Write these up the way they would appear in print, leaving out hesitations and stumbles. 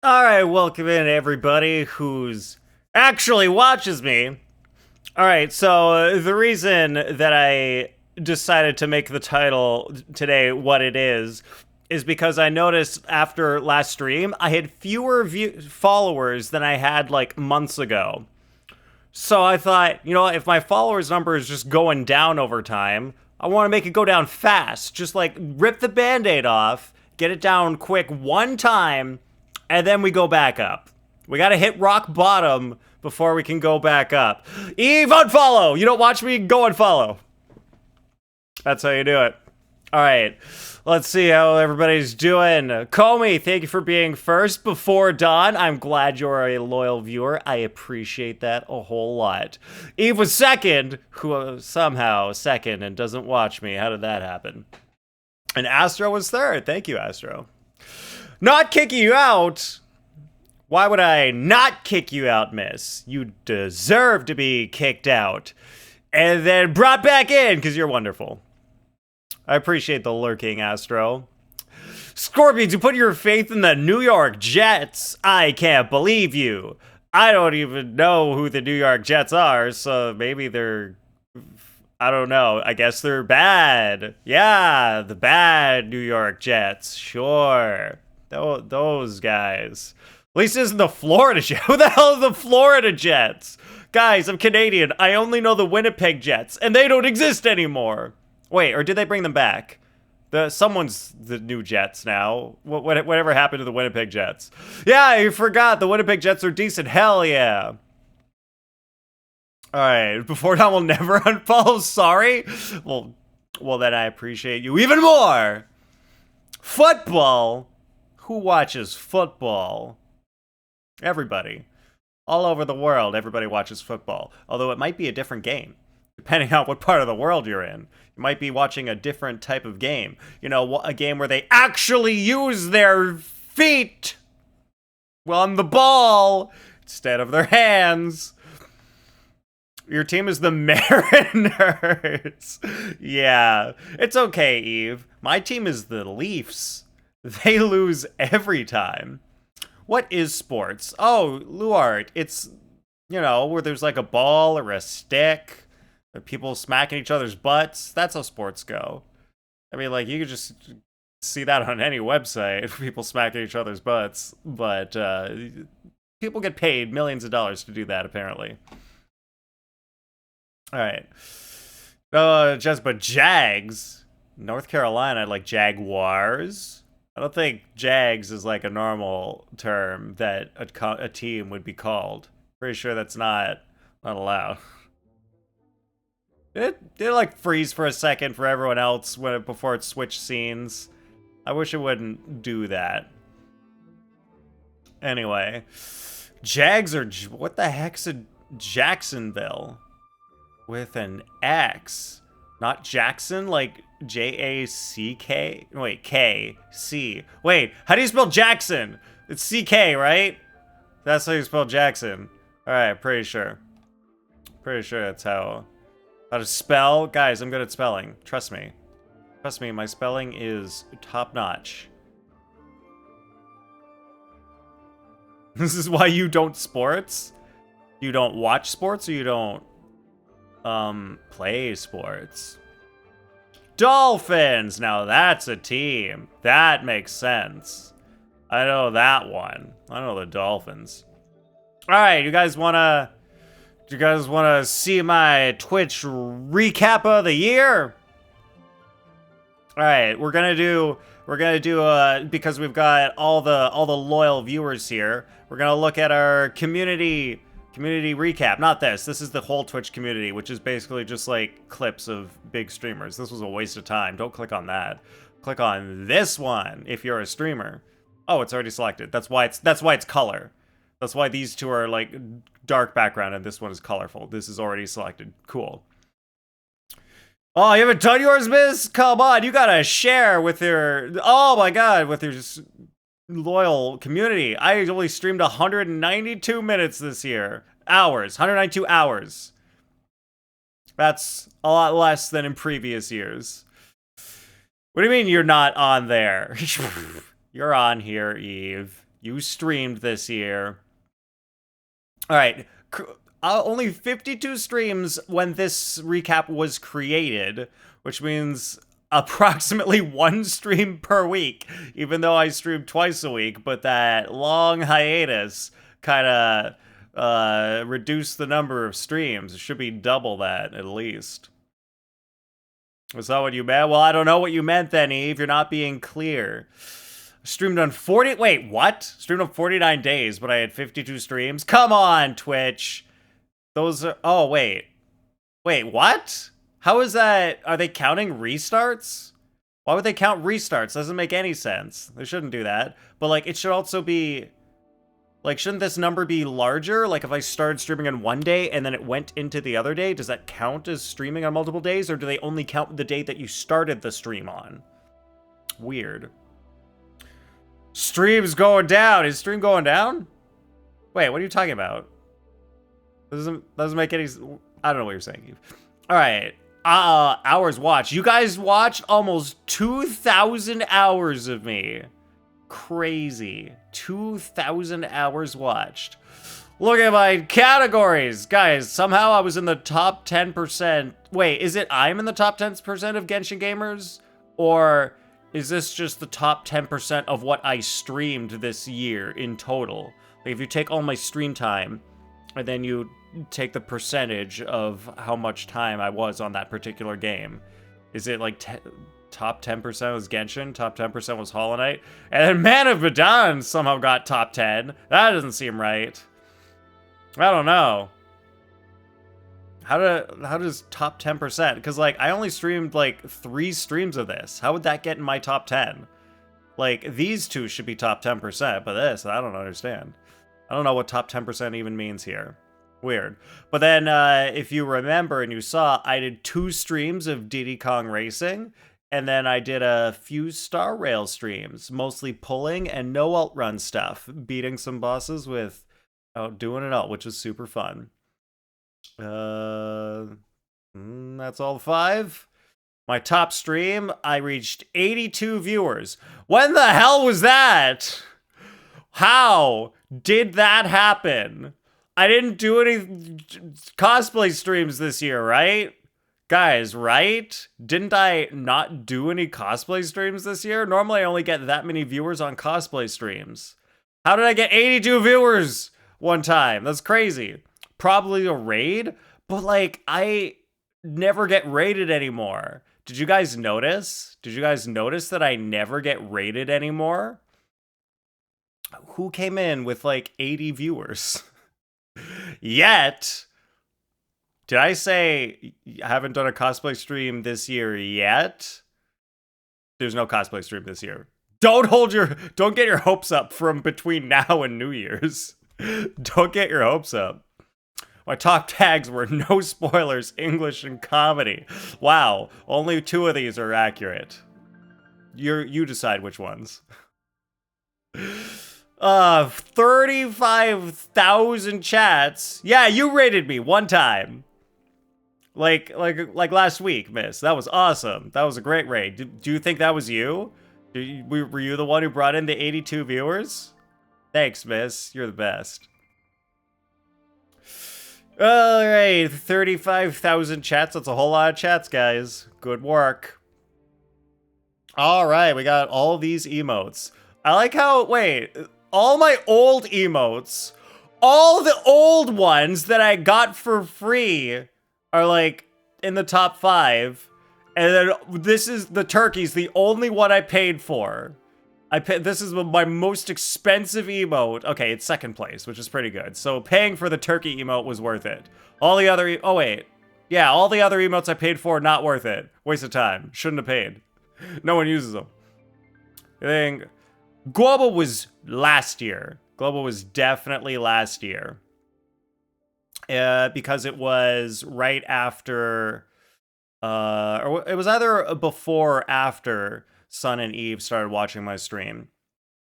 All right, welcome in everybody who's actually watches me. All right, so the reason that I decided to make the title today what it is because I noticed after last stream I had fewer followers than I had like months ago. So I thought, if my followers number is just going down over time, I want to make it go down fast. Just like rip the band-aid off, get it down quick one time, and then we go back up. We got to hit rock bottom before we can go back up. Eve, unfollow! You don't watch me, go unfollow. That's how you do it. All right, let's see how everybody's doing. Comey, thank you for being first before dawn. I'm glad you're a loyal viewer. I appreciate that a whole lot. Eve was second, who somehow second and doesn't watch me. How did that happen? And Astro was third. Thank you, Astro. Not kicking you out. Why would I not kick you out, miss? You deserve to be kicked out. And then brought back in because you're wonderful. I appreciate the lurking, Astro. Scorpions, you put your faith in the New York Jets. I can't believe you. I don't even know who the New York Jets are, so maybe they're... I don't know. I guess they're bad. Yeah, the bad New York Jets. Sure. Those guys. At least it isn't the Florida Jets. Who the hell are the Florida Jets? Guys, I'm Canadian. I only know the Winnipeg Jets, and they don't exist anymore. Wait, or did they bring them back? Someone's the new Jets now. Whatever happened to the Winnipeg Jets? Yeah, I forgot. The Winnipeg Jets are decent. Hell yeah. All right, before that, we'll never unfollow. Sorry. Well, then I appreciate you even more. Football. Who watches football? Everybody. All over the world, everybody watches football. Although it might be a different game, depending on what part of the world you're in. You might be watching a different type of game. A game where they actually use their feet on the ball instead of their hands. Your team is the Mariners. Yeah, it's okay, Eve. My team is the Leafs. They lose every time. What is sports? Oh, Luart. It's, where there's like a ball or a stick. People smacking each other's butts. That's how sports go. I mean, like, you could just see that on any website. People smacking each other's butts. But people get paid millions of dollars to do that, apparently. All right. But Jags. North Carolina, like Jaguars. I don't think Jags is like a normal term that a team would be called. Pretty sure that's not allowed. Did it like freeze for a second for everyone else before it switched scenes? I wish it wouldn't do that. Anyway, Jags are what the heck's a Jacksonville with an X, not Jackson, like Jack. Wait, K-C. Wait, how do you spell Jackson? It's C-K, right? That's how you spell Jackson. All right, pretty sure. Pretty sure that's how to spell. Guys, I'm good at spelling. Trust me. Trust me, my spelling is top notch. This is why you don't sports? You don't watch sports, or you don't play sports? Dolphins! Now that's a team. That makes sense. I know that one. I know the Dolphins. Alright, you guys wanna see my Twitch recap of the year? Alright, we're gonna do because we've got all the loyal viewers here, we're gonna look at our community recap. Not this. This is the whole Twitch community, which is basically just like clips of big streamers. This was a waste of time. Don't click on that. Click on this one if you're a streamer. Oh, it's already selected. That's why it's color. That's why these two are like dark background and this one is colorful. This is already selected. Cool. Oh, you haven't done yours, miss? Come on, you gotta share with your... Oh my god, with your loyal community. I only streamed 192 minutes this year. 192 hours. That's a lot less than in previous years. What do you mean you're not on there? You're on here, Eve. You streamed this year. All right. Only 52 streams when this recap was created, which means approximately 1 stream per week, even though I streamed twice a week, but that long hiatus kind of reduced the number of streams. It should be double that, at least. Was that what you meant? Well, I don't know what you meant then, Eve. You're not being clear. Streamed on 40... Wait, what? Streamed on 49 days, but I had 52 streams? Come on, Twitch. Those are... Oh, wait. Wait, what? How is that? Are they counting restarts? Why would they count restarts? Doesn't make any sense. They shouldn't do that. But, like, it should also be... Like, shouldn't this number be larger? Like, if I started streaming on one day and then it went into the other day, does that count as streaming on multiple days? Or do they only count the day that you started the stream on? Weird. Stream's going down. Is stream going down? Wait, what are you talking about? Doesn't make any... I don't know what you're saying, Eve. All right. Hours watched. You guys watched almost 2,000 hours of me. Crazy. 2,000 hours watched. Look at my categories. Guys, somehow I was in the top 10%. Wait, is it I'm in the top 10% of Genshin gamers? Or is this just the top 10% of what I streamed this year in total? Like, if you take all my stream time, and then you take the percentage of how much time I was on that particular game, is it like top 10% was Genshin, top 10% was Hollow Knight, and then Man of Medan somehow got top 10? That doesn't seem right. I don't know. How does top 10%? Because, like, I only streamed, like, 3 streams of this. How would that get in my top 10? Like, these two should be top 10%, but this, I don't understand. I don't know what top 10% even means here. Weird. But then, if you remember and you saw, I did 2 streams of Diddy Kong Racing, and then I did a few Star Rail streams, mostly pulling and no alt run stuff, beating some bosses with doing it all, which was super fun. That's all 5. My top stream, I reached 82 viewers. When the hell was that? How did that happen? I didn't do any cosplay streams this year, right? Guys, right? Didn't I not do any cosplay streams this year? Normally I only get that many viewers on cosplay streams. How did I get 82 viewers one time? That's crazy. Probably a raid, but like, I never get raided anymore. Did you guys notice? Did you guys notice that I never get raided anymore? Who came in with like 80 viewers? Yet. Did I say I haven't done a cosplay stream this year yet? There's no cosplay stream this year. Don't get your hopes up from between now and New Year's. Don't get your hopes up. My top tags were no spoilers, English, and comedy. Wow, only 2 of these are accurate. You decide which ones. 35,000 chats. Yeah, you rated me one time. Like last week, miss. That was awesome. That was a great raid. Do you think that was you? Were you the one who brought in the 82 viewers? Thanks, miss. You're the best. All right, 35,000 chats. That's a whole lot of chats, guys. Good work. All right, we got all these emotes. I like how, wait, all my old emotes, all the old ones that I got for free are like in the top 5. And then this is the turkey's the only one I paid for. This is my most expensive emote. Okay, it's 2nd place, which is pretty good. So paying for the turkey emote was worth it. All the other, oh wait. Yeah, all the other emotes I paid for, not worth it. Waste of time. Shouldn't have paid. No one uses them. I think Global was last year. Global was definitely last year. Because it was right after, or it was either before or after Sun and Eve started watching my stream.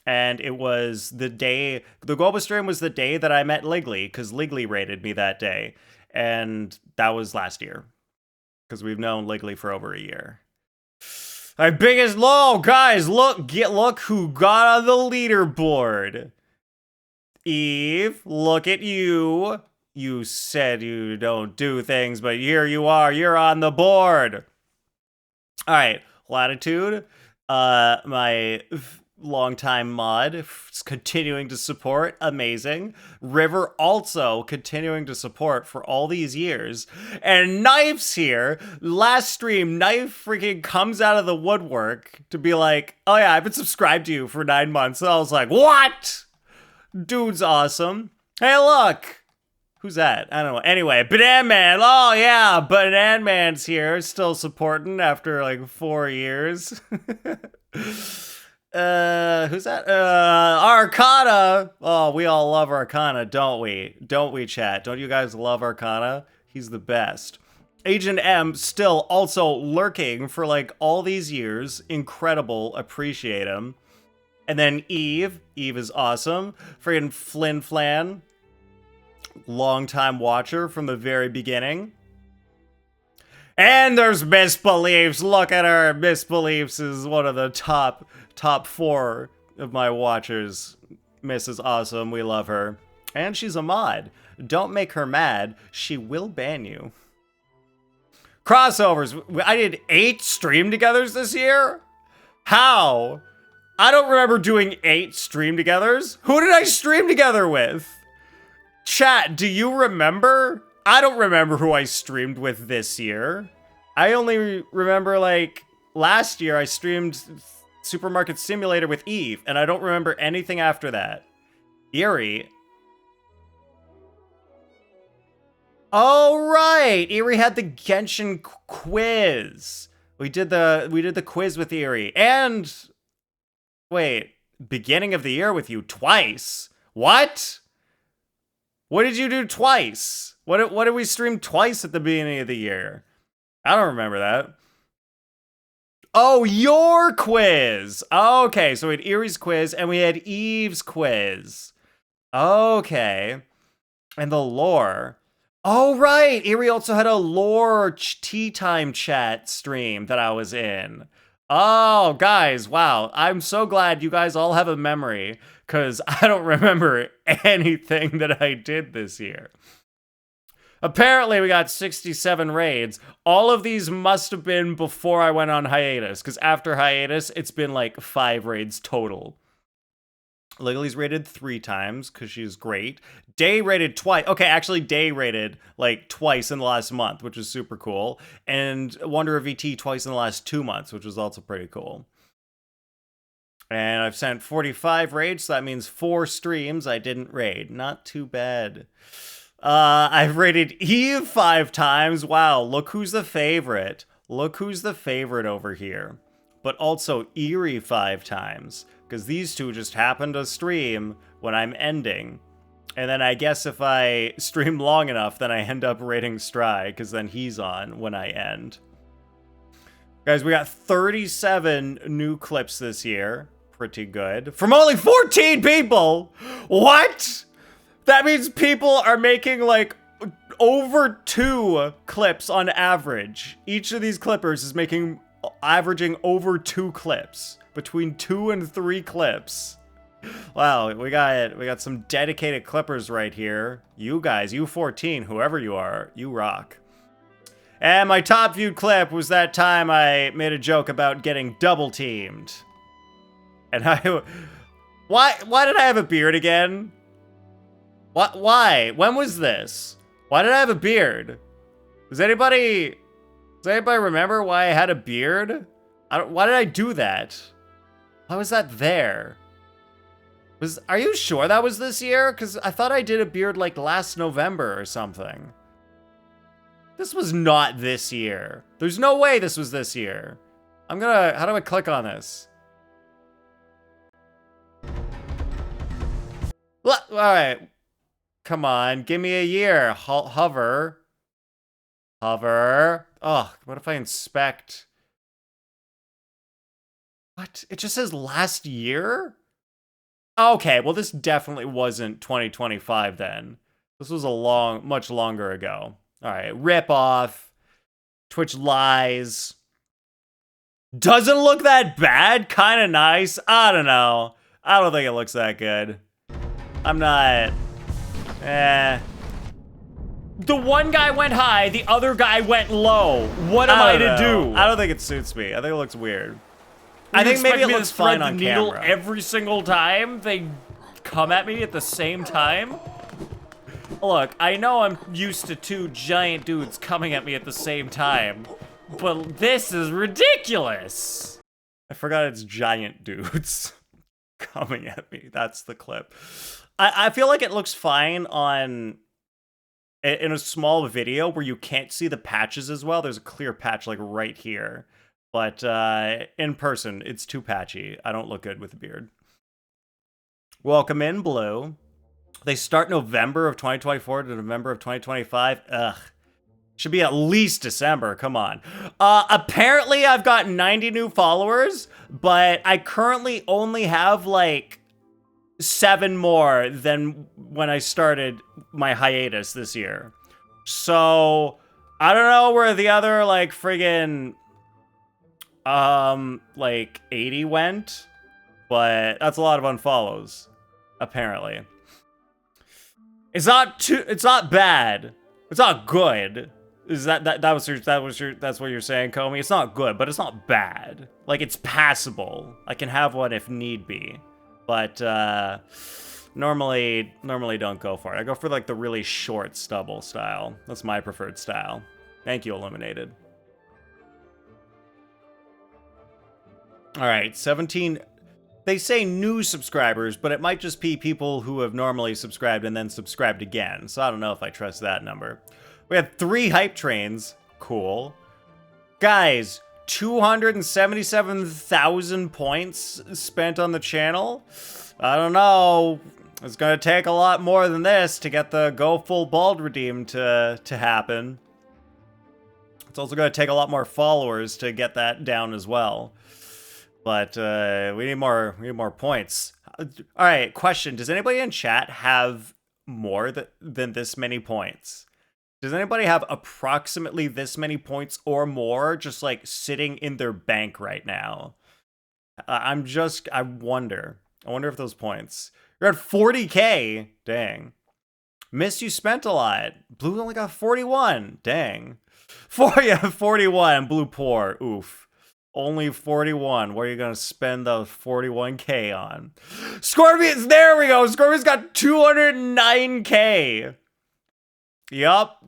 And it was the day, the Global stream was the day that I met Liggly, because Liggly rated me that day. And that was last year. Because we've known Liggly for over a year. My biggest low, guys, look who got on the leaderboard. Eve, look at you. You said you don't do things, but here you are. You're on the board. All right, Latitude, my longtime mod, continuing to support, amazing. River also continuing to support for all these years. And Knife's here. Last stream, Knife freaking comes out of the woodwork to be like, oh yeah, I've been subscribed to you for 9 months. And I was like, what? Dude's awesome. Hey, look. Who's that? I don't know. Anyway, Banana Man. Oh, yeah. Banana Man's here. Still supporting after like 4 years. Who's that? Arcana. Oh, we all love Arcana, don't we? Don't we, chat? Don't you guys love Arcana? He's the best. Agent M still also lurking for like all these years. Incredible. Appreciate him. And then Eve. Eve is awesome. Friggin' Flynn Flan. Long-time watcher from the very beginning. And there's Misbeliefs. Look at her. Misbeliefs is one of the top 4 of my watchers. Miss is awesome. We love her. And she's a mod. Don't make her mad. She will ban you. Crossovers. I did 8 stream togethers this year? How? I don't remember doing 8 stream togethers. Who did I stream together with? Chat, do you remember? I don't remember who I streamed with this year. I only remember, like, last year I streamed Supermarket Simulator with Eve, and I don't remember anything after that. Eerie. Oh, right! Eerie had the Genshin quiz. We did the quiz with Eerie. And, wait, beginning of the year with you twice. What? What did you do twice? What did we stream twice at the beginning of the year? I don't remember that. Oh, your quiz. Okay, so we had Eerie's quiz and we had Eve's quiz. Okay. And the lore. Oh, right. Eerie also had a lore tea time chat stream that I was in. Oh, guys, wow. I'm so glad you guys all have a memory, because I don't remember anything that I did this year. Apparently, we got 67 raids. All of these must have been before I went on hiatus, because after hiatus, it's been like 5 raids total. Lily's raided 3 times, because she's great. Day raided twice. Okay, actually, Day raided like twice in the last month, which is super cool. And Wanderer VT twice in the last 2 months, which was also pretty cool. And I've sent 45 raids, so that means 4 streams I didn't raid. Not too bad. I've raided Eve 5 times. Wow, look who's the favorite. Look who's the favorite over here. But also Eerie 5 times. Because these two just happen to stream when I'm ending. And then I guess if I stream long enough, then I end up raiding Stry, because then he's on when I end. Guys, we got 37 new clips this year. Pretty good. From only 14 people! What? That means people are making like over 2 clips on average. Each of these clippers is averaging over 2 clips. Between 2 and 3 clips. Wow, we got some dedicated clippers right here. You guys, you 14, whoever you are, you rock. And my top viewed clip was that time I made a joke about getting double teamed. And why did I have a beard again? Why? When was this? Why did I have a beard? Does anybody remember why I had a beard? Why did I do that? Why was that there? Are you sure that was this year? Because I thought I did a beard like last November or something. This was not this year. There's no way this was this year. How do I click on this? All right. Come on, give me a year. Hover. Oh, what if I inspect? What? It just says last year? Okay, well this definitely wasn't 2025 then. This was much longer ago. All right, rip off. Twitch lies. Doesn't look that bad. Kind of nice. I don't know. I don't think it looks that good. I'm not... The one guy went high, the other guy went low. What am I to do? I don't think it suits me. I think it looks weird. I think maybe it looks fine on camera. Every single time they come at me at the same time? Look, I know I'm used to two giant dudes coming at me at the same time, but this is ridiculous. I forgot it's giant dudes coming at me. That's the clip. I feel like it looks fine on in a small video where you can't see the patches as well. There's a clear patch like right here. But in person, it's too patchy. I don't look good with a beard. Welcome in, Blue. They start November of 2024 to November of 2025. Ugh. Should be at least December. Come on. Apparently, I've got 90 new followers, but I currently only have like 7 more than when I started my hiatus this year. So, I don't know where the other like friggin' like 80 went, but that's a lot of unfollows, apparently. It's not bad. It's not good. Is that's what you're saying, Comey? It's not good, but it's not bad. Like, it's passable. I can have one if need be. But normally don't go for it. I go for like the really short stubble style. That's my preferred style. Thank you, Illuminated. All right, 17. They say new subscribers, but it might just be people who have normally subscribed and then subscribed again. So I don't know if I trust that number. We had 3 hype trains. Cool. Guys, 277,000 points spent on the channel. I don't know. It's going to take a lot more than this to get the Go Full Bald redeem to happen. It's also going to take a lot more followers to get that down as well. But we need more points. All right, question. Does anybody in chat have more than this many points? Does anybody have approximately this many points or more just like sitting in their bank right now? I wonder. I wonder if those points. You're at 40K. Dang. Miss, you spent a lot. Blue only got 41. Dang. 41. Blue poor. Oof. Only 41. What are you going to spend the 41K on? Scorpions, there we go. Scorpions got 209K. Yup.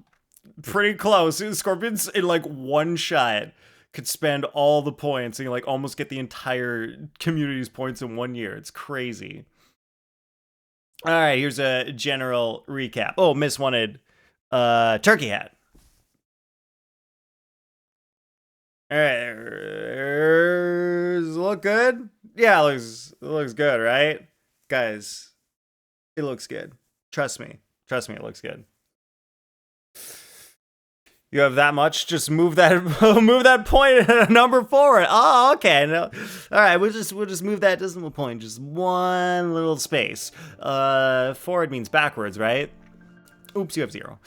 Pretty close. Scorpions, in like one shot, could spend all the points and like almost get the entire community's points in 1 year. It's crazy. All right, here's a general recap. Oh, Miss wanted turkey hat. All right, does it look good? Yeah, it looks good, right? Guys, it looks good. Trust me, it looks good. You have that much? Just move that point number forward. Oh, okay. No. All right, we'll just move that decimal point just one little space. Forward means backwards, right? Oops, you have 0.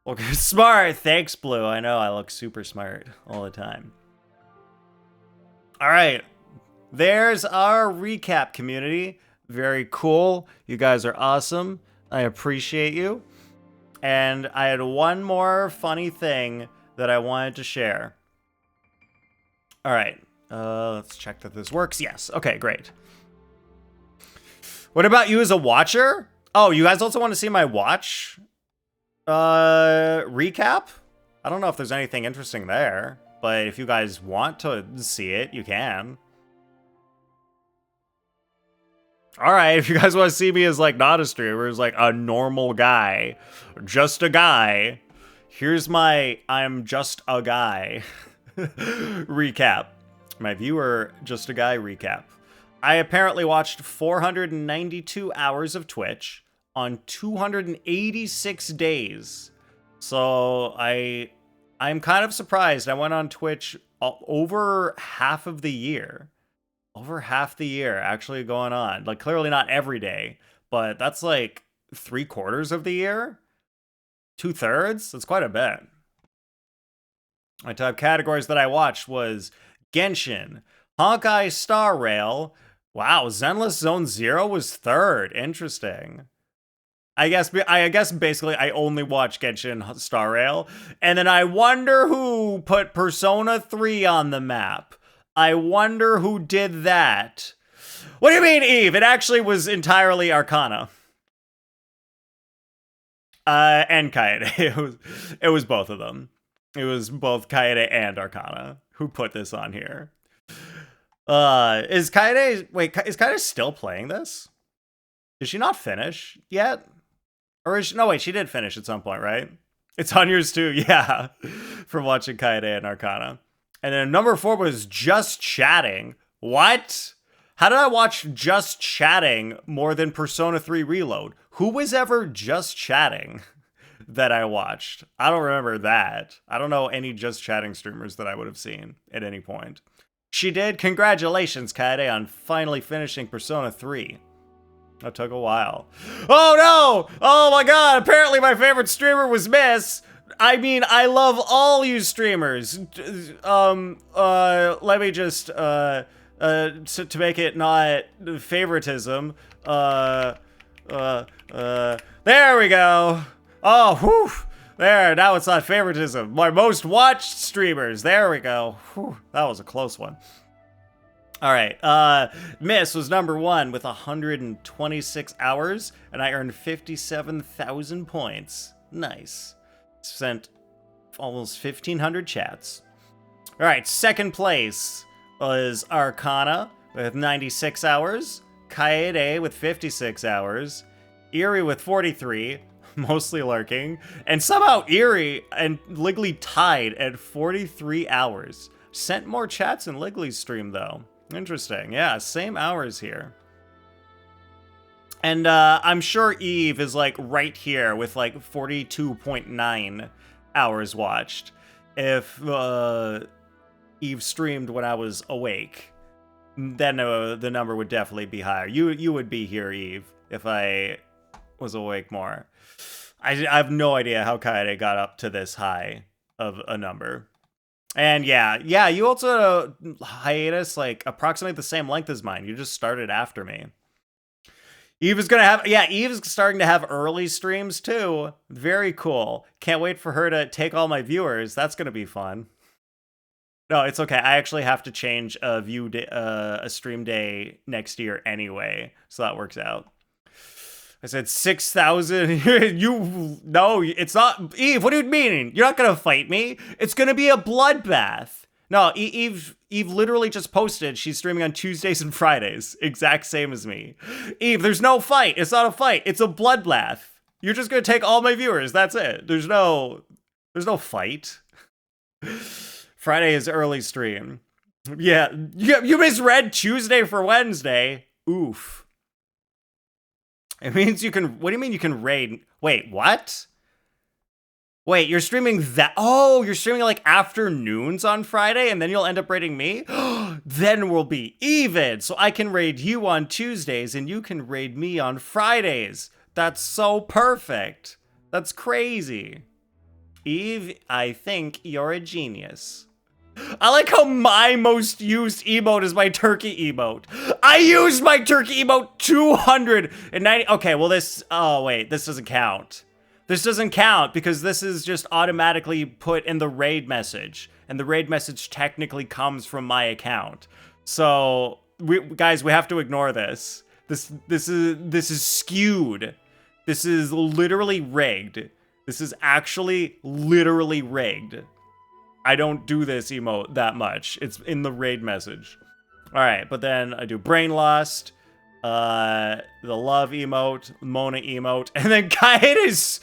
Okay, smart. Thanks, Blue. I know I look super smart all the time. All right. There's our recap, community. Very cool. You guys are awesome. I appreciate you. And I had one more funny thing that I wanted to share. All right. Let's check that this works. Yes. Okay, great. What about you as a watcher? Oh, you guys also want to see my watch recap? I don't know if there's anything interesting there, but if you guys want to see it, you can. All right, if you guys want to see me as like not a streamer, as like a normal guy, just a guy, here's my I'm just a guy recap. My viewer just a guy recap. I apparently watched 492 hours of Twitch on 286 days. So I'm kind of surprised. I went on Twitch over half of the year. Over half the year actually going on. Like, clearly not every day, but that's like 3/4 of the year. 2/3? That's quite a bit. My top categories that I watched was Genshin, Honkai Star Rail, Wow, Zenless Zone Zero was third. Interesting. I guess basically I only watch Genshin Star Rail, and then I wonder who put Persona 3 on the map. I wonder who did that. What do you mean, Eve? It actually was entirely Arcana. And Kaede. It was both of them. It was both Kaede and Arcana who put this on here. Is Kaede still playing this? Did she not finish yet? Or is she, no, wait, she did finish at some point, right? It's on yours too, yeah. From watching Kaede and Arcana. And then number 4 was Just Chatting. What? How did I watch Just Chatting more than Persona 3 Reload? Who was ever Just Chatting that I watched? I don't remember that. I don't know any Just Chatting streamers that I would have seen at any point. She did. Congratulations, Kaede, on finally finishing Persona 3. That took a while. Oh no! Oh my god, apparently my favorite streamer was Miss. I mean, I love all you streamers. Let me just, to make it not favoritism, there we go. Oh, whew. There, now it's not favoritism. My most watched streamers. There we go. Whew, that was a close one. All right, Miss was number 1 with 126 hours, and I earned 57,000 points. Nice. Sent almost 1,500 chats. All right, second place was Arcana with 96 hours, Kaede with 56 hours, Eerie with 43, mostly lurking, and somehow Eerie and Liggly tied at 43 hours. Sent more chats in Liggly's stream, though. Interesting. Yeah, same hours here. And I'm sure Eve is like right here with like 42.9 hours watched. If Eve streamed when I was awake, then the number would definitely be higher. You would be here, Eve, if I was awake more. I have no idea how Kaede got up to this high of a number. And yeah, you also hiatus like approximately the same length as mine. You just started after me. Eve is gonna have, Eve's starting to have early streams too. Very cool. Can't wait for her to take all my viewers. That's gonna be fun. No, it's okay. I actually have to change a stream day next year anyway, so that works out. I said 6,000. No, it's not. Eve, what do you mean? You're not gonna fight me. It's gonna be a bloodbath. No, Eve literally just posted she's streaming on Tuesdays and Fridays. Exact same as me. Eve, there's no fight. It's not a fight. It's a bloodbath. You're just gonna take all my viewers. That's it. There's no fight. Friday is early stream. Yeah, you misread Tuesday for Wednesday. Oof. It means you can. What do you mean you can raid? Wait, what? Wait, you're streaming that? Oh, you're streaming like afternoons on Friday, and then you'll end up raiding me? Then we'll be even. So I can raid you on Tuesdays, and you can raid me on Fridays. That's so perfect. That's crazy. Eve, I think you're a genius. I like how my most used emote is my turkey emote. I used my turkey emote 290. Okay, well oh wait, this doesn't count. This doesn't count because this is just automatically put in the raid message. And the raid message technically comes from my account. So, guys, we have to ignore this. This is skewed. This is literally rigged. This is actually literally rigged. I don't do this emote that much. It's in the raid message. All right, but then I do Brain Lost, the Love emote, Mona emote, and then Kaede's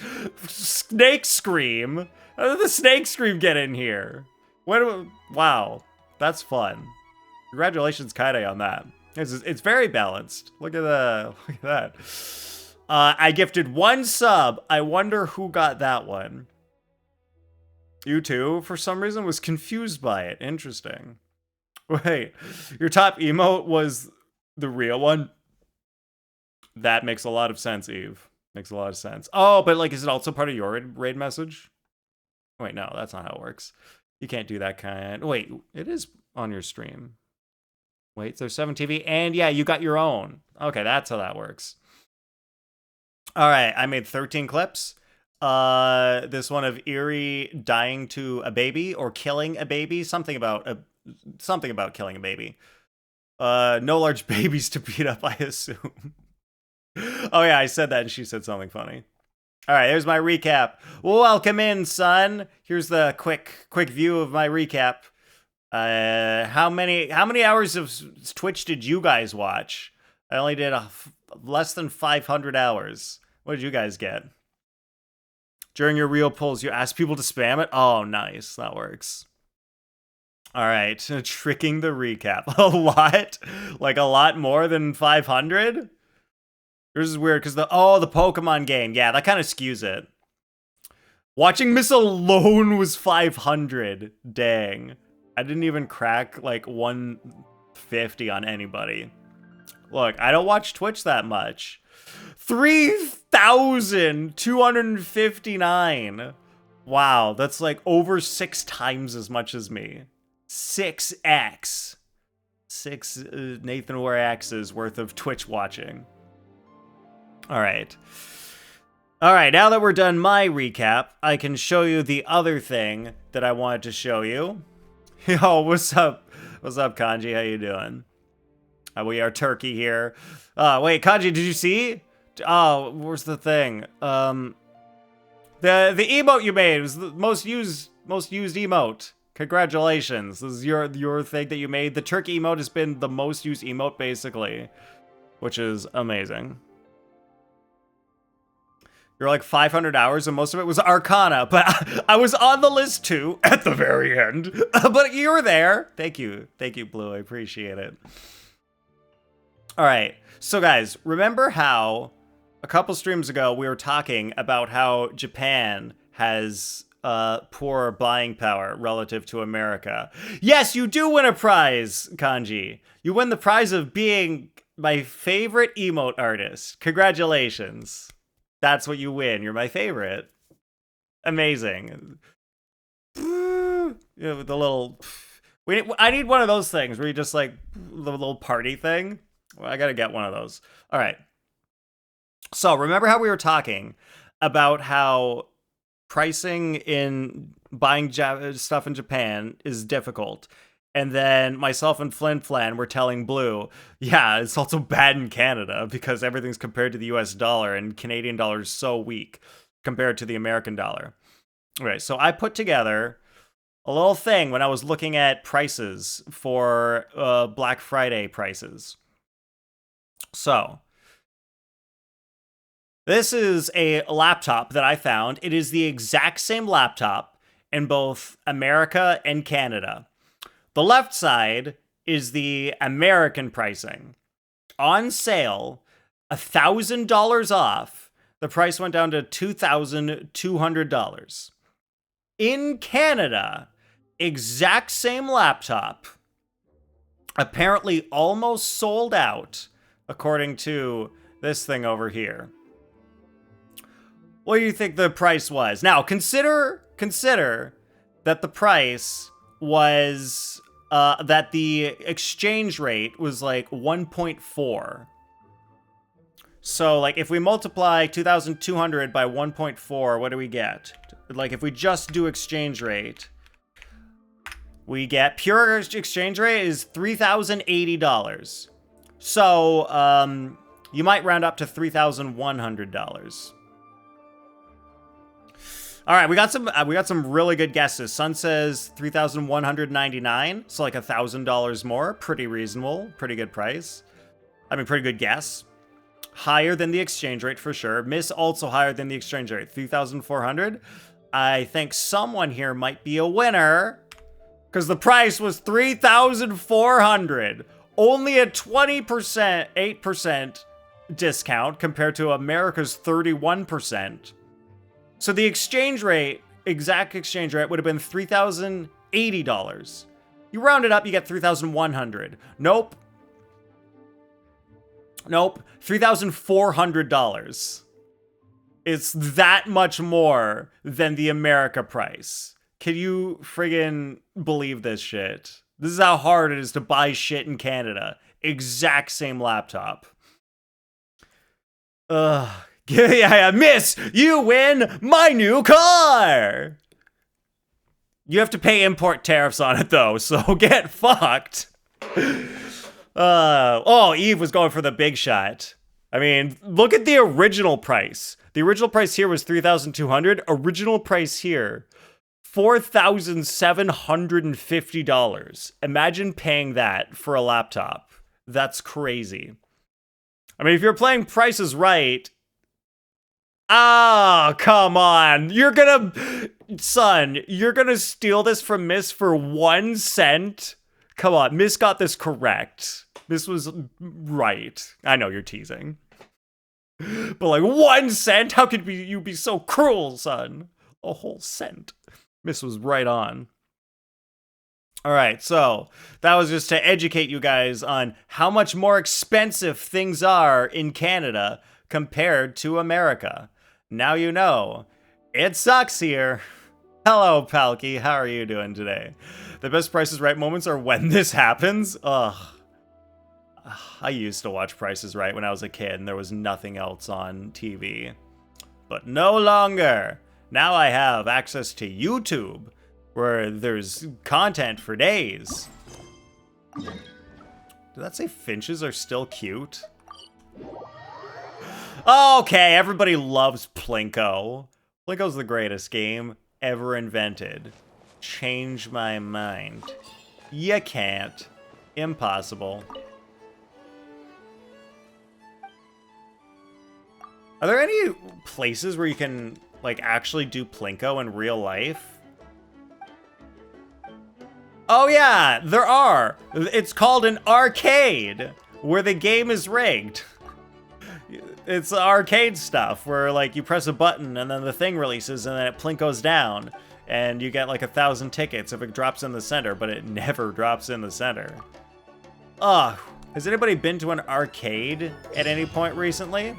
Snake Scream. How did the Snake Scream get in here? Wow, that's fun. Congratulations, Kaede, on that. It's very balanced. Look at that. I gifted 1 sub. I wonder who got that one. You too, for some reason, was confused by it. Interesting. Wait, your top emote was the real one? That makes a lot of sense, Eve. Makes a lot of sense. Oh, but like, is it also part of your raid message? Wait, no, that's not how it works. You can't do that kind. Wait, it is on your stream. Wait, there's 7 TV, and yeah, you got your own. Okay, that's how that works. All right, I made 13 clips. This one of Eerie dying to a baby or killing a baby, something about killing a baby. No large babies to beat up, I assume. Oh yeah, I said that and she said something funny. All right, here's my recap. Welcome in, son. Here's the quick view of my recap. How many hours of Twitch did you guys watch? I only did less than 500 hours. What did you guys get? During your real polls, you ask people to spam it? Oh, nice. That works. All right, tricking the recap. A lot? Like a lot more than 500? Yours is weird because the Pokemon game. Yeah, that kind of skews it. Watching Miss alone was 500. Dang. I didn't even crack like 150 on anybody. Look, I don't watch Twitch that much. 3,259. Wow, that's like over 6 times as much as me. 6x. 6 Nathan Ware X's worth of Twitch watching. All right, now that we're done my recap, I can show you the other thing that I wanted to show you. Yo, what's up? What's up, Kanji? How you doing? We are Turkey here. Wait, Kanji, did you see? Oh, where's the thing? The emote you made was the most used emote. Congratulations. This is your thing that you made. The turkey emote has been the most used emote, basically, which is amazing. You're like 500 hours, and most of it was Arcana, but I was on the list too at the very end. But you were there. Thank you, Blue. I appreciate it. All right, so guys, remember how a couple streams ago we were talking about how Japan has poor buying power relative to America? Yes, you do win a prize, Kanji. You win the prize of being my favorite emote artist. Congratulations. That's what you win. You're my favorite. Amazing. You know, the little... I need one of those things where you just like the little party thing. Well, I gotta get one of those. All right. So remember how we were talking about how pricing in buying stuff in Japan is difficult. And then myself and Flin Flan were telling Blue, yeah, it's also bad in Canada because everything's compared to the US dollar and Canadian dollar is so weak compared to the American dollar. Okay, so I put together a little thing when I was looking at prices for Black Friday prices. So, this is a laptop that I found. It is the exact same laptop in both America and Canada. The left side is the American pricing. On sale, $1,000 off, the price went down to $2,200. In Canada, exact same laptop, apparently almost sold out, according to this thing over here. What do you think the price was? Now, consider that the price was that the exchange rate was like 1.4. So like if we multiply 2,200 by 1.4, what do we get? Like if we just do exchange rate, we get pure exchange rate is $3,080. So you might round up to $3,100. All right, we got some really good guesses. Sun says 3,199, so like $1,000 more. Pretty reasonable, pretty good price. I mean, pretty good guess. Higher than the exchange rate for sure. Miss also higher than the exchange rate, 3,400. I think someone here might be a winner because the price was 3,400. Only a 20%, 8% discount compared to America's 31%. So the exchange rate, exact exchange rate, would have been $3,080. You round it up, you get $3,100. Nope, $3,400. It's that much more than the America price. Can you friggin' believe this shit? This is how hard it is to buy shit in Canada. Exact same laptop. Yeah, miss, you win my new car! You have to pay import tariffs on it, though, so get fucked. Oh, Eve was going for the big shot. I mean, look at the original price. The original price here was $3,200. Original price here, $4,750. Imagine paying that for a laptop. That's crazy. I mean, if you're playing Price is Right... Ah, come on. You're gonna... Son, you're gonna steal this from Miss for 1 cent? Come on, Miss got this correct. This was right. I know you're teasing. But like 1 cent? How could you be so cruel, son? A whole cent. Miss was right on. All right, so that was just to educate you guys on how much more expensive things are in Canada compared to America. Now you know. It sucks here. Hello, Palky. How are you doing today? The best Price is Right moments are when this happens. Ugh. I used to watch Price is Right when I was a kid and there was nothing else on TV. But no longer. Now I have access to YouTube, where there's content for days. Did that say finches are still cute? Okay, everybody loves Plinko. Plinko's the greatest game ever invented. Change my mind. You can't. Impossible. Are there any places where you can, like, actually do Plinko in real life? Oh yeah, there are. It's called an arcade, where the game is rigged. It's arcade stuff, where, like, you press a button and then the thing releases and then it Plinkos down. And you get, like, 1,000 tickets if it drops in the center, but it never drops in the center. Ugh. Has anybody been to an arcade at any point recently?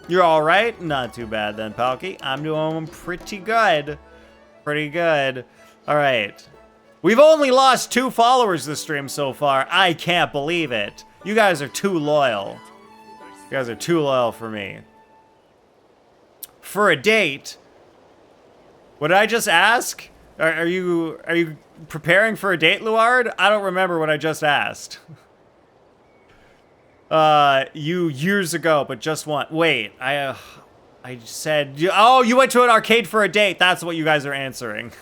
You're all right? Not too bad then, Palky. I'm doing pretty good. Pretty good. All right. We've only lost 2 followers this stream so far. I can't believe it. You guys are too loyal. You guys are too loyal for me. For a date? What did I just ask? Are you preparing for a date, Luard? I don't remember what I just asked. You years ago, but just one. Wait, I said, oh, you went to an arcade for a date. That's what you guys are answering.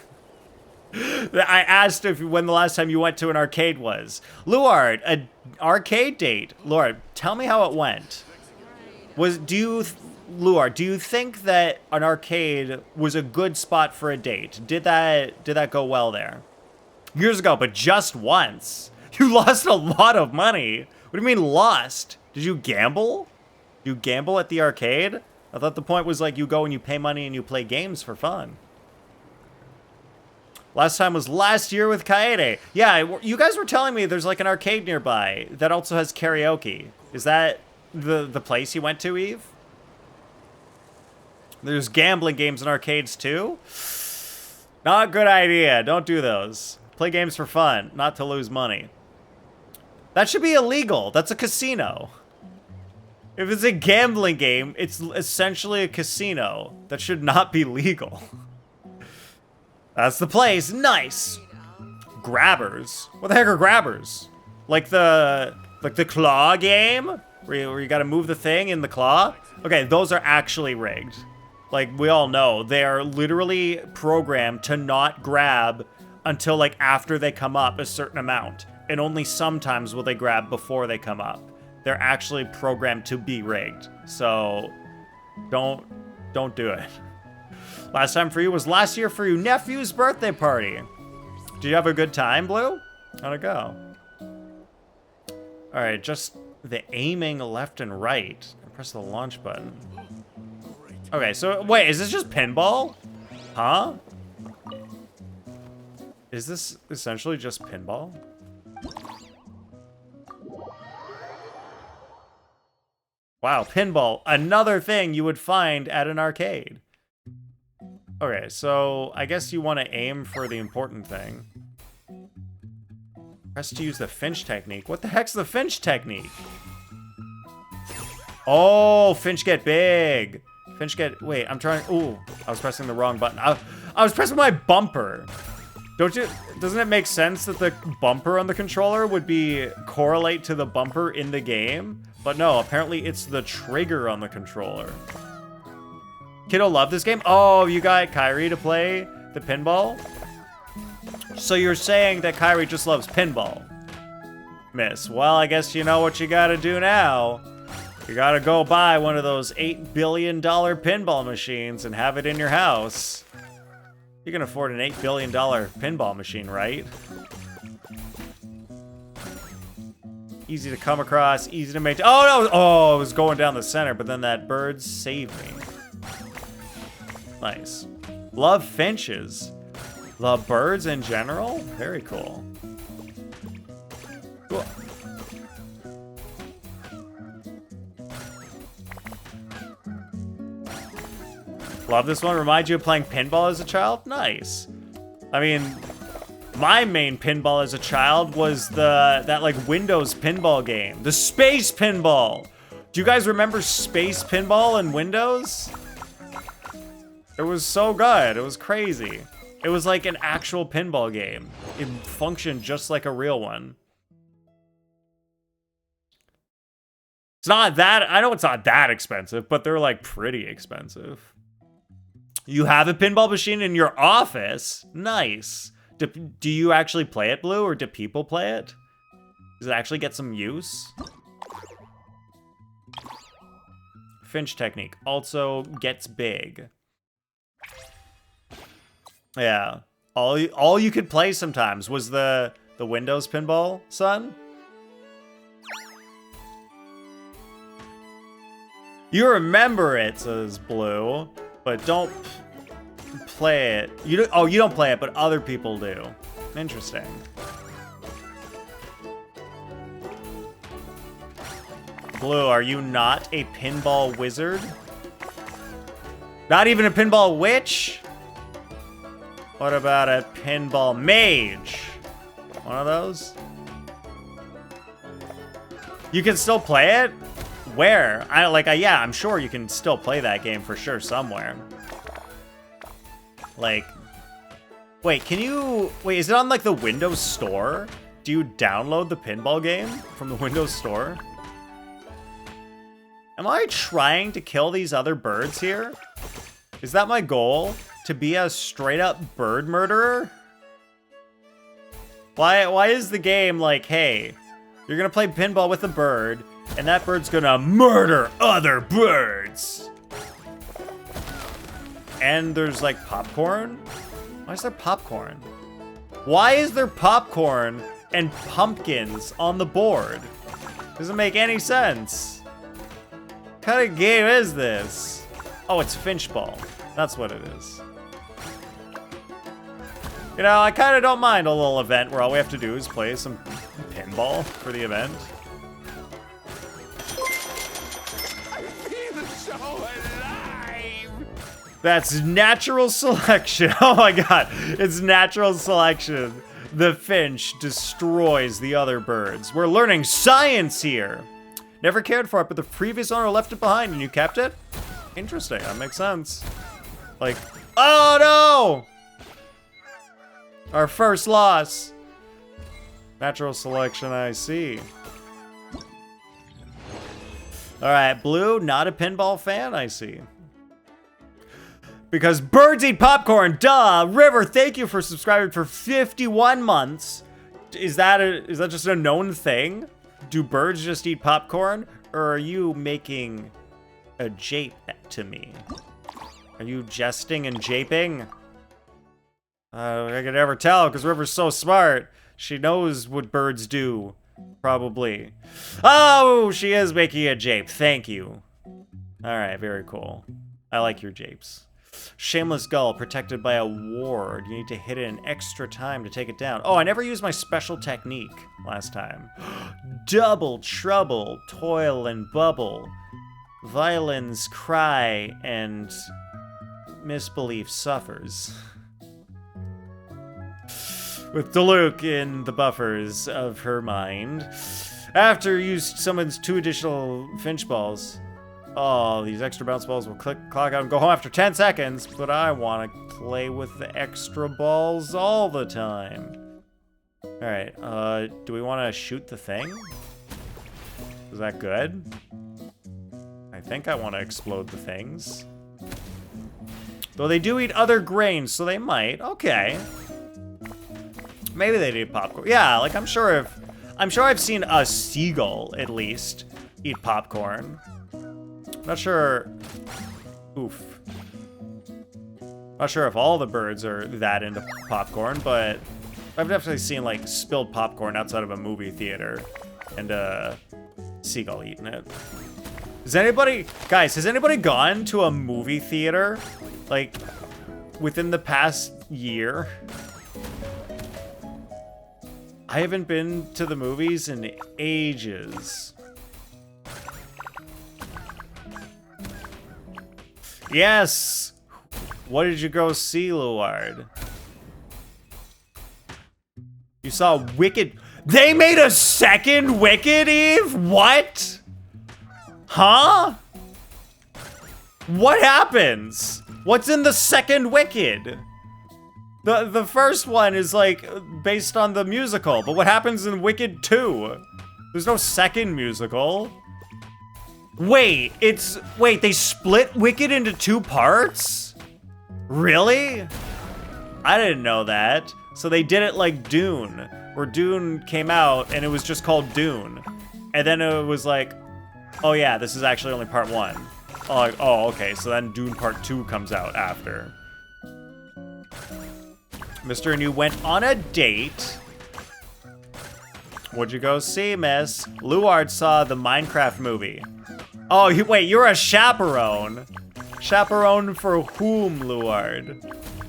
I asked if when the last time you went to an arcade was. Luard, an arcade date. Luard, tell me how it went. Luard, do you think that an arcade was a good spot for a date? Did that go well there? Years ago, but just once. You lost a lot of money. What do you mean lost? Did you gamble? You gamble at the arcade? I thought the point was like you go and you pay money and you play games for fun. Last time was last year with Kaede. Yeah, you guys were telling me there's like an arcade nearby that also has karaoke. Is that the place you went to, Eve? There's gambling games in arcades too? Not a good idea. Don't do those. Play games for fun, not to lose money. That should be illegal. That's a casino. If it's a gambling game, it's essentially a casino. That should not be legal. That's the place. Nice. Grabbers. What the heck are grabbers? Like the claw game? Where you gotta move the thing in the claw? Okay, those are actually rigged. Like, we all know. They are literally programmed to not grab until, like, after they come up a certain amount. And only sometimes will they grab before they come up. They're actually programmed to be rigged. So, don't do it. Last time for you was last year for your nephew's birthday party. Did you have a good time, Blue? How'd it go? Alright, just the aiming left and right. Press the launch button. Okay, so wait, is this just pinball? Huh? Is this essentially just pinball? Wow, pinball. Another thing you would find at an arcade. Okay, so I guess you want to aim for the important thing. Press to use the Finch technique. What the heck's the Finch technique? Oh, Finch get big. Finch get... Wait, I'm trying... Ooh, I was pressing the wrong button. I was pressing my bumper. Doesn't it make sense that the bumper on the controller would be correlate to the bumper in the game? But no, apparently it's the trigger on the controller. Kiddo love this game? Oh, you got Kyrie to play the pinball? So you're saying that Kyrie just loves pinball? Miss, well, I guess you know what you gotta do now. You gotta go buy one of those $8 billion pinball machines and have it in your house. You can afford an $8 billion pinball machine, right? Easy to come across, easy to maintain. Oh, no! Oh, it was going down the center, but then that bird saved me. Nice. Love finches. Love birds in general? Very cool. Cool. Love this one. Remind you of playing pinball as a child? Nice. I mean, my main pinball as a child was that like Windows pinball game. The Space Pinball. Do you guys remember Space Pinball in Windows? It was so good. It was crazy. It was like an actual pinball game. It functioned just like a real one. It's not that, I know it's not that expensive, but they're like pretty expensive. You have a pinball machine in your office? Nice. Do you actually play it, Blue, or do people play it? Does it actually get some use? Finch technique also gets big. Yeah. All you could play sometimes was the Windows pinball, son. You remember it, says Blue, but don't play it. You don't play it, but other people do. Interesting. Blue, are you not a pinball wizard? Not even a pinball witch? What about a pinball mage? One of those? You can still play it? Where? Yeah, I'm sure you can still play that game for sure somewhere. Like, wait, is it on like the Windows Store? Do you download the pinball game from the Windows Store? Am I trying to kill these other birds here? Is that my goal? To be a straight up bird murderer? Why is the game like, hey, you're gonna play pinball with a bird, and that bird's gonna murder other birds? And there's like popcorn? Why is there popcorn? Why is there popcorn and pumpkins on the board? Doesn't make any sense. What kind of game is this? Oh, it's Finchball. That's what it is. You know, I kind of don't mind a little event where all we have to do is play some pinball for the event. I feel so alive! That's natural selection. Oh my god, it's natural selection. The finch destroys the other birds. We're learning science here. Never cared for it, but the previous owner left it behind and you kept it? Interesting, that makes sense. Like, oh no! Our first loss. Natural selection, I see. All right, Blue, not a pinball fan, I see. Because birds eat popcorn, duh. River, thank you for subscribing for 51 months. Is that just a known thing? Do birds just eat popcorn? Or are you making a jape to me? Are you jesting and japing? I could never tell because River's so smart. She knows what birds do. Probably. Oh, she is making a jape. Thank you. Alright, very cool. I like your japes. Shameless Gull, protected by a ward. You need to hit it an extra time to take it down. Oh, I never used my special technique last time. Double trouble, toil and bubble. Violins cry and misbelief suffers. with Diluc in the buffers of her mind. After you summons 2 additional Finchballs. Oh, these extra bounce balls will clock out and go home after 10 seconds, but I want to play with the extra balls all the time. Alright, do we want to shoot the thing? Is that good? I think I want to explode the things. Though they do eat other grains, so they might. Okay. Maybe they eat popcorn. Yeah, like I'm sure I've seen a seagull, at least, eat popcorn. Not sure. Oof. Not sure if all the birds are that into popcorn, but I've definitely seen like spilled popcorn outside of a movie theater and a seagull eating it. Guys, has anybody gone to a movie theater like within the past year? I haven't been to the movies in ages. Yes! What did you go see, Luard? You saw Wicked. They made a second Wicked, Eve? What? Huh? What happens? What's in the second Wicked? The first one is like based on the musical, but what happens in Wicked 2? There's no second musical. Wait, they split Wicked into 2 parts? Really? I didn't know that. So they did it like Dune, where Dune came out and it was just called Dune. And then it was like, oh yeah, this is actually only part 1. Oh, like, oh, okay, so then Dune part 2 comes out after. Mr. and you went on a date. What'd you go see, miss? Luard saw the Minecraft movie. Oh, wait, you're a chaperone. Chaperone for whom, Luard?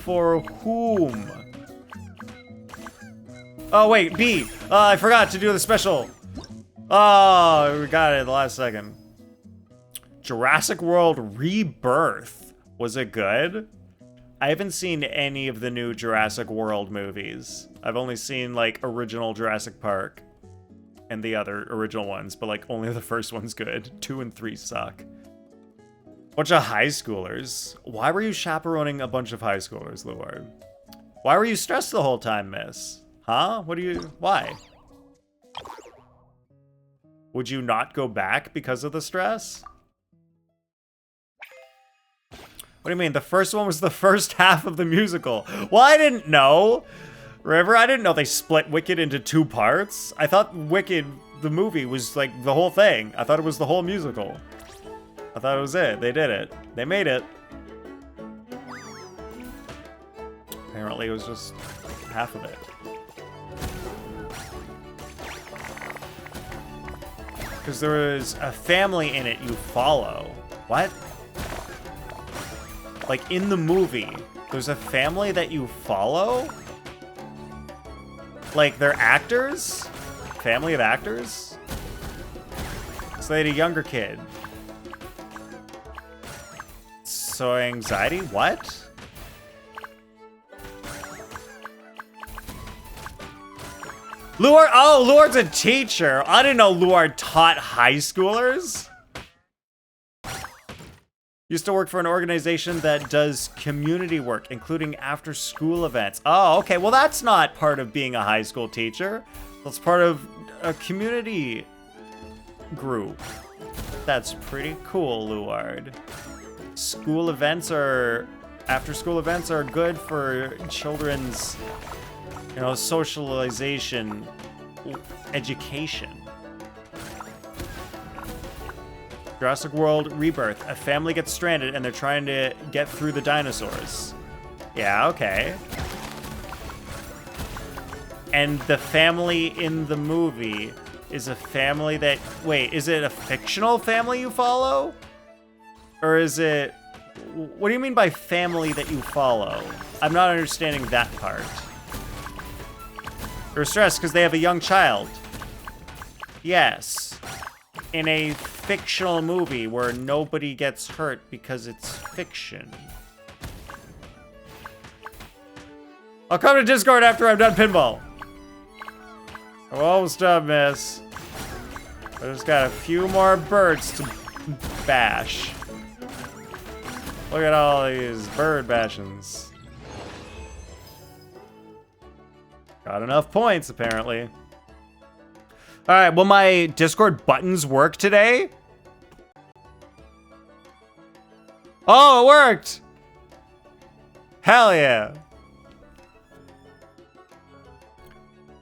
For whom? Oh, wait, B. I forgot to do the special. Oh, we got it at the last second. Jurassic World Rebirth. Was it good? I haven't seen any of the new Jurassic World movies. I've only seen, like, original Jurassic Park and the other original ones, but, like, only the first one's good. 2 and 3 suck. Bunch of high schoolers. Why were you chaperoning a bunch of high schoolers, Luard? Why were you stressed the whole time, miss? Huh? Why? Would you not go back because of the stress? What do you mean? The first one was the first half of the musical. Well, I didn't know. River, I didn't know they split Wicked into 2 parts. I thought Wicked, the movie, was like the whole thing. I thought it was the whole musical. I thought it was it. They did it. They made it. Apparently it was just half of it. Because there is a family in it you follow. What? Like, in the movie, there's a family that you follow? Like, they're actors? Family of actors? So they had a younger kid. So anxiety? What? Luard? Oh, Luard's a teacher. I didn't know Luard taught high schoolers. Used to work for an organization that does community work, including after-school events. Oh, okay. Well, that's not part of being a high school teacher. That's part of a community group. That's pretty cool, Luard. School events are... After-school events are good for children's, you know, socialization, education. Jurassic World Rebirth. A family gets stranded and they're trying to get through the dinosaurs. Yeah, okay. And the family in the movie is a family that... Wait, is it a fictional family you follow? Or is it... What do you mean by family that you follow? I'm not understanding that part. They're stressed because they have a young child. Yes. In a fictional movie where nobody gets hurt because it's fiction. I'll come to Discord after I'm done pinball. I'm almost done, miss. I just got a few more birds to bash. Look at all these bird bashings. Got enough points, apparently. All right, will my Discord buttons work today? Oh, it worked! Hell yeah.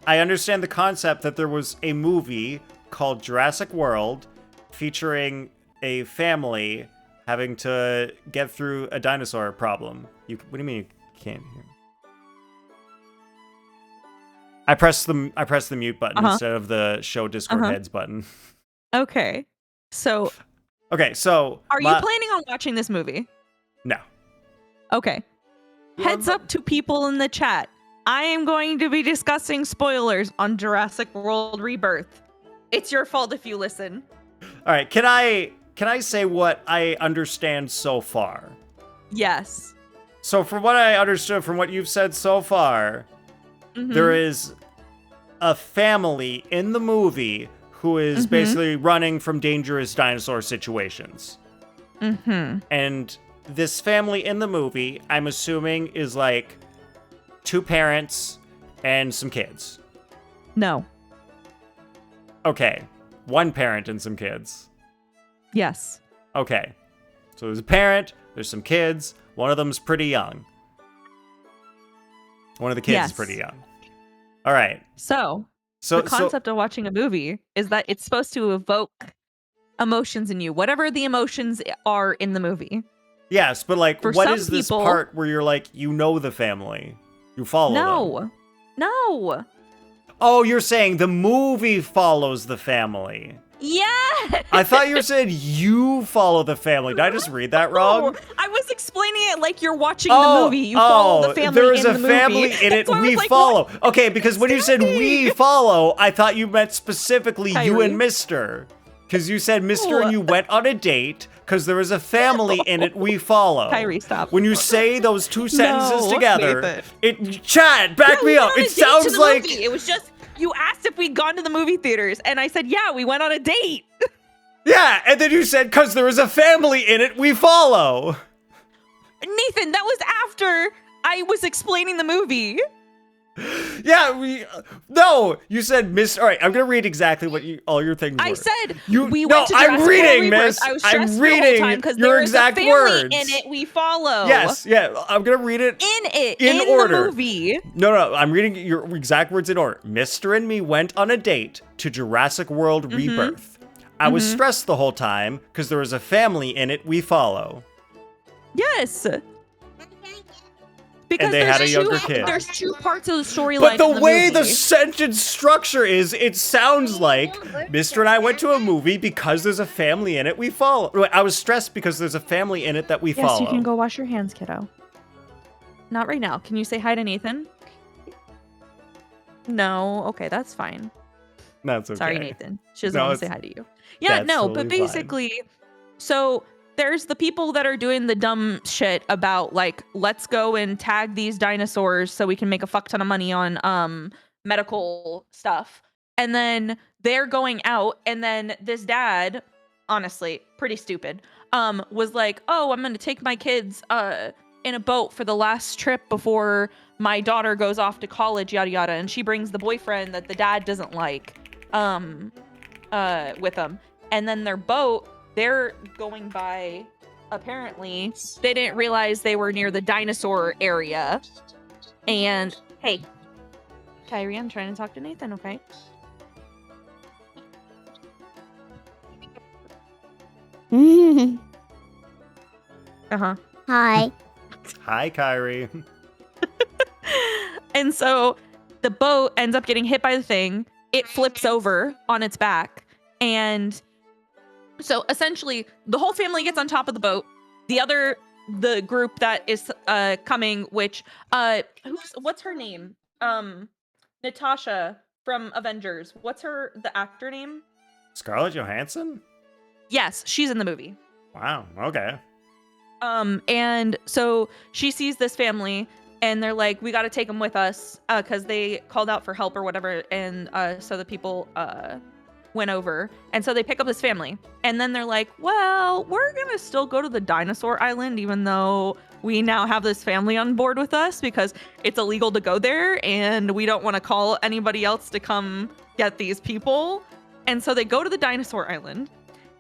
I understand the concept that there was a movie called Jurassic World featuring a family having to get through a dinosaur problem. What do you mean you can't hear? I pressed the mute button instead of the show Discord heads button. Okay. So Okay, so are you planning on watching this movie? No. Okay. Heads up to people in the chat. I am going to be discussing spoilers on Jurassic World Rebirth. It's your fault if you listen. All right, can I say what I understand so far? Yes. So from what I understood from what you've said so far, there is a family in the movie who is basically running from dangerous dinosaur situations. And this family in the movie, I'm assuming, is like 2 parents and some kids. No. Okay. 1 parent and some kids. Yes. Okay. So there's a parent, there's some kids, one of them's pretty young. One of the kids is pretty young. All right. So the concept of watching a movie is that it's supposed to evoke emotions in you, whatever the emotions are in the movie. Yes, but like, For what some is this people- part where you're like, you know the family, you follow them? No. Oh, you're saying the movie follows the family. Yeah. I thought you were saying you follow the family. Did I just read that wrong? No, I was explaining it like you're watching the movie. You follow the family there is in a the family movie. in it. So I was We like, follow. what? Okay, because when you said we follow, I thought you meant specifically you Kyrie. and Mister. Because you said Mister and you went on a date. Because there is a family in it. We follow. Kyrie, stop. When you say those 2 sentences No, together, Nathan. Chat, back me we up. went on a It date to sounds the like movie. It was just you asked if we'd gone to the movie theaters, and I said, yeah, we went on a date. yeah, and then you said because there is a family in it. We follow. Nathan, that was after I was explaining the movie. Yeah, no, you said Miss. All right, I'm gonna read exactly what all your things were. I said No, we went to I'm Jurassic reading, World Rebirth. miss. I was I'm stressed the reading whole time because your there is exact a family words. in it we follow. Yes, yeah, I'm gonna read it In order. the movie. No, I'm reading your exact words in order. Mister and me went on a date to Jurassic World Rebirth. I was stressed the whole time because there was a family in it we follow. Yes. Because And they had a younger kid. There's 2 parts of the storyline. But the in the way movie. the sentence structure is, it sounds like Mister and I went to a movie because there's a family in it we follow. Wait, I was stressed because there's a family in it that we follow. Yes, you can go wash your hands, kiddo. Not right now. Can you say hi to Nathan? No. Okay, that's fine. That's okay. Sorry, Nathan. She doesn't No, want to say it's- hi to you. Yeah, that's no, totally but fine. basically, so there's the people that are doing the dumb shit about like, let's go and tag these dinosaurs so we can make a fuck ton of money on medical stuff. And then they're going out, and then this dad, honestly, pretty stupid, was like, oh, I'm gonna take my kids in a boat for the last trip before my daughter goes off to college, yada yada. And she brings the boyfriend that the dad doesn't like with them. And then their boat, they're going by, apparently, they didn't realize they were near the dinosaur area. And, hey, Kyrie, I'm trying to talk to Nathan, okay? Uh-huh. Hi. Hi, Kyrie. And so the boat ends up getting hit by the thing. It flips over on its back. And so essentially the whole family gets on top of the boat. The group that is coming, which what's her name? Natasha from Avengers. What's the actor name? Scarlett Johansson? Yes, she's in the movie. Wow, okay. And so she sees this family, and they're like, we got to take him with us because they called out for help or whatever, and so the people went over, and so they pick up this family, and then they're like, well, we're gonna still go to the dinosaur island even though we now have this family on board with us because it's illegal to go there, and we don't want to call anybody else to come get these people. And so they go to the dinosaur island,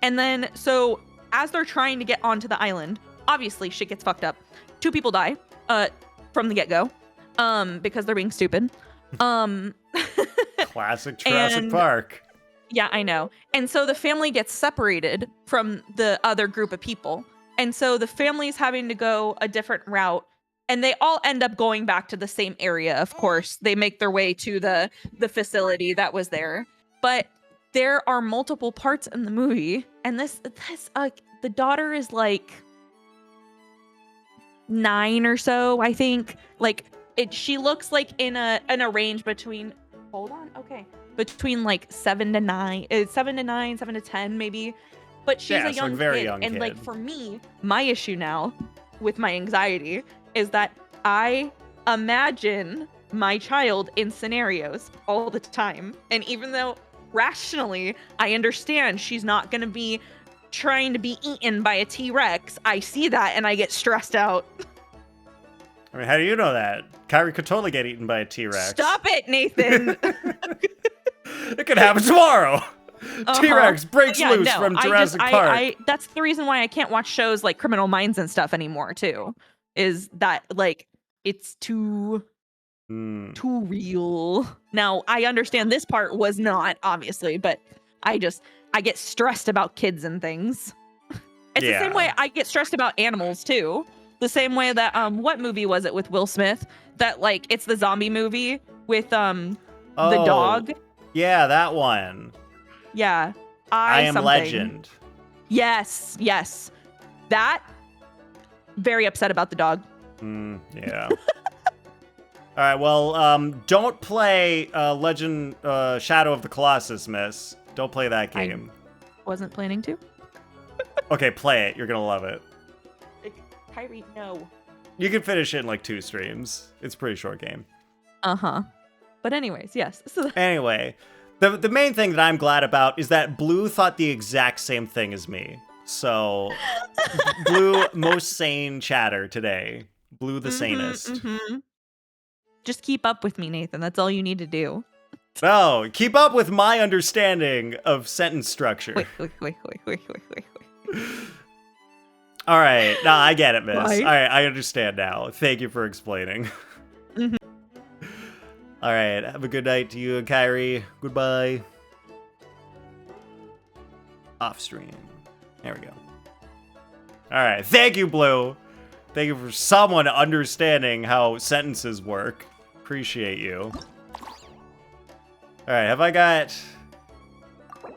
and then so as they're trying to get onto the island, obviously shit gets fucked up. 2 people die from the get-go because they're being stupid. Classic Jurassic Park. Yeah, I know. And so the family gets separated from the other group of people. And so the family's having to go a different route, and they all end up going back to the same area. Of course, they make their way to the facility that was there. But there are multiple parts in the movie, and this the daughter is like 9 or so, I think. Like she looks like in a range between between like 7 to 9, 7 to 9, 7 to 10 maybe. But she's a young very kid. young And kid. like for me, my issue now with my anxiety is that I imagine my child in scenarios all the time. And even though rationally I understand she's not going to be trying to be eaten by a T-Rex, I see that and I get stressed out. I mean, how do you know that? Kyrie could totally get eaten by a T-Rex. Stop it, Nathan. It could happen tomorrow. T-Rex breaks loose from Jurassic Park. That's the reason why I can't watch shows like Criminal Minds and stuff anymore too. Is that like it's too real. Now I understand this part was not, obviously, but I get stressed about kids and things. It's the same way I get stressed about animals too. The same way that what movie was it with Will Smith? That like it's the zombie movie with the dog. Yeah, that one. Yeah. I Am something. Legend. Yes. That very upset about the dog. Yeah. All right, well, don't play Legend Shadow of the Colossus, miss. Don't play that game. Wasn't planning to. Okay, play it. You're going to love it. Kyrie, no. You can finish it in like 2 streams. It's a pretty short game. Uh-huh. But anyways, yes. So Anyway, the main thing that I'm glad about is that Blue thought the exact same thing as me. So, Blue, most sane chatter today. Blue the sanest. Just keep up with me, Nathan. That's all you need to do. No, keep up with my understanding of sentence structure. Wait. All right. No, I get it, miss. Right. All right, I understand now. Thank you for explaining. All right, have a good night to you and Kyrie. Goodbye. Off stream. There we go. All right, thank you, Blue. Thank you for someone understanding how sentences work. Appreciate you. All right, have I got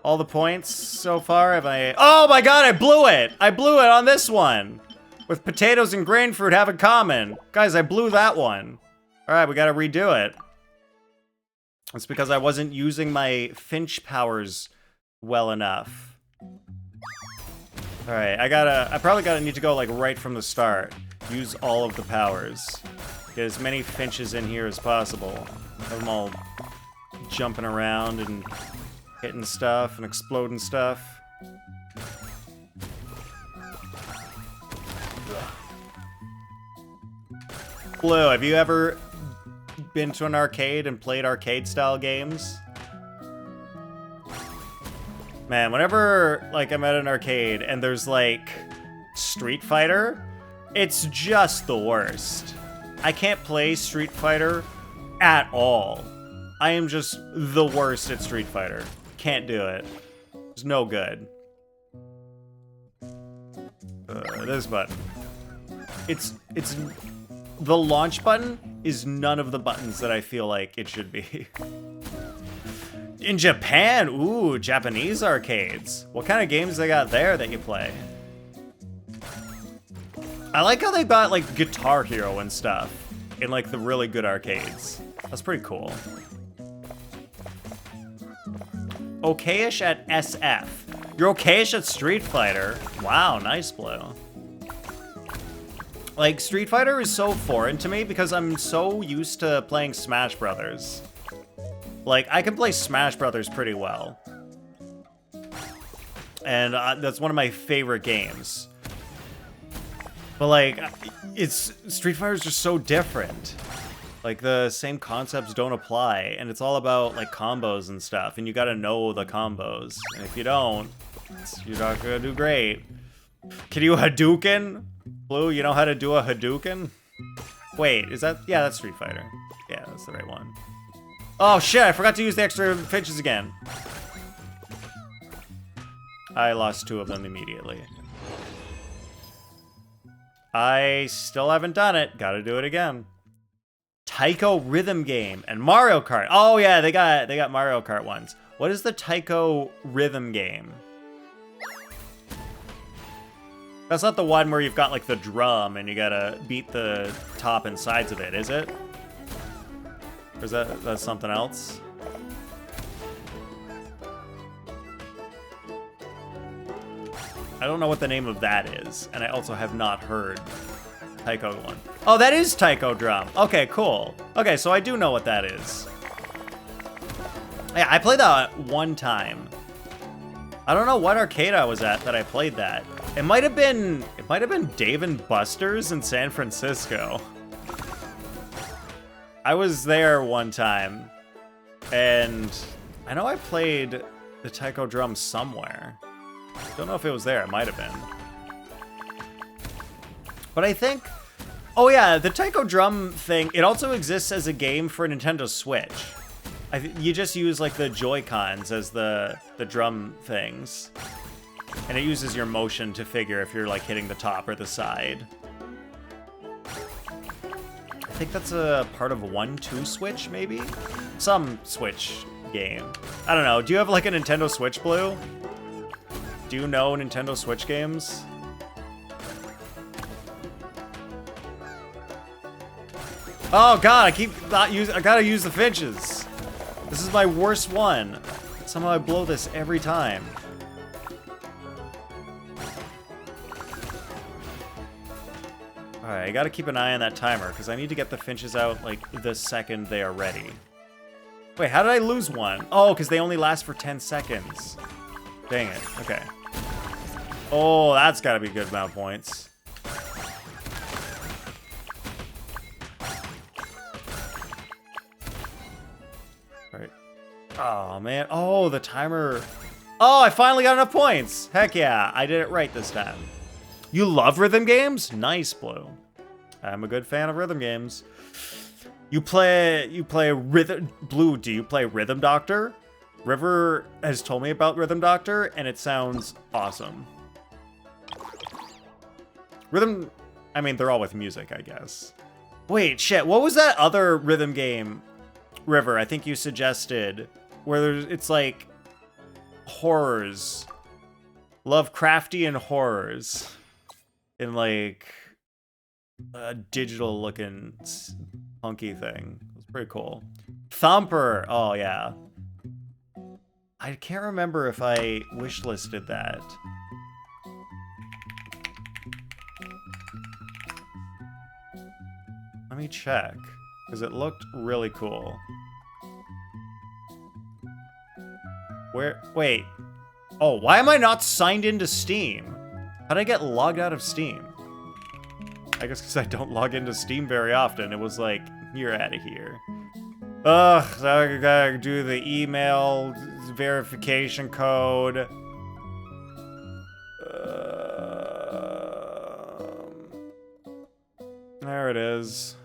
all the points so far? Have I? Oh my god, I blew it! I blew it on this one! With potatoes and grain fruit have in common. Guys, I blew that one. All right, we gotta redo it. It's because I wasn't using my Finch powers well enough. All right, I probably need to go like right from the start. Use all of the powers. Get as many Finches in here as possible. Have them all jumping around and hitting stuff and exploding stuff. Blue, have you ever been to an arcade and played arcade-style games? Man, whenever like I'm at an arcade and there's like Street Fighter, it's just the worst. I can't play Street Fighter at all. I am just the worst at Street Fighter. Can't do it. It's no good. This button. It's the launch button is none of the buttons that I feel like it should be. In Japan, ooh, Japanese arcades. What kind of games they got there that you play? I like how they got like Guitar Hero and stuff in like the really good arcades. That's pretty cool. Okay-ish at SF. You're okay-ish at Street Fighter. Wow, nice, Blue. Like, Street Fighter is so foreign to me because I'm so used to playing Smash Brothers. Like, I can play Smash Brothers pretty well. And that's one of my favorite games. But, like, Street Fighter is just so different. Like, the same concepts don't apply, and it's all about, like, combos and stuff, and you gotta know the combos. And if you don't, you're not gonna do great. Can you Hadouken? Blue, you know how to do a Hadouken? Wait, is that... Yeah, that's Street Fighter. Yeah, that's the right one. Oh, shit, I forgot to use the extra finches again. I lost 2 of them immediately. I still haven't done it. Gotta do it again. Taiko Rhythm Game and Mario Kart. Oh, yeah, they got Mario Kart ones. What is the Taiko Rhythm Game? That's not the one where you've got, like, the drum and you gotta beat the top and sides of it, is it? Or is that's something else? I don't know what the name of that is, and I also have not heard Taiko one. Oh, that is Taiko Drum. Okay, cool. Okay, so I do know what that is. Yeah, I played that one time. I don't know what arcade I was at that I played that. It might have been Dave and Buster's in San Francisco. I was there one time, and I know I played the Taiko Drum somewhere. Don't know if it was there. It might have been. But I think... Oh yeah, the Taiko Drum thing, it also exists as a game for Nintendo Switch. You just use, like, the Joy-Cons as the drum things. And it uses your motion to figure if you're, like, hitting the top or the side. I think that's a part of 1-2 Switch, maybe? Some Switch game. I don't know. Do you have, like, a Nintendo Switch, Blue? Do you know Nintendo Switch games? Oh god, I gotta use the finches. This is my worst one. Somehow I blow this every time. Alright, I gotta keep an eye on that timer, because I need to get the finches out, like, the second they are ready. Wait, how did I lose one? Oh, because they only last for 10 seconds. Dang it. Okay. Oh, that's gotta be a good amount of points. Right. Oh, man. Oh, the timer. Oh, I finally got enough points. Heck yeah. I did it right this time. You love rhythm games? Nice, Blue. I'm a good fan of rhythm games. You play rhythm... Blue, do you play Rhythm Doctor? River has told me about Rhythm Doctor, and it sounds awesome. Rhythm... I mean, they're all with music, I guess. Wait, shit, what was that other rhythm game, River, I think you suggested, where it's like horrors. Lovecraftian horrors. In like a digital looking funky thing. It was pretty cool. Thumper! Oh, yeah. I can't remember if I wishlisted that. Let me check, because it looked really cool. Wait. Oh, why am I not signed into Steam? How'd I get logged out of Steam? I guess because I don't log into Steam very often. It was like, you're out of here. Ugh, so I gotta do the email verification code. There it is.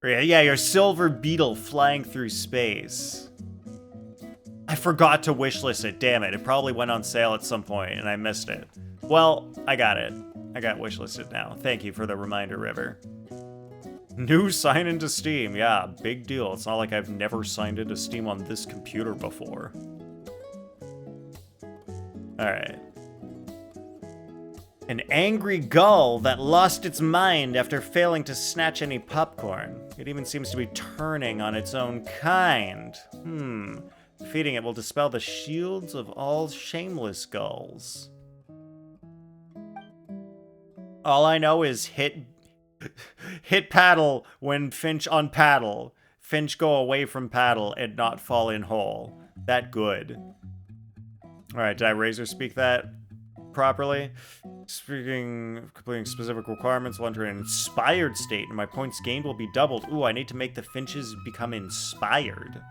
Yeah, your silver beetle flying through space. I forgot to wishlist it, damn it. It probably went on sale at some point and I missed it. Well, I got it. I got wishlisted now. Thank you for the reminder, River. New sign into Steam. Yeah, big deal. It's not like I've never signed into Steam on this computer before. Alright. An angry gull that lost its mind after failing to snatch any popcorn. It even seems to be turning on its own kind. Defeating it will dispel the shields of all shameless gulls. All I know is hit paddle when Finch on paddle. Finch go away from paddle and not fall in hole. That good. Alright, did I razor speak that properly? Completing specific requirements will enter an inspired state, and my points gained will be doubled. Ooh, I need to make the finches become inspired.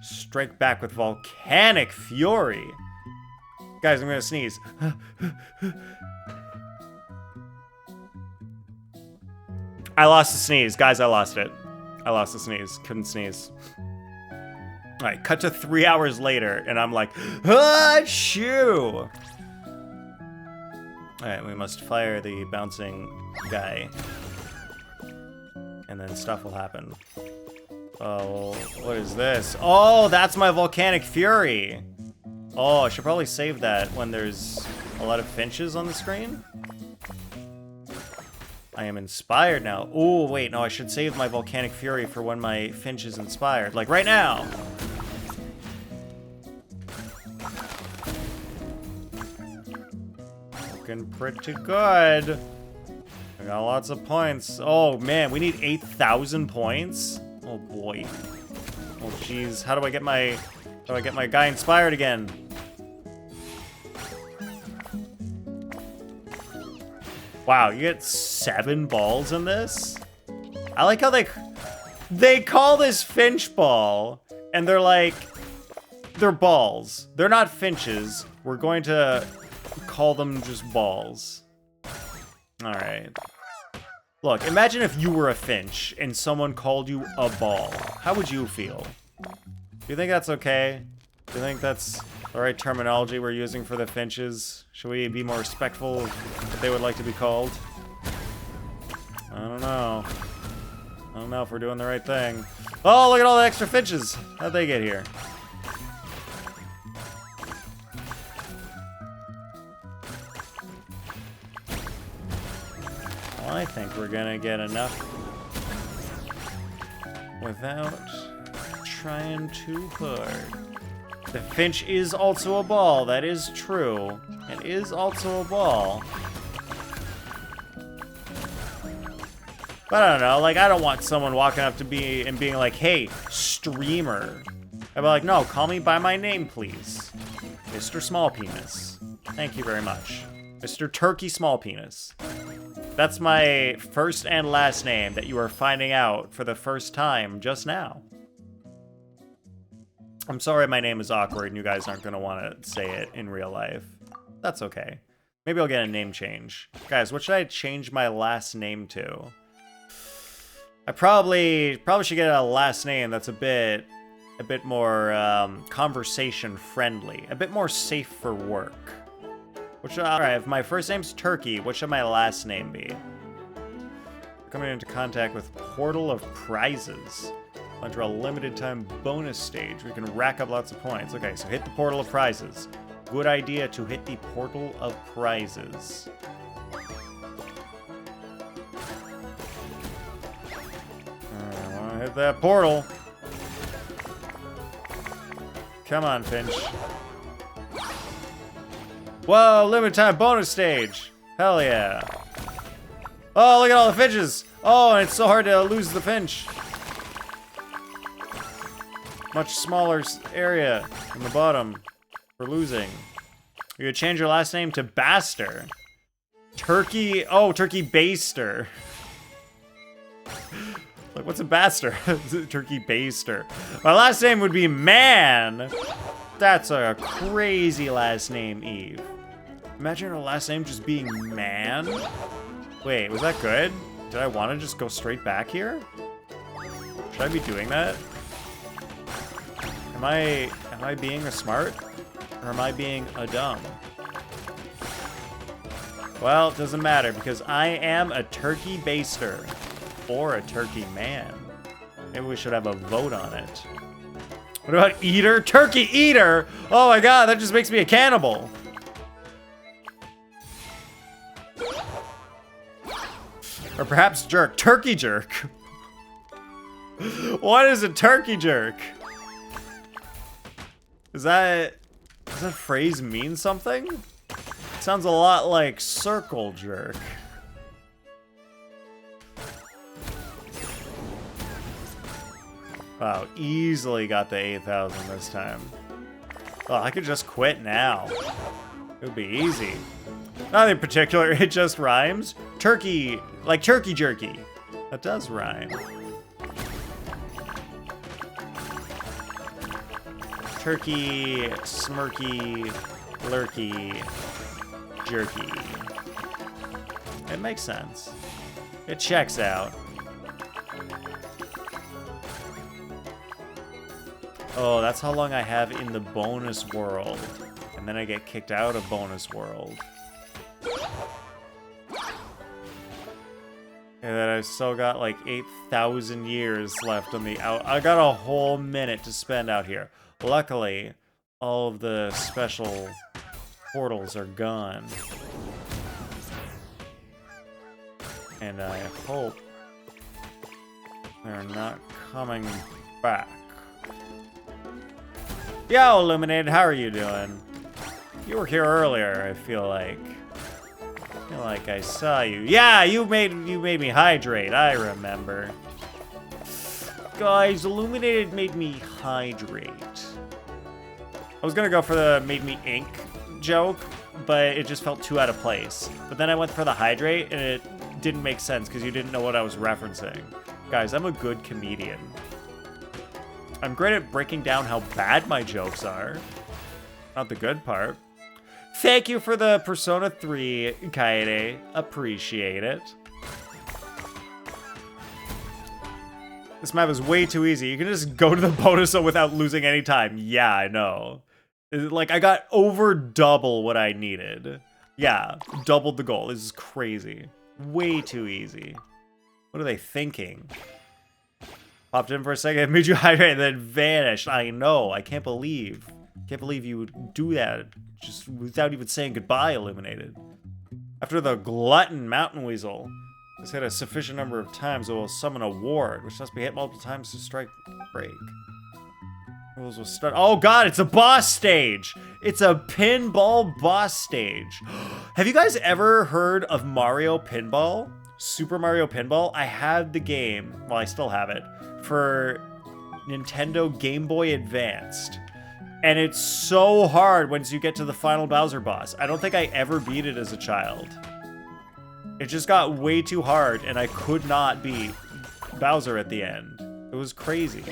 Strike back with volcanic fury. Guys, I'm gonna sneeze. I lost the sneeze. Guys, I lost it. I lost the sneeze. Couldn't sneeze. Alright, cut to 3 hours later, and I'm like, ah, shoo! Alright, we must fire the bouncing guy. And then stuff will happen. Oh, what is this? Oh, that's my volcanic fury! Oh, I should probably save that when there's a lot of finches on the screen. I am inspired now. Oh, wait, no, I should save my volcanic fury for when my finch is inspired. Like right now! Looking pretty good. I got lots of points. Oh, man, we need 8,000 points? Oh, boy. Oh, jeez. How do I get my guy inspired again? Wow, you get 7 balls in this? I like how they call this Finchball, and they're like, they're balls. They're not finches. We're going to call them just balls. Alright. Look, imagine if you were a finch and someone called you a ball. How would you feel? Do you think that's okay? Do you think that's the right terminology we're using for the finches? Should we be more respectful of what they would like to be called? I don't know. I don't know if we're doing the right thing. Oh, look at all the extra finches. How'd they get here? Well, I think we're gonna get enough without trying too hard. The finch is also a ball. That is true. It is also a ball. But I don't know. Like, I don't want someone walking up to me and being like, hey, streamer. I'd be like, no, call me by my name, please. Mr. Small Penis. Thank you very much. Mr. Turkey Small Penis. That's my first and last name that you are finding out for the first time just now. I'm sorry my name is awkward and you guys aren't going to want to say it in real life. That's okay. Maybe I'll get a name change. Guys, what should I change my last name to? I probably should get a last name that's a bit more conversation friendly, a bit more safe for work. Alright, if my first name's Turkey, what should my last name be? Coming into contact with Portal of Prizes. Enter a limited time bonus stage. We can rack up lots of points. Okay, so hit the Portal of Prizes. Good idea to hit the Portal of Prizes. I wanna hit that portal. Come on, Finch. Whoa, limited time bonus stage. Hell yeah. Oh, look at all the finches. Oh, and it's so hard to lose the finch. Much smaller area in the bottom for losing. You could change your last name to Baster. Turkey, oh, Turkey Baster. Like, what's a Baster? Turkey Baster. My last name would be Man. That's a crazy last name, Eve. Imagine her last name just being Man. Wait, was that good? Did I want to just go straight back here? Should I be doing that? Am I being a smart? Or am I being a dumb? Well, it doesn't matter because I am a turkey baster. Or a turkey man. Maybe we should have a vote on it. What about eater? Turkey eater? Oh my god, that just makes me a cannibal. Or perhaps jerk. Turkey jerk. What is a turkey jerk? Does that phrase mean something? Sounds a lot like circle jerk. Wow, easily got the 8,000 this time. Oh, I could just quit now. It would be easy. Nothing particular, it just rhymes. Turkey, like turkey jerky. That does rhyme. Turkey, smirky, lurky, jerky. It makes sense. It checks out. Oh, that's how long I have in the bonus world. And then I get kicked out of bonus world. And then I still got like 8,000 years left on the out. I got a whole minute to spend out here. Luckily, all of the special portals are gone. And I hope they're not coming back. Yo, Illuminated, how are you doing? You were here earlier, I feel like. I saw you. Yeah, you made me hydrate, I remember. Guys, Illuminated made me hydrate. I was gonna go for the made me ink joke, but it just felt too out of place. But then I went for the hydrate, and it didn't make sense because you didn't know what I was referencing. Guys, I'm a good comedian. I'm great at breaking down how bad my jokes are. Not the good part. Thank you for the Persona 3, Kaede. Appreciate it. This map is way too easy. You can just go to the bonus without losing any time. Yeah, I know. Like, I got over double what I needed. Yeah, doubled the goal. This is crazy. Way too easy. What are they thinking? Popped in for a second, made you hydrate, and then vanished. I know. I can't believe you would do that just without even saying goodbye, Illuminated. After the glutton mountain weasel has hit a sufficient number of times, it will summon a ward, which must be hit multiple times to strike break. Rules will start. Oh god, it's a boss stage! It's a pinball boss stage. Have you guys ever heard of Mario Pinball? Super Mario Pinball? I had the game, well, I still have it, for Nintendo Game Boy Advanced. And it's so hard once you get to the final Bowser boss. I don't think I ever beat it as a child. It just got way too hard, and I could not beat Bowser at the end. It was crazy.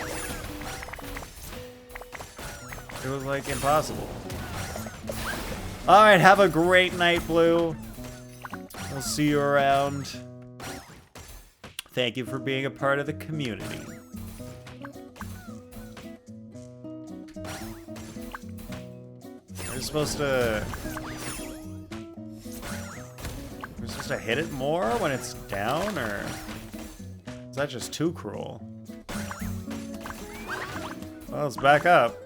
It was, like, impossible. Alright, have a great night, Blue. We'll see you around. Thank you for being a part of the community. We're supposed to hit it more when it's down, or is that just too cruel? Well, let's back up.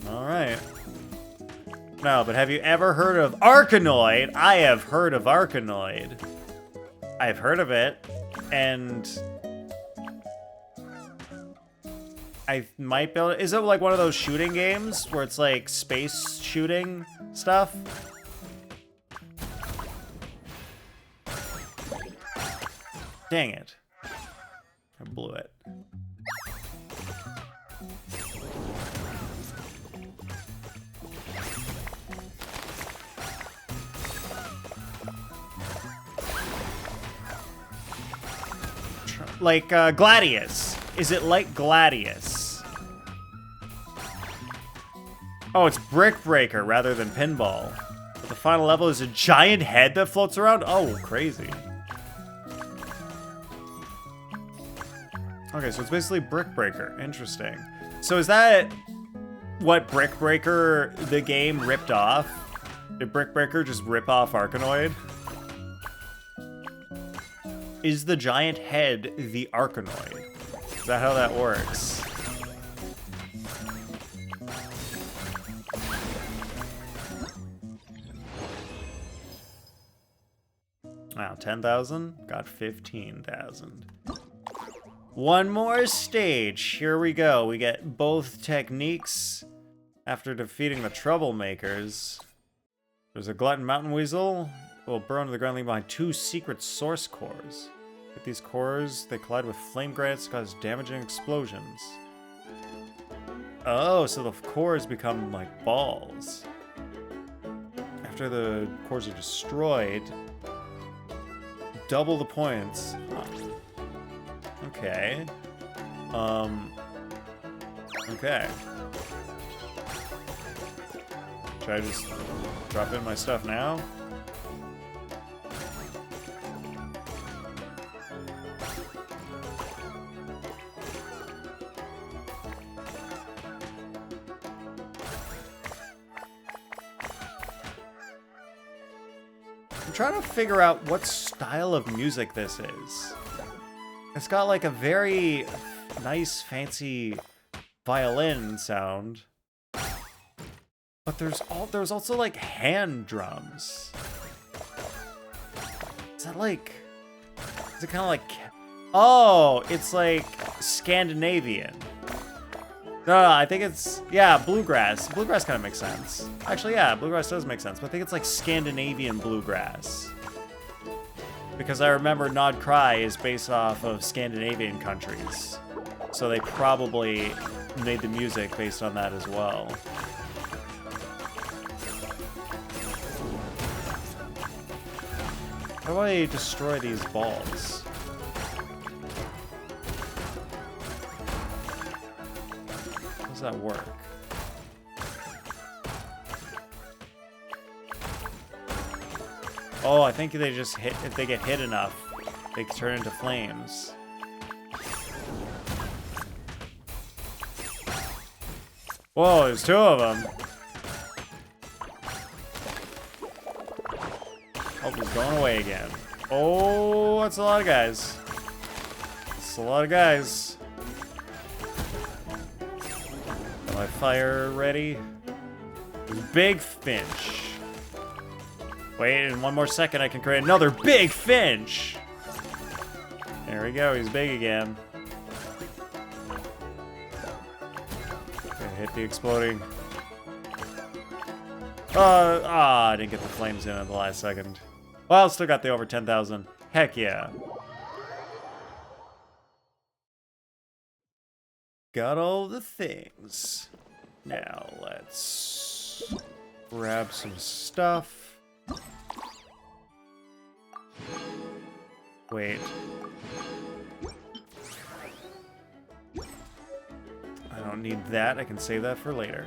Alright. No, but have you ever heard of Arkanoid? I have heard of Arkanoid. I've heard of it, and I might be able to, is it like one of those shooting games where it's like space shooting stuff? Dang it. I blew it. Like Gladius. Is it like Gladius? Oh, it's Brick Breaker rather than Pinball. But the final level is a giant head that floats around? Oh, crazy. Okay, so it's basically Brick Breaker. Interesting. So is that what Brick Breaker, the game, ripped off? Did Brick Breaker just rip off Arkanoid? Is the giant head the Arkanoid? Is that how that works? Wow, 10,000? Got 15,000. One more stage. Here we go. We get both techniques after defeating the troublemakers. There's a glutton mountain weasel who will burrow into the ground, leaving behind 2 secret source cores. With these cores, they collide with flame granite to cause damaging explosions. Oh, so the cores become like balls. After the cores are destroyed, double the points. Huh. Okay. Okay. Should I just drop in my stuff now? I'm trying to figure out what style of music this is. It's got like a very nice, fancy violin sound. But there's also like hand drums. Is that like, is it kind of like, oh, it's like Scandinavian. No, I think it's, yeah, bluegrass. Bluegrass kind of makes sense. Actually, yeah, bluegrass does make sense, but I think it's like Scandinavian bluegrass. Because I remember Nod Cry is based off of Scandinavian countries. So they probably made the music based on that as well. How do I destroy these balls? How does that work? Oh, I think they just hit, if they get hit enough, they turn into flames. Whoa, there's 2 of them. Oh, he's going away again. Oh, that's a lot of guys. That's a lot of guys. Got my fire ready. Big Finch. Wait, in 1 more second I can create another Big Finch! There we go, he's big again. Okay, hit the exploding. I didn't get the flames in at the last second. Well, still got the over 10,000. Heck yeah. Got all the things. Now let's grab some stuff. Wait. I don't need that. I can save that for later.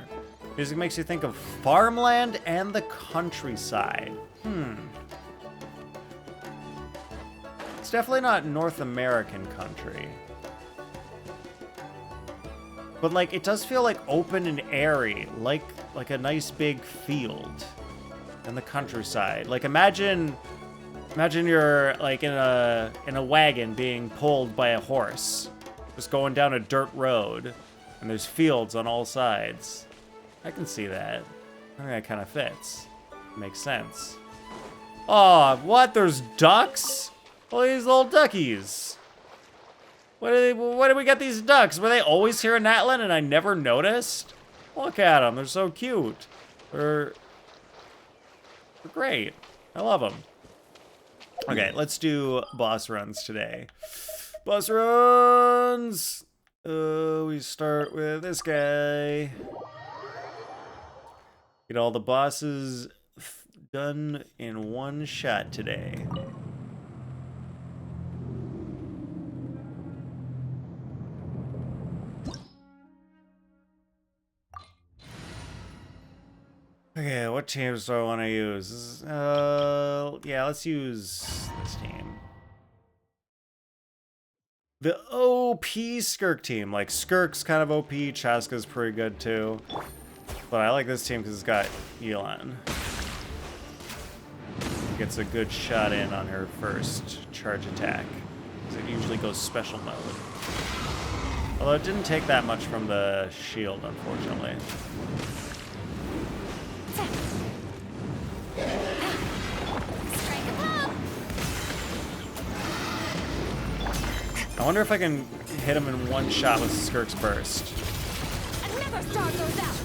Music makes you think of farmland and the countryside. It's definitely not North American country. But like, it does feel like open and airy, like a nice big field in the countryside. Like imagine you're like in a wagon being pulled by a horse, just going down a dirt road, and there's fields on all sides. I can see that. I think that kind of fits. Makes sense. Oh, what? There's ducks? All these little duckies. Why did we get these ducks? Were they always here in Natlan and I never noticed? Look at them. They're so cute. They're great. I love them. Okay, let's do boss runs today. Boss runs! We start with this guy. Get all the bosses done in one shot today. Okay, what teams do I want to use? Yeah, let's use this team. The OP Skirk team. Like, Skirk's kind of OP, Chaska's pretty good too. But I like this team because it's got Elon. Gets a good shot in on her first charge attack. Because it usually goes special mode. Although it didn't take that much from the shield, unfortunately. I wonder if I can hit him in one shot with Skirk's Burst. Another star goes out.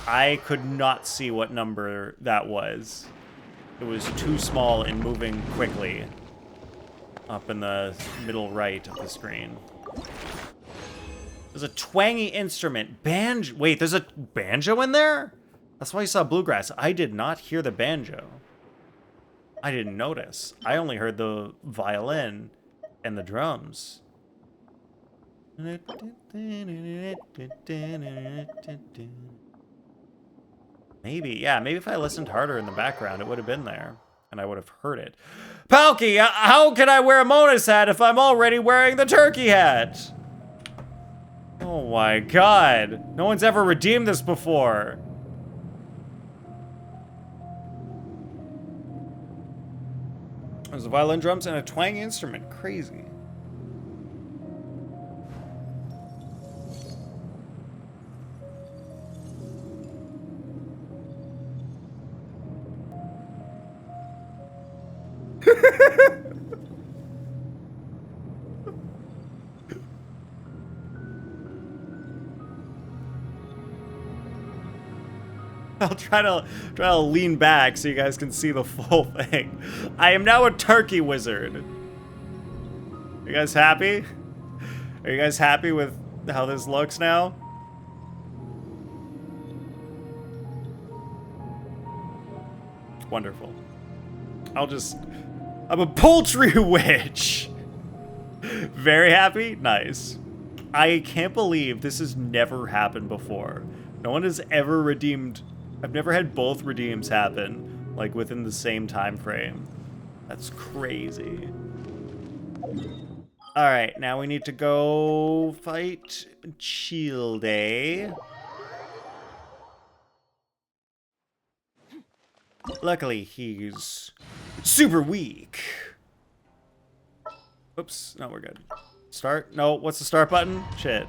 I could not see what number that was. It was too small and moving quickly. Up in the middle right of the screen. There's a twangy instrument. Banjo. Wait, there's a banjo in there? That's why you saw bluegrass. I did not hear the banjo. I didn't notice. I only heard the violin and the drums. Maybe, yeah, maybe if I listened harder in the background, it would have been there, and I would have heard it. Palky, how can I wear a Mona's hat if I'm already wearing the turkey hat? Oh my god, no one's ever redeemed this before. There's a violin, drums, and a twangy instrument. Crazy. I'll try to lean back so you guys can see the full thing. I am now a turkey wizard. Are you guys happy? Are you guys happy with how this looks now? Wonderful. I'm a poultry witch. Very happy? Nice. I can't believe this has never happened before. No one has ever redeemed. I've never had both redeems happen, like, within the same time frame. That's crazy. Alright, now we need to go fight Childe. Luckily, he's super weak. Oops, no, we're good. Start? No, what's the start button? Shit.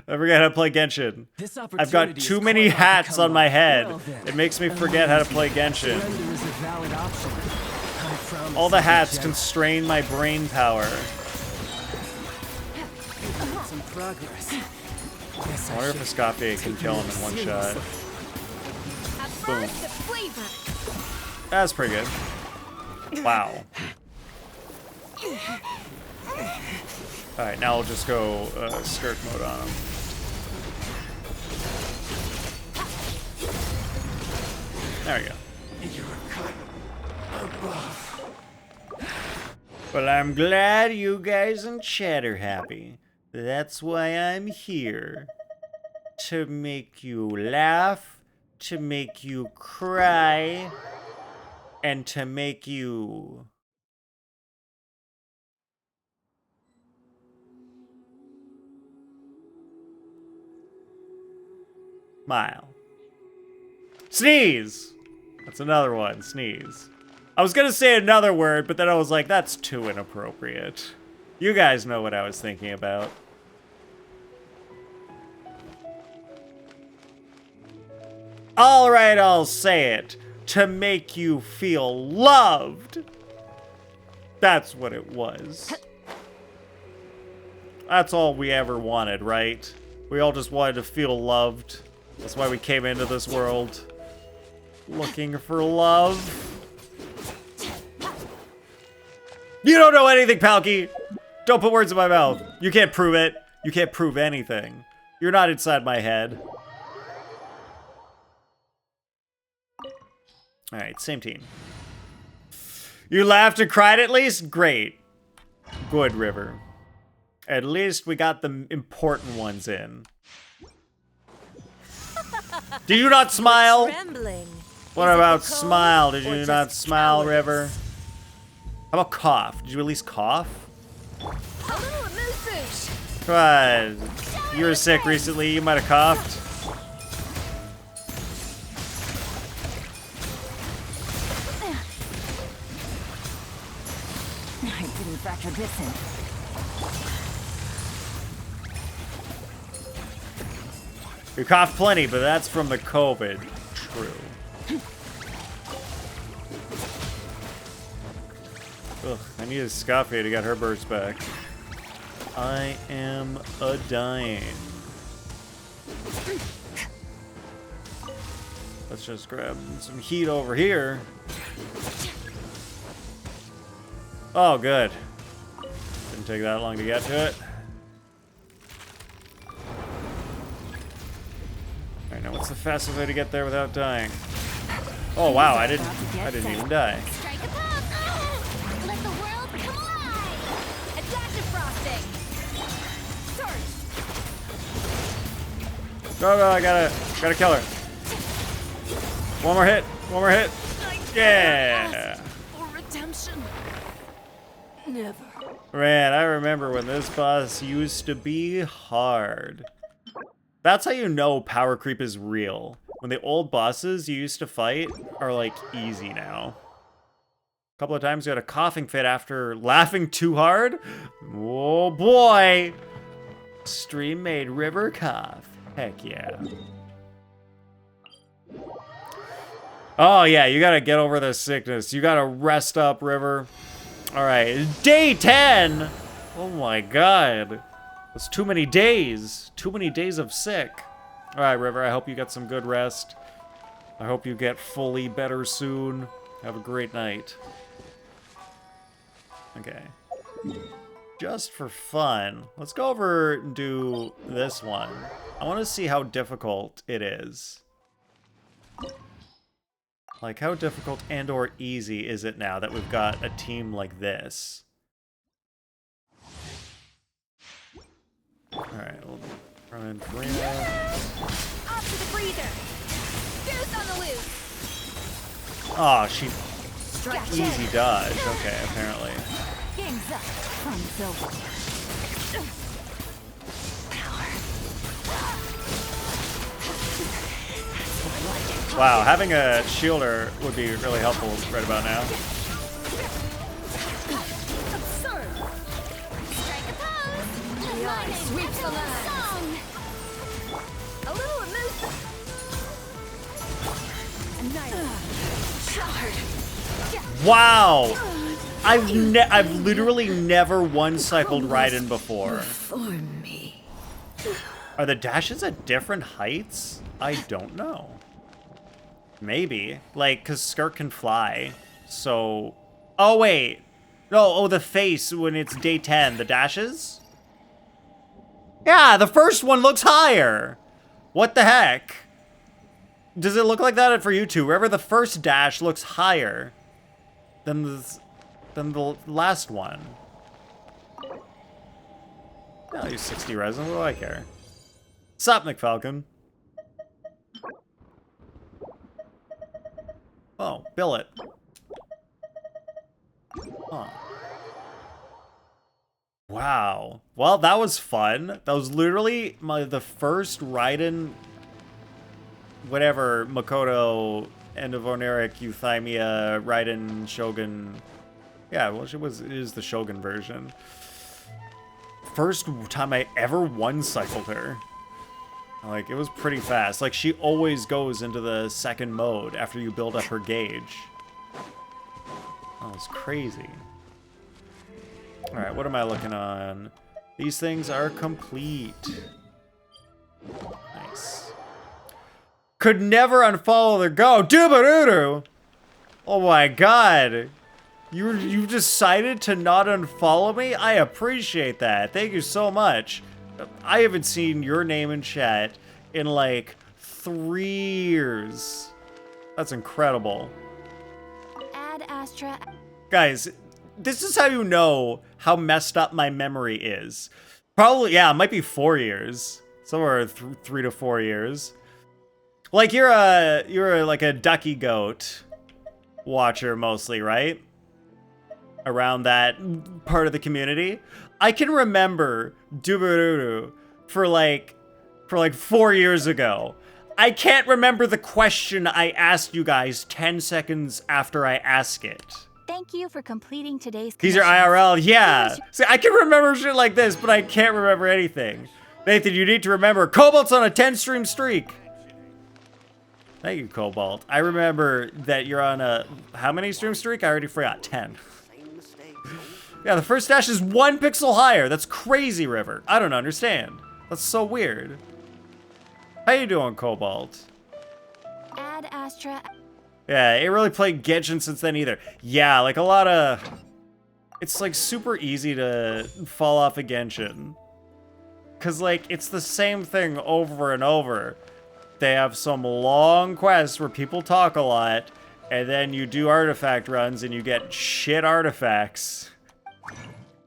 I forget how to play Genshin. I've got too many hats on my head. It makes me forget how to play Genshin. All the hats constrain my brain power. I wonder if Escape can kill him in one shot. Boom. That's pretty good. Wow. Alright, now I'll just go skirt mode on him. There we go. Well, I'm glad you guys in chat are happy. That's why I'm here. To make you laugh, to make you cry, and to make you... smile. Sneeze! That's another one, sneeze. I was gonna say another word, but then I was like, that's too inappropriate. You guys know what I was thinking about. Alright, I'll say it. To make you feel loved. That's what it was. That's all we ever wanted, right? We all just wanted to feel loved. That's why we came into this world. Looking for love. You don't know anything, Palky! Don't put words in my mouth. You can't prove it. You can't prove anything. You're not inside my head. Alright, same team. You laughed and cried at least? Great. Good, River. At least we got the important ones in. Did you not smile? What about smile? Did you not smile, River? How about cough? Did you at least cough? Come on. You were sick recently. You might have coughed. I didn't factor this in. You coughed plenty, but that's from the COVID. True. Ugh, I need a Scoffy to get her burst back. I am a dying. Let's just grab some heat over here. Oh, good. Didn't take that long to get to it. Alright, now what's the fastest way to get there without dying? Oh wow, I didn't even die. Strike a pose. Let the world come alive. A dash of frosting. Surge. Go, I gotta kill her. One more hit. Yeah. For redemption. Never. Man, I remember when this boss used to be hard. That's how you know power creep is real. When the old bosses you used to fight are like easy now. A couple of times you had a coughing fit after laughing too hard. Oh boy. Stream made River cough. Heck yeah. Oh yeah, you gotta get over this sickness. You gotta rest up, River. Alright, day 10! Oh my god. That's too many days. Too many days of sick. Alright, River, I hope you get some good rest. I hope you get fully better soon. Have a great night. Okay. Just for fun, let's go over and do this one. I want to see how difficult it is. Like, how difficult and or easy is it now that we've got a team like this? Alright, we'll run Karina. Off to the freezer. Goose on the loose. Oh, she Strike easy dodge. Okay, apparently. Game's up. Fun's over. Wow, having a shielder would be really helpful right about now. Absurd. Strike a pose. The eye sweeps the line. A little elusive. A nice shard. Wow! I've literally never one-cycled Raiden before. For me. Are the dashes at different heights? I don't know. Maybe. Like, because Skirt can fly. So... Oh, wait. No, oh, the face when it's day 10. The dashes? Yeah, the first one looks higher. What the heck? Does it look like that for you too? Wherever the first dash looks higher than the last one. I'll use 60 resin. What do I care? Sup, McFalcon? Oh, billet. Huh. Wow. Well, that was fun. That was literally the first Raiden, whatever, Makoto, End of Oneric, Euthymia, Raiden, Shogun. Yeah, well, it is the Shogun version. First time I ever one-cycled her. Like, it was pretty fast. Like, she always goes into the second mode after you build up her gauge. Oh, it's crazy. Alright, what am I looking on? These things are complete. Nice. Could never unfollow the go. Doobaroo! Oh my god. You decided to not unfollow me? I appreciate that. Thank you so much. I haven't seen your name in chat in like 3 years. That's incredible. Add Astra. Guys, this is how you know how messed up my memory is. Probably, yeah, it might be 4 years. Somewhere 3 to 4 years. Like you're like a ducky goat watcher mostly, right? Around that part of the community. I can remember Dubururu for like 4 years ago. I can't remember the question I asked you guys 10 seconds after I ask it. Thank you for completing today's. These are IRL, yeah. See, I can remember shit like this, but I can't remember anything. Nathan, you need to remember, Cobalt's on a 10-stream streak. Thank you, Cobalt. I remember that you're on a, how many stream streak? I already forgot, 10. Yeah, the first dash is 1 pixel higher. That's crazy, River. I don't understand. That's so weird. How you doing, Cobalt? Ad Astra. Yeah, ain't really played Genshin since then either. Yeah, like a lot of... It's like super easy to fall off of Genshin. Cause like, it's the same thing over and over. They have some long quests where people talk a lot, and then you do artifact runs and you get shit artifacts.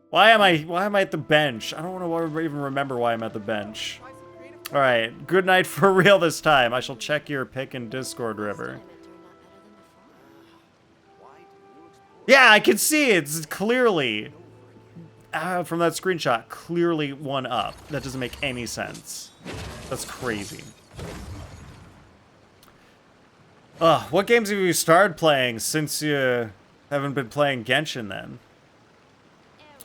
Why am I at the bench? I don't want to even remember why I'm at the bench. All right, good night for real this time. I shall check your pic in Discord, River. Yeah, I can see it. It's clearly, from that screenshot, clearly 1 up. That doesn't make any sense. That's crazy. What games have you started playing since you haven't been playing Genshin then?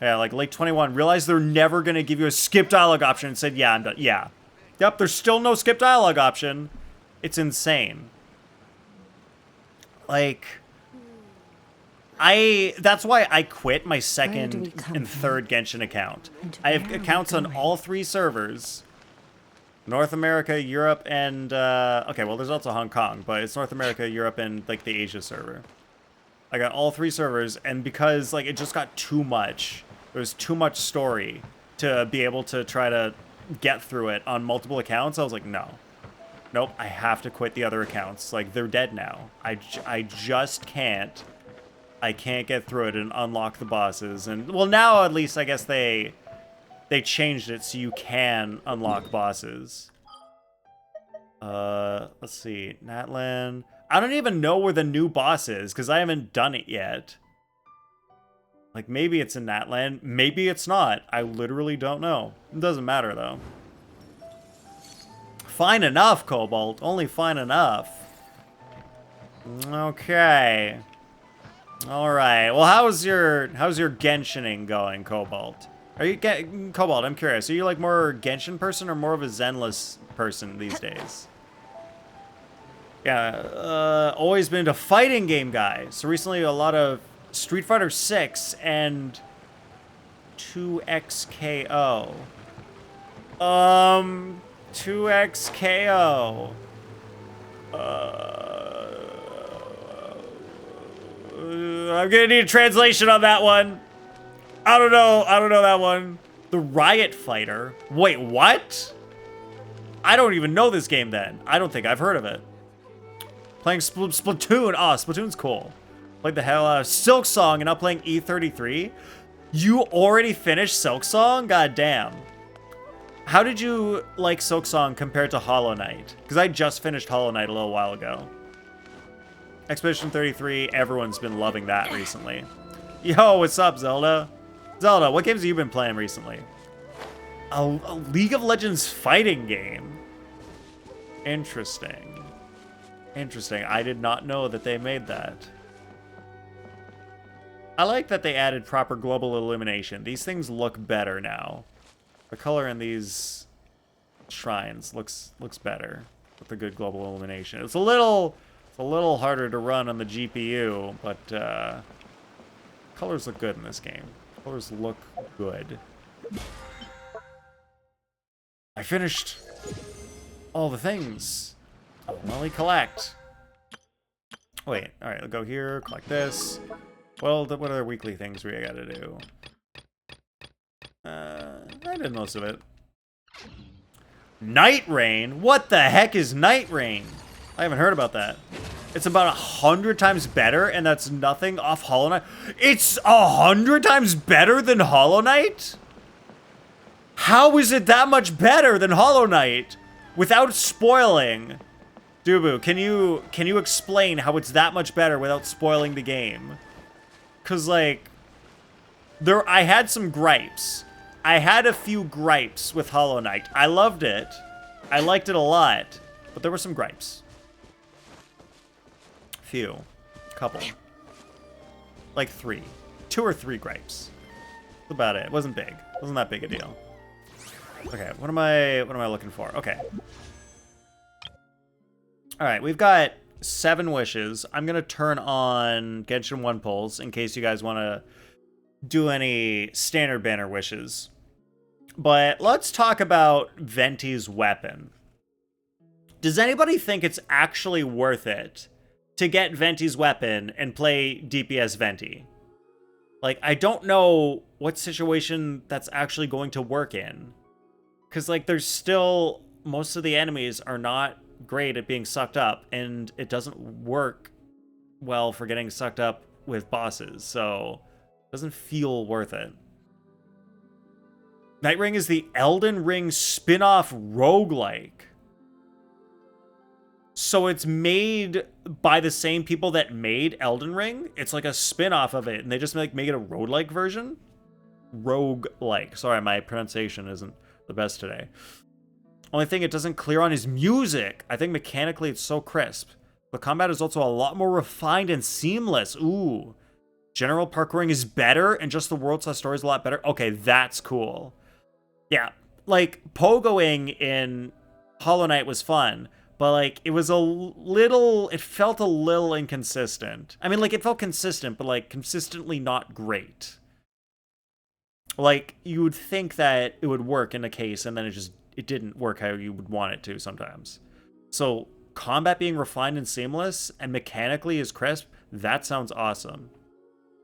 Yeah, like Lake 21. Realized they're never going to give you a skip dialogue option and said, yeah, I'm done. Yeah. Yep, there's still no skip dialogue option. It's insane. Like... that's why I quit my second and third Genshin account. I have accounts on all 3 servers. North America, Europe, and, okay, well, there's also Hong Kong, but it's North America, Europe, and, like, the Asia server. I got all 3 servers, and because, like, it just got too much, there was too much story to be able to try to get through it on multiple accounts, I was like, no. Nope, I have to quit the other accounts. Like, they're dead now. I just can't. I can't get through it and unlock the bosses. And, well, now at least I guess they changed it so you can unlock bosses. Let's see. Natlan. I don't even know where the new boss is because I haven't done it yet. Like, maybe it's in Natlan. Maybe it's not. I literally don't know. It doesn't matter, though. Fine enough, Cobalt. Only fine enough. Okay. Alright. Well, how's your Genshining going, Cobalt? Are you Cobalt, I'm curious. Are you like more a Genshin person or more of a Zenless person these days? Yeah, always been a fighting game guy. So recently a lot of Street Fighter 6 and 2XKO. 2XKO. I'm gonna need a translation on that one. I don't know that one. The Riot Fighter. Wait, what? I don't even know this game then. I don't think I've heard of it. Playing Splatoon. Oh, Splatoon's cool. Played the hell out of Silk Song and now playing E33. You already finished Silk Song? God damn. How did you like Silk Song compared to Hollow Knight? Because I just finished Hollow Knight a little while ago. Expedition 33, everyone's been loving that recently. Yo, what's up, Zelda? Zelda, what games have you been playing recently? A League of Legends fighting game. Interesting. Interesting. I did not know that they made that. I like that they added proper global illumination. These things look better now. The color in these shrines looks better with the good global illumination. It's a little harder to run on the GPU, but colors look good in this game. Colors look good. I finished all the things. I'll only collect. Wait, all right, I'll go here, collect this. Well, what other weekly things we gotta do? I did most of it. Night Rain? What the heck is Night Rain? I haven't heard about that. It's about 100 times better, and that's nothing off Hollow Knight. It's 100 times better than Hollow Knight? How is it that much better than Hollow Knight? Without spoiling. Dubu, can you explain how it's that much better without spoiling the game? Cause like, I had some gripes. I had a few gripes with Hollow Knight. I loved it. I liked it a lot, but there were some gripes. Few. Couple. Like 3. 2 or 3 gripes. That's about it. It wasn't big. It wasn't that big a deal. Okay, what am I looking for? Okay. Alright, we've got 7 wishes. I'm gonna turn on Genshin 1 polls in case you guys wanna do any standard banner wishes. But let's talk about Venti's weapon. Does anybody think it's actually worth it to get Venti's weapon and play DPS Venti? Like, I don't know what situation that's actually going to work in. Because, like, there's still... most of the enemies are not great at being sucked up, and it doesn't work well for getting sucked up with bosses, so it doesn't feel worth it. Night Ring is the Elden Ring spin-off roguelike. So it's made by the same people that made Elden Ring. It's like a spin-off of it, and they just like make it a roguelike version. Roguelike. Sorry, my pronunciation isn't the best today. Only thing it doesn't clear on is music. I think mechanically it's so crisp. The combat is also a lot more refined and seamless. Ooh. General parkouring is better, and just the world/story is a lot better. Okay, that's cool. Yeah, like, pogoing in Hollow Knight was fun, but, like, it was it felt a little inconsistent. I mean, like, it felt consistent, but, like, consistently not great. Like, you would think that it would work in a case, and then it didn't work how you would want it to sometimes. So, combat being refined and seamless, and mechanically is crisp, that sounds awesome.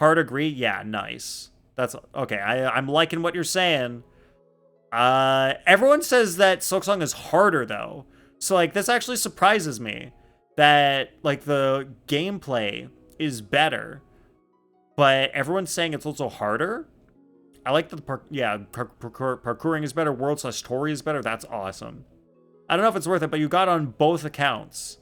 Hard agree? Yeah, nice. That's, okay, I'm liking what you're saying. Everyone says that Silksong is harder, though. So, like, this actually surprises me. That, like, the gameplay is better, but everyone's saying it's also harder. I like that parkouring is better, world/story is better. That's awesome. I don't know if it's worth it, but you got on both accounts.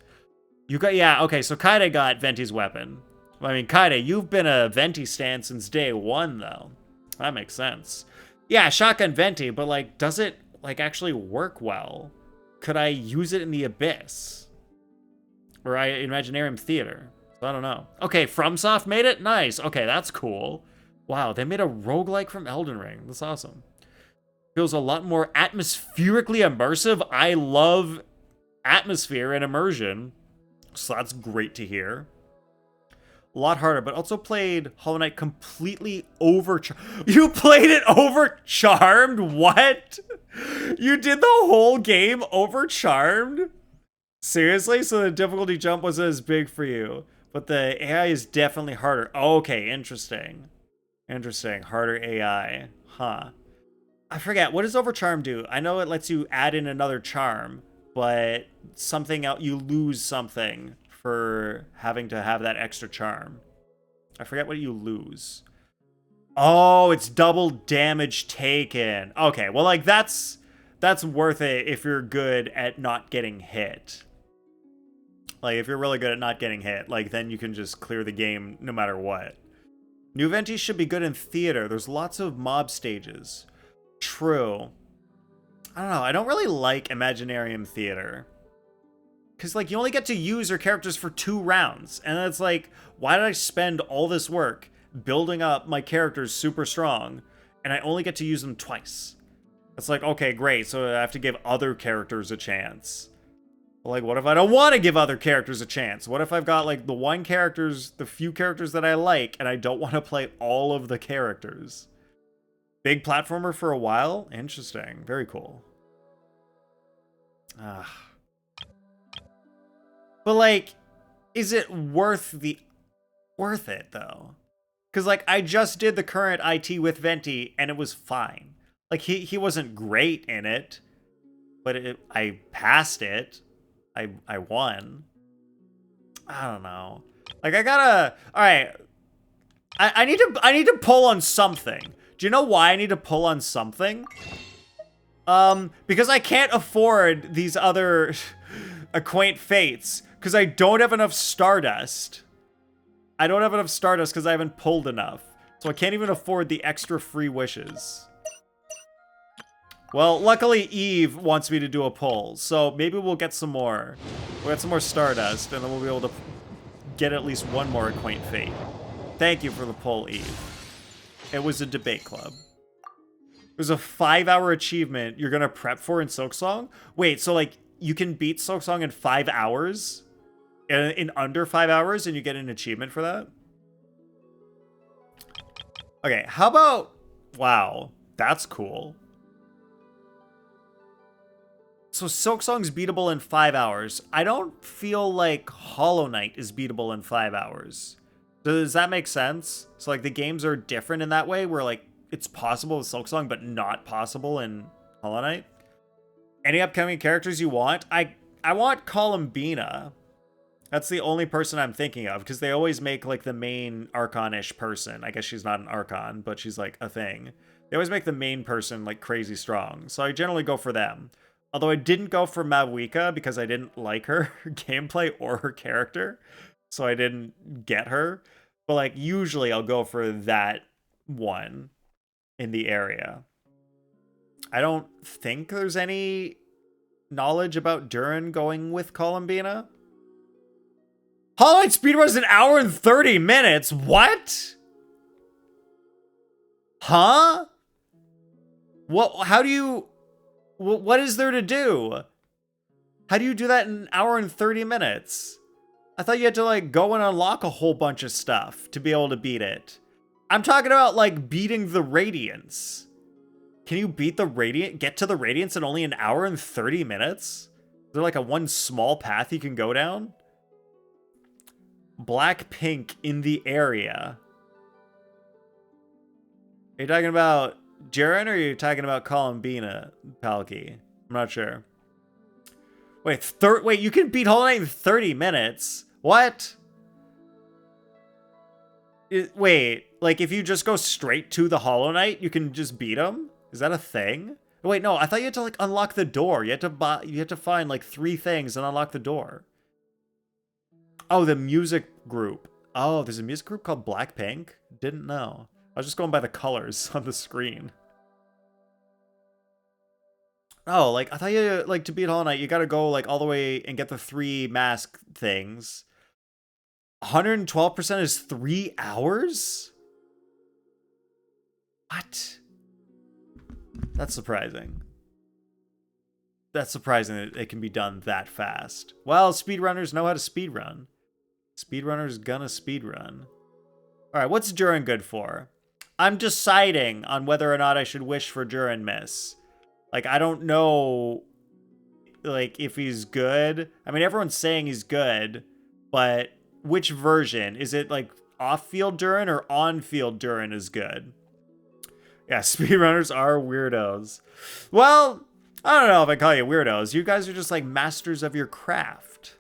You got, yeah, okay, so Kaide got Venti's weapon. I mean, Kaide, you've been a Venti stan since day one, though. That makes sense. Yeah, shotgun Venti, but, like, does it, like, actually work well? Could I use it in the Abyss? Or Imaginarium Theater? I don't know. Okay, FromSoft made it? Nice. Okay, that's cool. Wow, they made a roguelike from Elden Ring. That's awesome. Feels a lot more atmospherically immersive. I love atmosphere and immersion, so that's great to hear. A lot harder, but also played Hollow Knight completely overcharmed. You played it overcharmed? What? You did the whole game overcharmed? Seriously? So the difficulty jump wasn't as big for you, but the AI is definitely harder. Okay, interesting. Interesting. Harder AI. Huh. I forget. What does overcharm do? I know it lets you add in another charm, but something else, you lose something for having to have that extra charm. I forget what you lose. Oh, it's double damage taken. Okay, well, like, that's worth it if you're good at not getting hit. Like, if you're really good at not getting hit, like, then you can just clear the game no matter what. New Venti should be good in theater. There's lots of mob stages. True. I don't know. I don't really like Imaginarium Theater. Because, like, you only get to use your characters for 2 rounds. And it's like, why did I spend all this work building up my characters super strong, and I only get to use them twice? It's like, okay, great, so I have to give other characters a chance. Like, what if I don't want to give other characters a chance? What if I've got, like, the few characters that I like, and I don't want to play all of the characters? Big platformer for a while? Interesting. Very cool. But, like, is it worth it, though? Because, like, I just did the current IT with Venti, and it was fine. Like, he wasn't great in it, but I passed it. I won. I don't know. Like, I gotta... Alright. I need to pull on something. Do you know why I need to pull on something? Because I can't afford these other Acquaint Fates. Because I don't have enough Stardust. I don't have enough Stardust because I haven't pulled enough. So I can't even afford the extra free wishes. Well, luckily Eve wants me to do a pull, so maybe we'll get some more. We'll get some more Stardust, and then we'll be able to get at least one more Acquaint Fate. Thank you for the pull, Eve. It was a debate club. It was a 5-hour achievement you're gonna prep for in Silksong? Wait, so, like, you can beat Silksong in 5 hours? In under 5 hours, and you get an achievement for that? Okay, how about... Wow, that's cool. So Silksong's beatable in 5 hours. I don't feel like Hollow Knight is beatable in 5 hours. Does that make sense? So like the games are different in that way, where like it's possible with Silksong, but not possible in Hollow Knight. Any upcoming characters you want? I want Columbina. That's the only person I'm thinking of, because they always make like the main Archon-ish person. I guess she's not an Archon, but she's like a thing. They always make the main person like crazy strong, so I generally go for them. Although I didn't go for Mavuika because I didn't like her gameplay or her character, so I didn't get her. But like usually I'll go for that one in the area. I don't think there's any knowledge about Durin going with Columbina. Hollow Knight speedrun's 1 hour and 30 minutes. What? Huh? What? How do you... What is there to do? How do you do that in 1 hour and 30 minutes? I thought you had to like go and unlock a whole bunch of stuff to be able to beat it. I'm talking about like beating the Radiance. Can you beat the Radiant, get to the Radiance in only 1 hour and 30 minutes? Is there like a one small path you can go down? Blackpink in the area. Are you talking about Jiren, or are you talking about Columbina, Palki? I'm not sure. Wait, wait, you can beat Hollow Knight in 30 minutes? What? Wait, like if you just go straight to the Hollow Knight, you can just beat him? Is that a thing? Wait, no, I thought you had to like unlock the door. You had to find like 3 things and unlock the door. Oh, the music group. Oh, there's a music group called Blackpink? Didn't know. I was just going by the colors on the screen. Oh, like, I thought you, like, to beat Hollow Knight, you gotta go, like, all the way and get the 3 mask things. 112% is 3 hours? What? That's surprising. That's surprising that it can be done that fast. Well, speedrunners know how to speedrun. Speedrunners gonna speedrun. Alright, what's Durin good for? I'm deciding on whether or not I should wish for Durin Miss. Like, I don't know, like, if he's good. I mean, everyone's saying he's good, but which version? Is it, like, off-field Durin or on-field Durin is good? Yeah, speedrunners are weirdos. Well, I don't know if I call you weirdos. You guys are just, like, masters of your craft.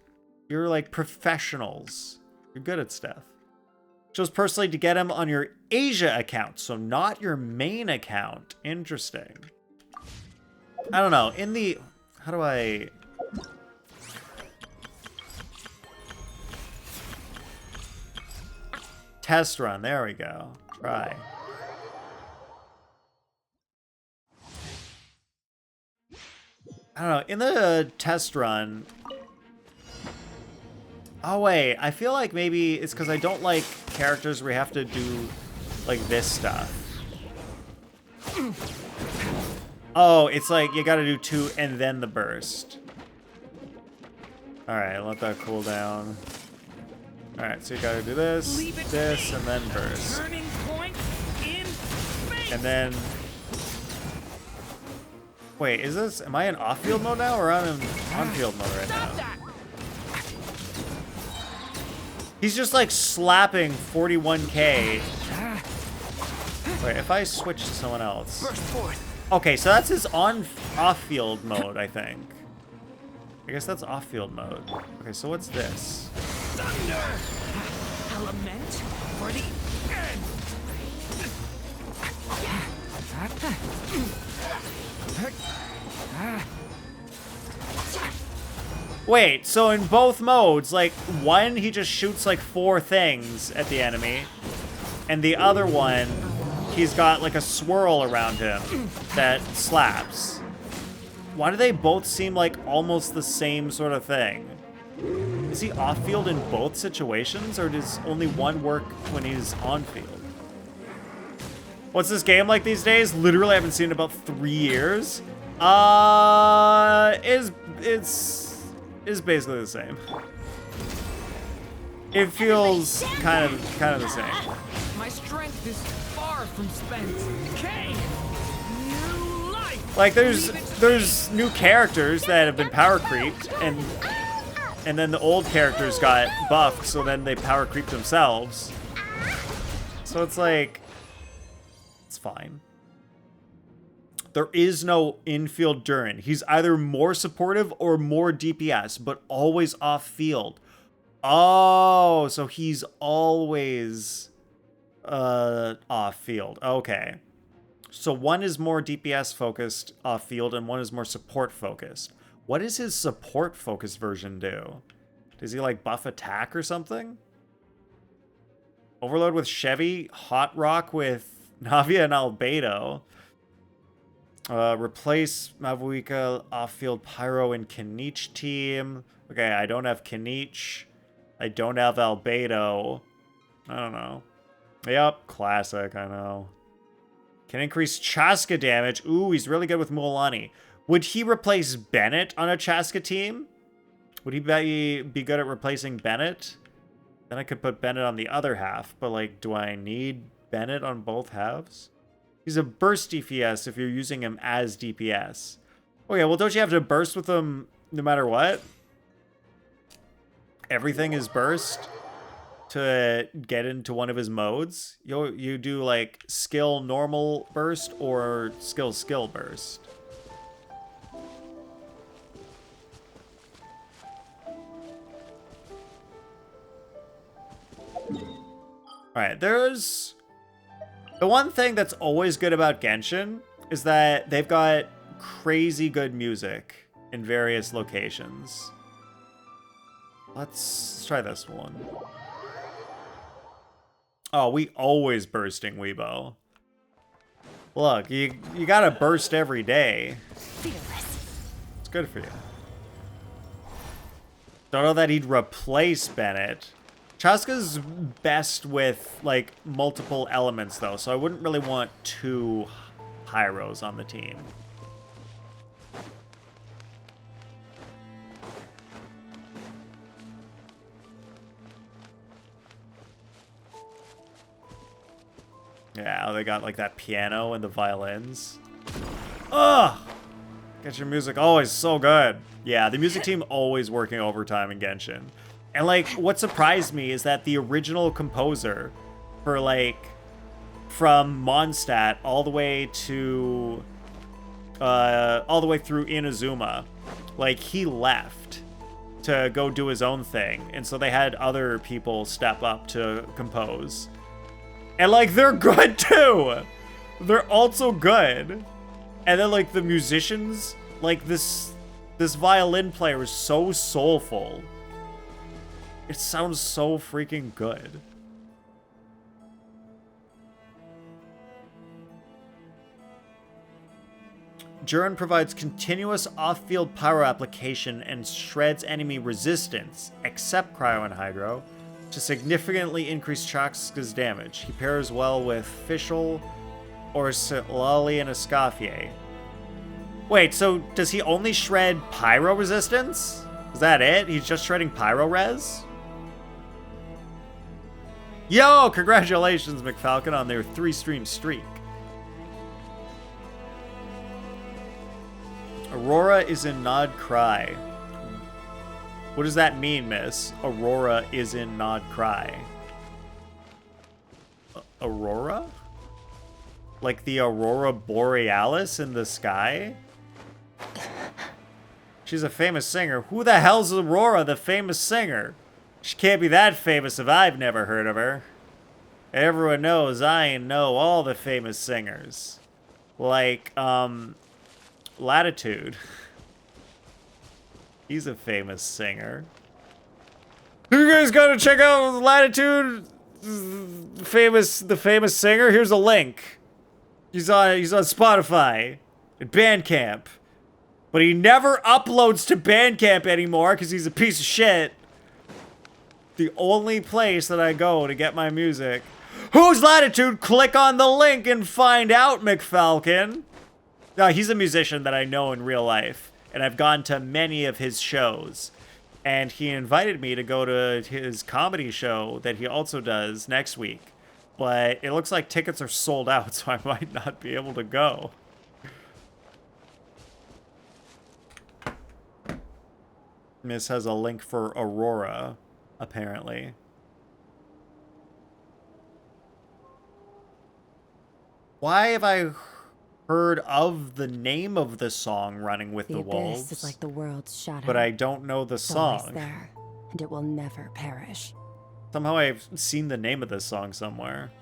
You're, like, professionals. You're good at stuff. Chose personally to get him on your Asia account, so not your main account. Interesting. I don't know. In the... How do I... Test run. There we go. Try. I don't know. In the test run... Oh, wait. I feel like maybe it's because I don't like characters where you have to do, like, this stuff. Oh, it's like you gotta do 2 and then the burst. Alright, let that cool down. Alright, so you gotta do this, this, and then burst. And then... Wait, is this... Am I in off-field mode now, or I'm in on-field mode right now? He's just like slapping 41k. Wait, if I switch to someone else. Okay, so that's his off-field mode, I think. I guess that's off-field mode. Okay, so what's this? Thunder! Element for the end! Wait, so in both modes, like, one, he just shoots, like, 4 things at the enemy, and the other one, he's got, like, a swirl around him that slaps. Why do they both seem like almost the same sort of thing? Is he off-field in both situations, or does only one work when he's on-field? What's this game like these days? Literally, I haven't seen it in about 3 years. It's basically the same. It feels kind of the same. My strength is far from spent. K! New life! Like, there's new characters that have been power creeped, and then the old characters got buffed, so then they power creeped themselves. So it's like, it's fine. There is no infield Durin. He's either more supportive or more DPS, but always off field. Oh, so he's always off field. Okay. So one is more DPS focused off field and one is more support focused. What does his support focused version do? Does he like buff attack or something? Overload with Chevy, Hot Rock with Navia and Albedo. Replace Mavuika off-field Pyro and Kanich team. Okay, I don't have Kanich. I don't have Albedo. I don't know. Yep, classic, I know. Can increase Chaska damage. Ooh, he's really good with Mualani. Would he replace Bennett on a Chaska team? Would he be good at replacing Bennett? Then I could put Bennett on the other half, but like, do I need Bennett on both halves? He's a burst DPS if you're using him as DPS. Okay, well, don't you have to burst with him no matter what? Everything is burst to get into one of his modes. You do like skill normal burst or skill burst. Alright, there's... The one thing that's always good about Genshin is that they've got crazy good music in various locations. Let's try this one. Oh, we always bursting Weibo. Look, you gotta burst every day. It's good for you. Don't know that he'd replace Bennett. Chaska's best with, like, multiple elements, though, so I wouldn't really want two Pyros on the team. Yeah, they got, like, that piano and the violins. Ugh! Get your music always so good. Yeah, the music team always working overtime in Genshin. And, like, what surprised me is that the original composer for, like, from Mondstadt all the way to, all the way through Inazuma, like, he left to go do his own thing. And so they had other people step up to compose. And, like, they're good, too! They're also good. And then, like, the musicians, like, this violin player is so soulful. It sounds so freaking good. Durin provides continuous off-field power application and shreds enemy resistance, except Cryo and Hydro, to significantly increase Chaska's damage. He pairs well with Fischl or Sitlali and Escoffier. Wait, so does he only shred Pyro resistance? Is that it? He's just shredding Pyro res? Yo, congratulations, McFalcon, on their 3-stream streak. Aurora is in Nod Cry. What does that mean, miss? Aurora is in Nod Cry. Aurora? Like the Aurora Borealis in the sky? She's a famous singer. Who the hell's Aurora, the famous singer? She can't be that famous if I've never heard of her. Everyone knows I know all the famous singers. Like, Latitude. He's a famous singer. You guys gotta check out Latitude, the famous singer. Here's a link. He's on Spotify and Bandcamp. But he never uploads to Bandcamp anymore because he's a piece of shit. The only place that I go to get my music. Who's Latitude? Click on the link and find out, McFalcon. No, he's a musician that I know in real life. And I've gone to many of his shows. And he invited me to go to his comedy show that he also does next week. But it looks like tickets are sold out, so I might not be able to go. Miss has a link for Aurora, apparently. Why have I heard of the name of the song Running with the Wolves? abyss is like the world's shadow. But I don't know the It's always song. there, and it will never perish. Somehow I've seen the name of this song somewhere.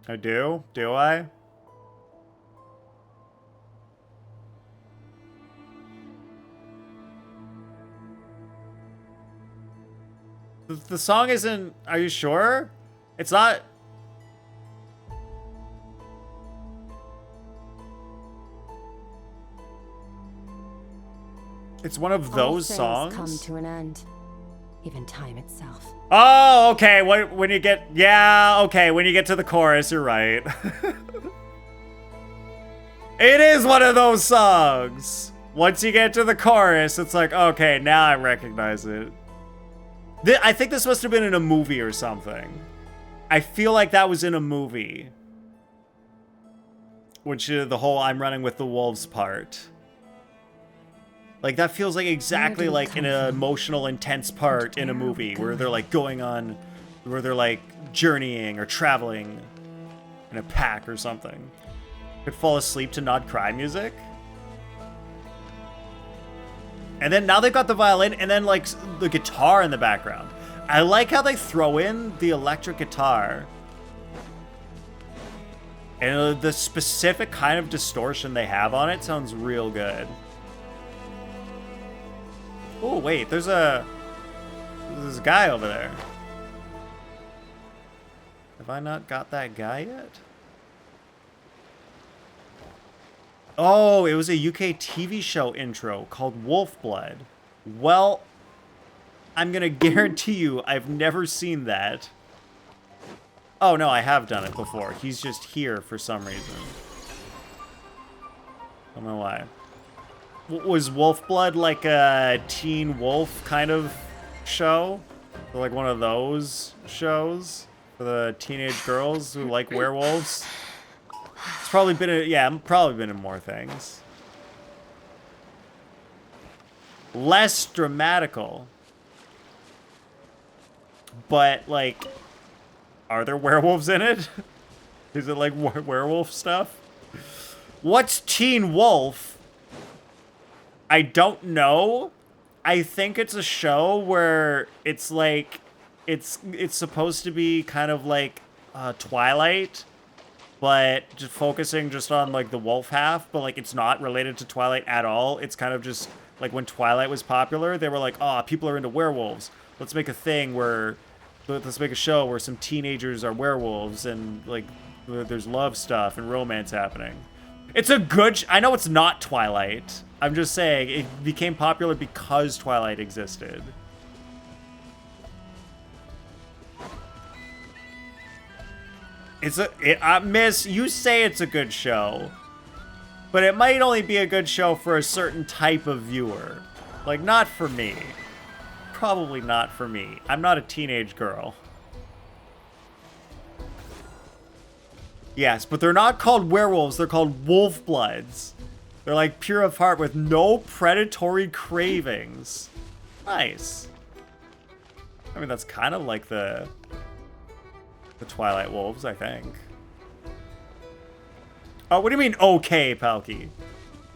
I do? Do I? The song isn't... Are you sure? It's not... It's one of those All things songs? come to an end, even time itself. Oh, okay. When you get... Yeah, okay. When you get to the chorus, you're right. It is one of those songs. Once you get to the chorus, it's like, okay, now I recognize it. I think this must have been in a movie or something. I feel like that was in a movie. Which is the whole I'm running with the wolves part. Like, that feels like exactly like an emotional, intense part in a movie where they're like going on, where they're like journeying or traveling in a pack or something. Could fall asleep to not cry music. And then now they've got the violin and then like the guitar in the background. I like how they throw in the electric guitar. And the specific kind of distortion they have on it sounds real good. Oh, wait, there's a guy over there. Have I not got that guy yet? Oh, it was a UK TV show intro called Wolfblood. Well, I'm gonna guarantee you I've never seen that. Oh, no, I have done it before. He's just here for some reason. I don't know why. Was Wolfblood like a Teen Wolf kind of show? Or like one of those shows for the teenage girls who like werewolves? It's probably been probably been in more things. Less dramatical. But like, are there werewolves in it? Is it like werewolf stuff? What's Teen Wolf? I don't know. I think it's a show where it's like, it's supposed to be kind of like Twilight, but just focusing just on like the wolf half, but like it's not related to Twilight at all. It's kind of just like when Twilight was popular, they were like, oh, people are into werewolves. Let's make a thing where, let's make a show where some teenagers are werewolves and like there's love stuff and romance happening. It's a good, I know it's not Twilight. I'm just saying it became popular because Twilight existed. Miss, you say it's a good show, but it might only be a good show for a certain type of viewer. Like, not for me. Probably not for me. I'm not a teenage girl. Yes, but they're not called werewolves. They're called wolf-bloods. They're like pure of heart with no predatory cravings. Nice. I mean, that's kind of like the Twilight Wolves, I think. Oh, what do you mean, okay, Palki?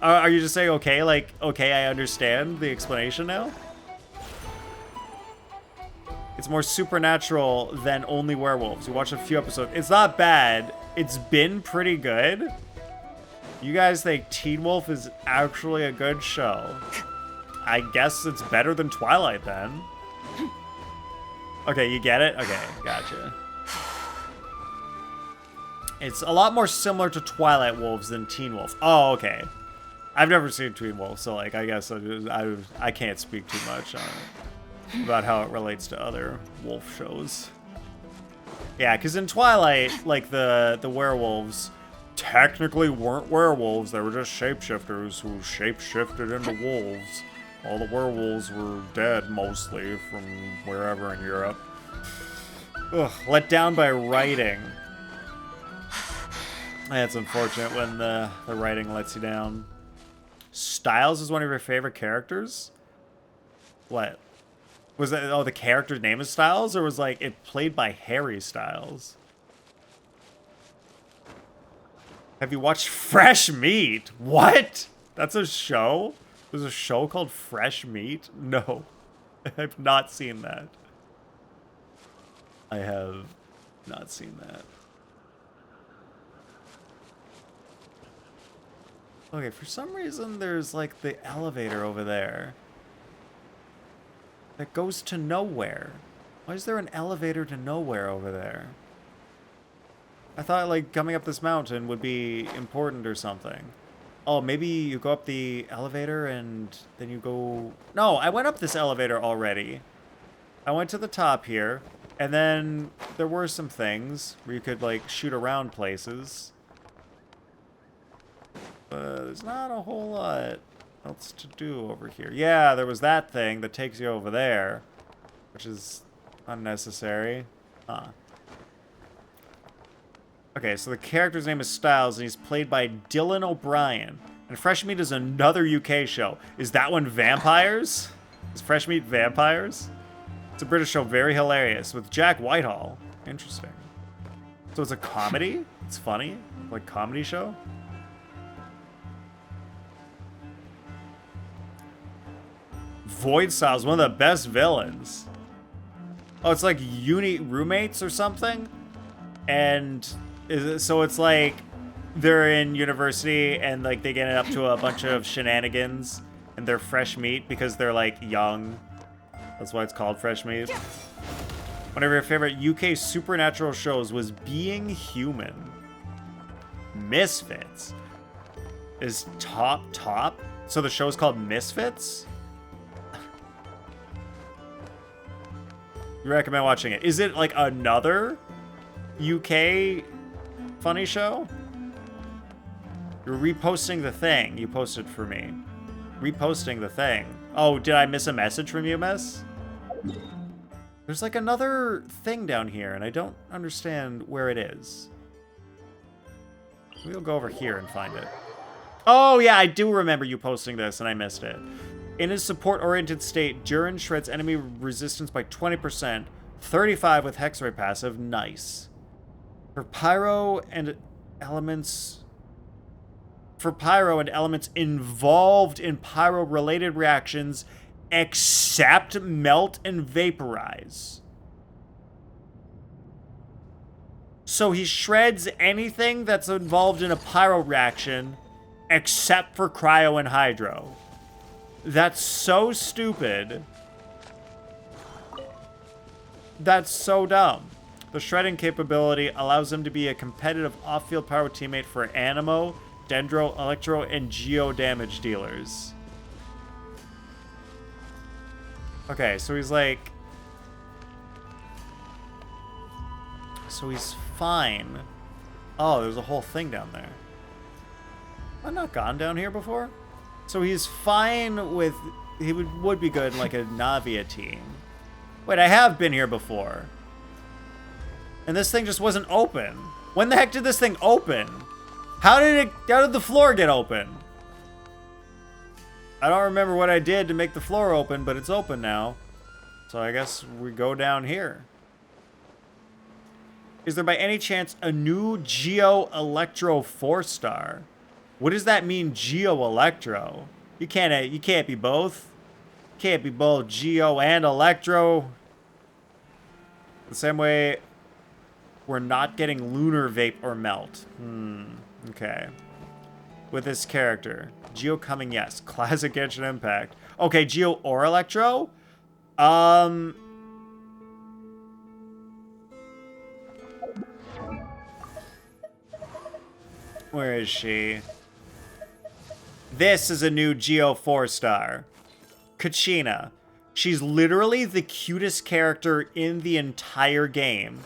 Are you just saying okay, like, okay, I understand the explanation now? It's more supernatural than only werewolves. You watch a few episodes. It's not bad. It's been pretty good. You guys think Teen Wolf is actually a good show? I guess it's better than Twilight then. Okay, you get it? Okay, gotcha. It's a lot more similar to Twilight Wolves than Teen Wolf. Oh, okay. I've never seen Teen Wolf, so like I guess I can't speak too much on it, about how it relates to other wolf shows. Yeah, because in Twilight, like the werewolves technically weren't werewolves. They were just shapeshifters who shapeshifted into wolves All the werewolves were dead, mostly, from wherever in Europe. Ugh, let down by writing. That's unfortunate when the writing lets you down. Styles is one of your favorite characters? What? Was that, oh, the character's name is Styles? Or was, like, it played by Harry Styles? Have you watched Fresh Meat? What? That's a show? There's a show called Fresh Meat? No. I've not seen that. I have not seen that. Okay, for some reason there's like the elevator over there that goes to nowhere. Why is there an elevator to nowhere over there? I thought like coming up this mountain would be important or something. Oh, maybe you go up the elevator and then you go... No, I went up this elevator already. I went to the top here, and then there were some things where you could like shoot around places. But there's not a whole lot else to do over here. Yeah, there was that thing that takes you over there, which is unnecessary. Huh. Okay, so the character's name is Styles, and he's played by Dylan O'Brien. And Fresh Meat is another UK show. Is that one vampires? Is Fresh Meat vampires? It's a British show, very hilarious, with Jack Whitehall. Interesting. So it's a comedy? It's funny? Like comedy show? Void Styles, one of the best villains. Oh, it's like uni roommates or something? And so it's like they're in university and like they get up to a bunch of shenanigans and they're fresh meat because they're like young. That's why it's called Fresh Meat. One of your favorite UK supernatural shows was Being Human. Misfits is top. So the show's called Misfits? You recommend watching it. Is it like another UK funny show? You're reposting the thing you posted for me. Reposting the thing. Oh, did I miss a message from you, Miss? There's like another thing down here, and I don't understand where it is. We'll go over here and find it. Oh, yeah, I do remember you posting this, and I missed it. In his support-oriented state, Durin shreds enemy resistance by 20%, 35 with Hexray passive. Nice. For pyro and elements involved in pyro-related reactions, except melt and vaporize. So he shreds anything that's involved in a pyro reaction, except for cryo and hydro. That's so stupid. That's so dumb. The shredding capability allows him to be a competitive off-field pyro teammate for Animo, Dendro, Electro, and Geo damage dealers. Okay, so he's like... So he's fine. Oh, there's a whole thing down there. I've not gone down here before? So he's fine with... He would be good in like a Navia team. Wait, I have been here before. And this thing just wasn't open. When the heck did this thing open? How did the floor get open? I don't remember what I did to make the floor open, but it's open now. So I guess we go down here. Is there by any chance a new Geo Electro 4-star? What does that mean, Geo Electro? You can't be both. Can't be both Geo and Electro. The same way we're not getting lunar vape or melt. Okay. With this character. Geo coming, yes. Classic Genshin Impact. Okay, Geo or Electro? Where is she? This is a new Geo 4-star. Kachina. She's literally the cutest character in the entire game.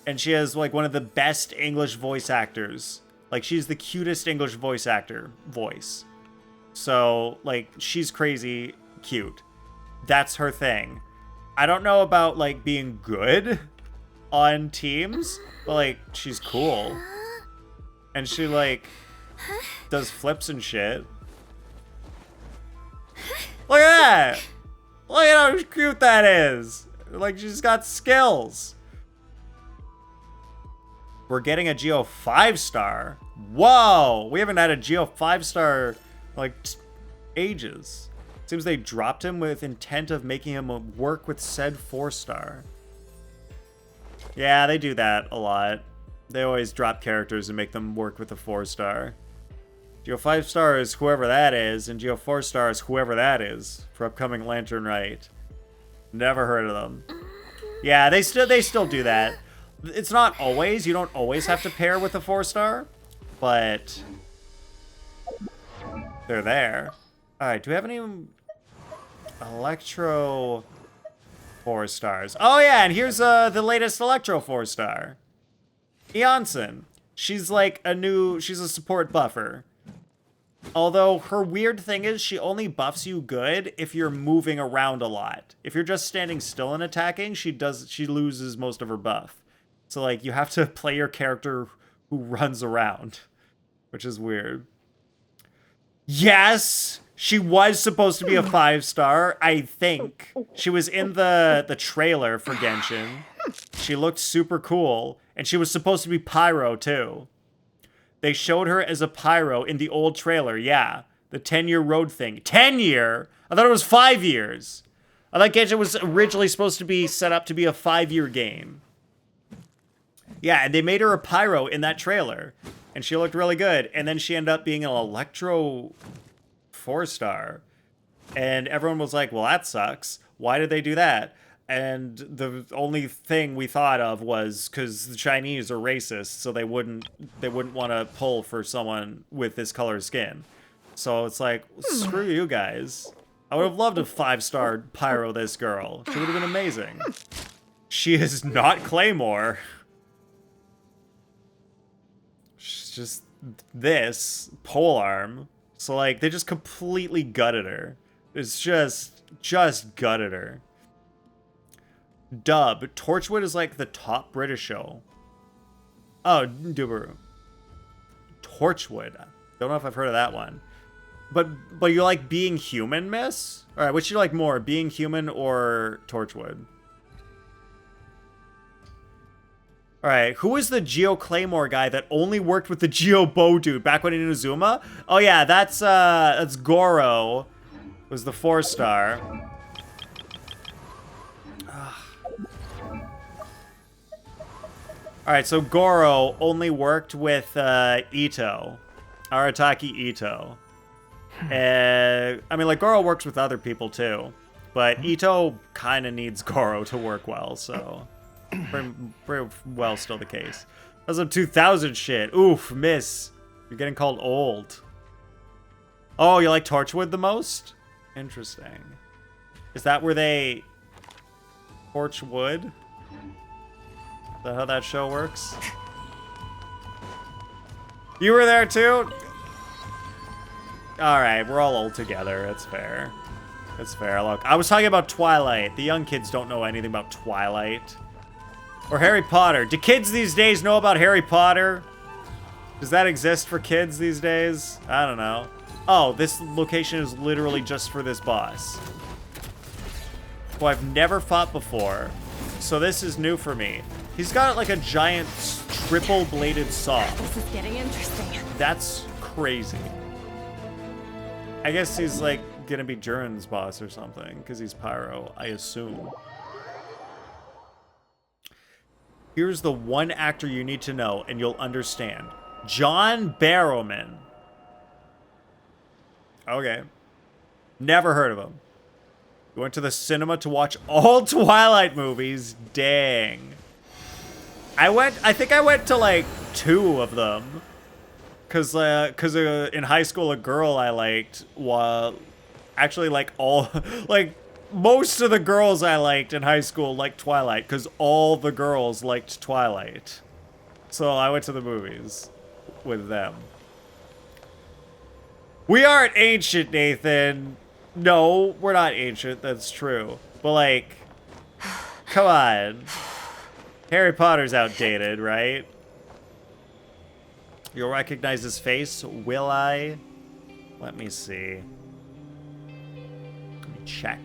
And she has, like, one of the best English voice actors. Like, she's the cutest English voice actor voice. So, like, she's crazy. cute. That's her thing. I don't know about, like, being good on teams, but, like, she's cool. And she, like, does flips and shit. Look at that! Look at how cute that is! Like, she's got skills. We're getting a Geo 5-star. Whoa! We haven't had a Geo 5-star, like, ages. Seems they dropped him with intent of making him work with said 4-star. Yeah, they do that a lot. They always drop characters and make them work with a 4-star. Geo 5-star is whoever that is, and Geo 4-star is whoever that is for upcoming Lantern Rite. Never heard of them. Yeah, they still do that. It's not always. You don't always have to pair with a 4-star, but they're there. All right, do we have any Electro 4-stars? Oh yeah, and here's the latest Electro 4-star. Eonson. She's like she's a support buffer. Although her weird thing is she only buffs you good if you're moving around a lot. If you're just standing still and attacking, she loses most of her buff. So like you have to play your character who runs around, which is weird. Yes, she was supposed to be a 5-star, I think. She was in the trailer for Genshin. She looked super cool, and she was supposed to be Pyro too. They showed her as a Pyro in the old trailer, yeah. The 10-year road thing. 10-year? I thought it was 5 years. I thought Genshin was originally supposed to be set up to be a 5-year game. Yeah, and they made her a Pyro in that trailer. And she looked really good. And then she ended up being an Electro 4-star. And everyone was like, well, that sucks. Why did they do that? And the only thing we thought of was because the Chinese are racist, so they wouldn't want to pull for someone with this color skin. So it's like, screw you guys. I would have loved a 5-star Pyro this girl. She would have been amazing. She is not Claymore. She's just this polearm. So like they just completely gutted her. It's just gutted her. Dub. Torchwood is like the top British show. Oh, Dubaru. Torchwood. Don't know if I've heard of that one. But you like Being Human, miss? Alright, which you like more? Being Human or Torchwood? Alright, who was the Geo Claymore guy that only worked with the Geo Bow dude back when in Inazuma? Oh yeah, that's Goro. Was the 4-star. Alright, so Goro only worked with Ito. Arataki Ito. And I mean, like, Goro works with other people too. But Ito kind of needs Goro to work well, so... pretty well still the case. That's some 2000 shit. Oof, miss. You're getting called old. Oh, you like Torchwood the most? Interesting. Is that where they... torch wood? Is that how that show works? You were there too? Alright, we're all old together. It's fair. It's fair. Look, I was talking about Twilight. The young kids don't know anything about Twilight. Or Harry Potter. Do kids these days know about Harry Potter? Does that exist for kids these days? I don't know. Oh, this location is literally just for this boss, who I've never fought before. So this is new for me. He's got like a giant triple-bladed saw. This is getting interesting. That's crazy. I guess he's like gonna be Jurin's boss or something, because he's Pyro, I assume. Here's the one actor you need to know, and you'll understand. John Barrowman. Okay. Never heard of him. You went to the cinema to watch all Twilight movies? Dang. I think I went to like 2 of them. Cause in high school, a girl I liked actually like all, like most of the girls I liked in high school liked Twilight, cause all the girls liked Twilight. So I went to the movies with them. We aren't ancient, Nathan. No, we're not ancient, that's true. But like, come on. Harry Potter's outdated, right? You'll recognize his face, will I? Let me see. Let me check.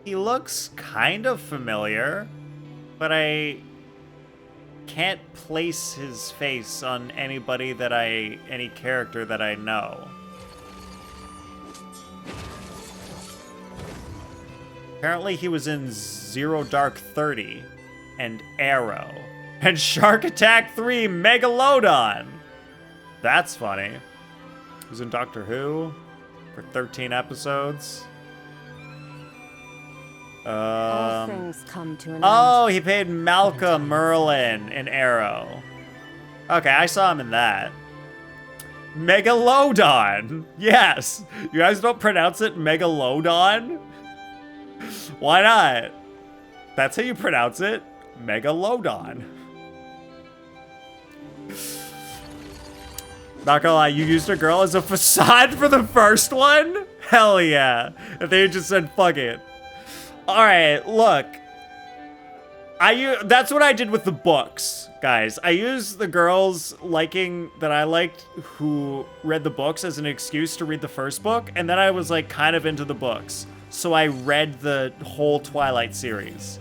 He looks kind of familiar, but I can't place his face on anybody that any character that I know. Apparently he was in Zero Dark 30 and Arrow and Shark Attack 3 Megalodon. That's funny. He was in Doctor Who for 13 episodes. All things come to an Oh, he played Malcolm Merlin in Arrow. Okay, I saw him in that. Megalodon. Yes. You guys don't pronounce it Megalodon? Why not? That's how you pronounce it. Megalodon. Not gonna lie, you used a girl as a facade for the first one? Hell yeah. If they just said fuck it. Alright, look. That's what I did with the books, guys. I used the girls liking that I liked who read the books as an excuse to read the first book, and then I was like kind of into the books. So I read the whole Twilight series.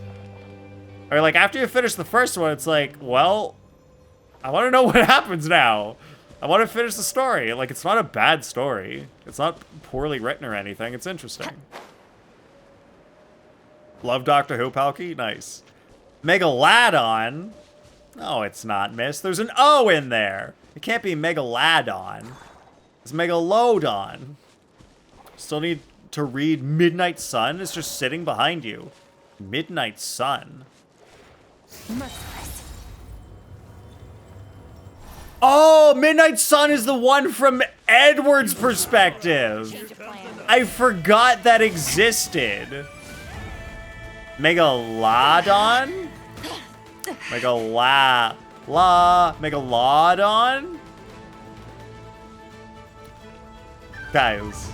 Or like after you finish the first one, it's like, well, I want to know what happens now. I want to finish the story. Like, it's not a bad story. It's not poorly written or anything. It's interesting. Love Doctor Who, Palky? Nice. Megalodon? No, it's not, miss. There's an O in there. It can't be Megalodon. It's Megalodon. Still need to read Midnight Sun? It's just sitting behind you. Midnight Sun. Oh, Midnight Sun is the one from Edward's perspective. I forgot that existed. Megalodon? Megalodon? Guys,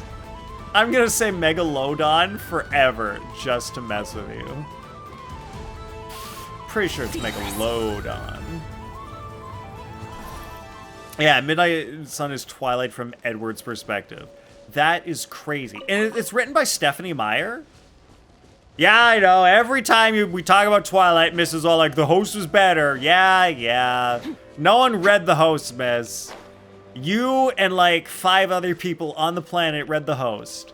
I'm gonna say Megalodon forever just to mess with you. Pretty sure it's Megalodon. Yeah, Midnight Sun is Twilight from Edward's perspective. That is crazy. And it's written by Stephanie Meyer? Yeah, I know. Every time we talk about Twilight, Miss is all like, the host was better. Yeah. No one read the host, Miss. You and like 5 other people on the planet read the host.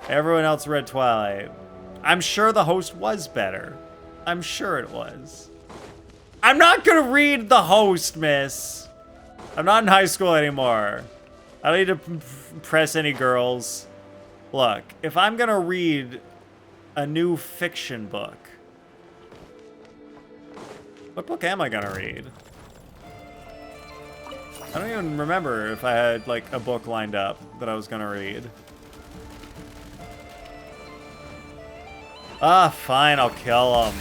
Everyone else read Twilight. I'm sure the host was better. I'm sure it was. I'm not gonna read the host, Miss. I'm not in high school anymore. I don't need to impress any girls. Look, if I'm gonna read a new fiction book, what book am I gonna read? I don't even remember if I had like a book lined up that I was gonna read. Ah, fine, I'll kill him.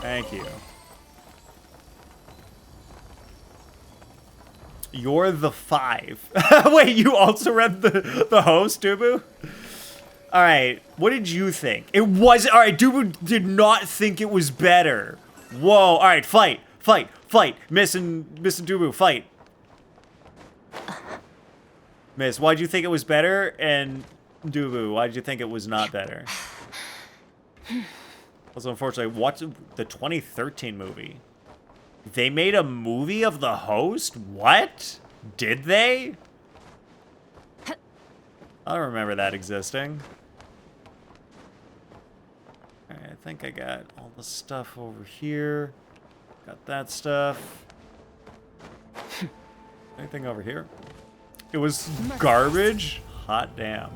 Thank you. You're the 5. Wait, you also read the host, Dubu? Alright, what did you think? It was, alright, Dubu did not think it was better. Whoa, alright, fight. Miss and Dubu, fight. Miss, why'd you think it was better? And Dubu, why'd you think it was not better? Also, unfortunately, watch the 2013 movie. They made a movie of the host? What? Did they? I don't remember that existing. Alright, I think I got all the stuff over here. Got that stuff. Anything over here? It was garbage? Hot damn.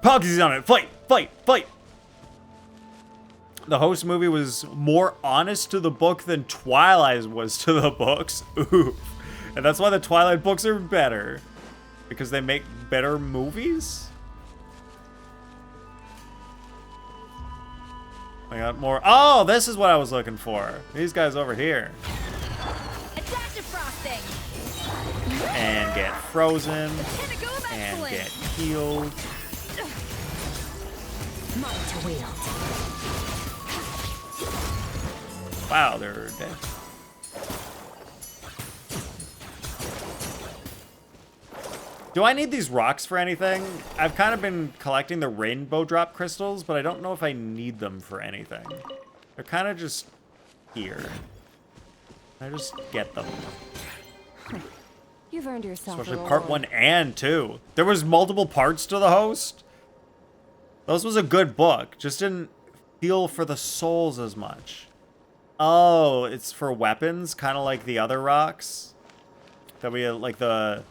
Palky's on it! Fight! The host movie was more honest to the book than Twilight was to the books. Oof. And that's why the Twilight books are better. Because they make better movies? I got more. Oh, this is what I was looking for. These guys over here. Attack defrosting. And get frozen. Pinnacle of And excellence. get healed. Mine to wield. Wow, they're dead. Do I need these rocks for anything? I've kind of been collecting the rainbow drop crystals, but I don't know if I need them for anything. They're kind of just here. I just get them. You've earned yourself Especially a part reward. 1 and 2. There was multiple parts to the host. This was a good book. Just didn't feel for the souls as much. Oh, it's for weapons, kind of like the other rocks. That we like the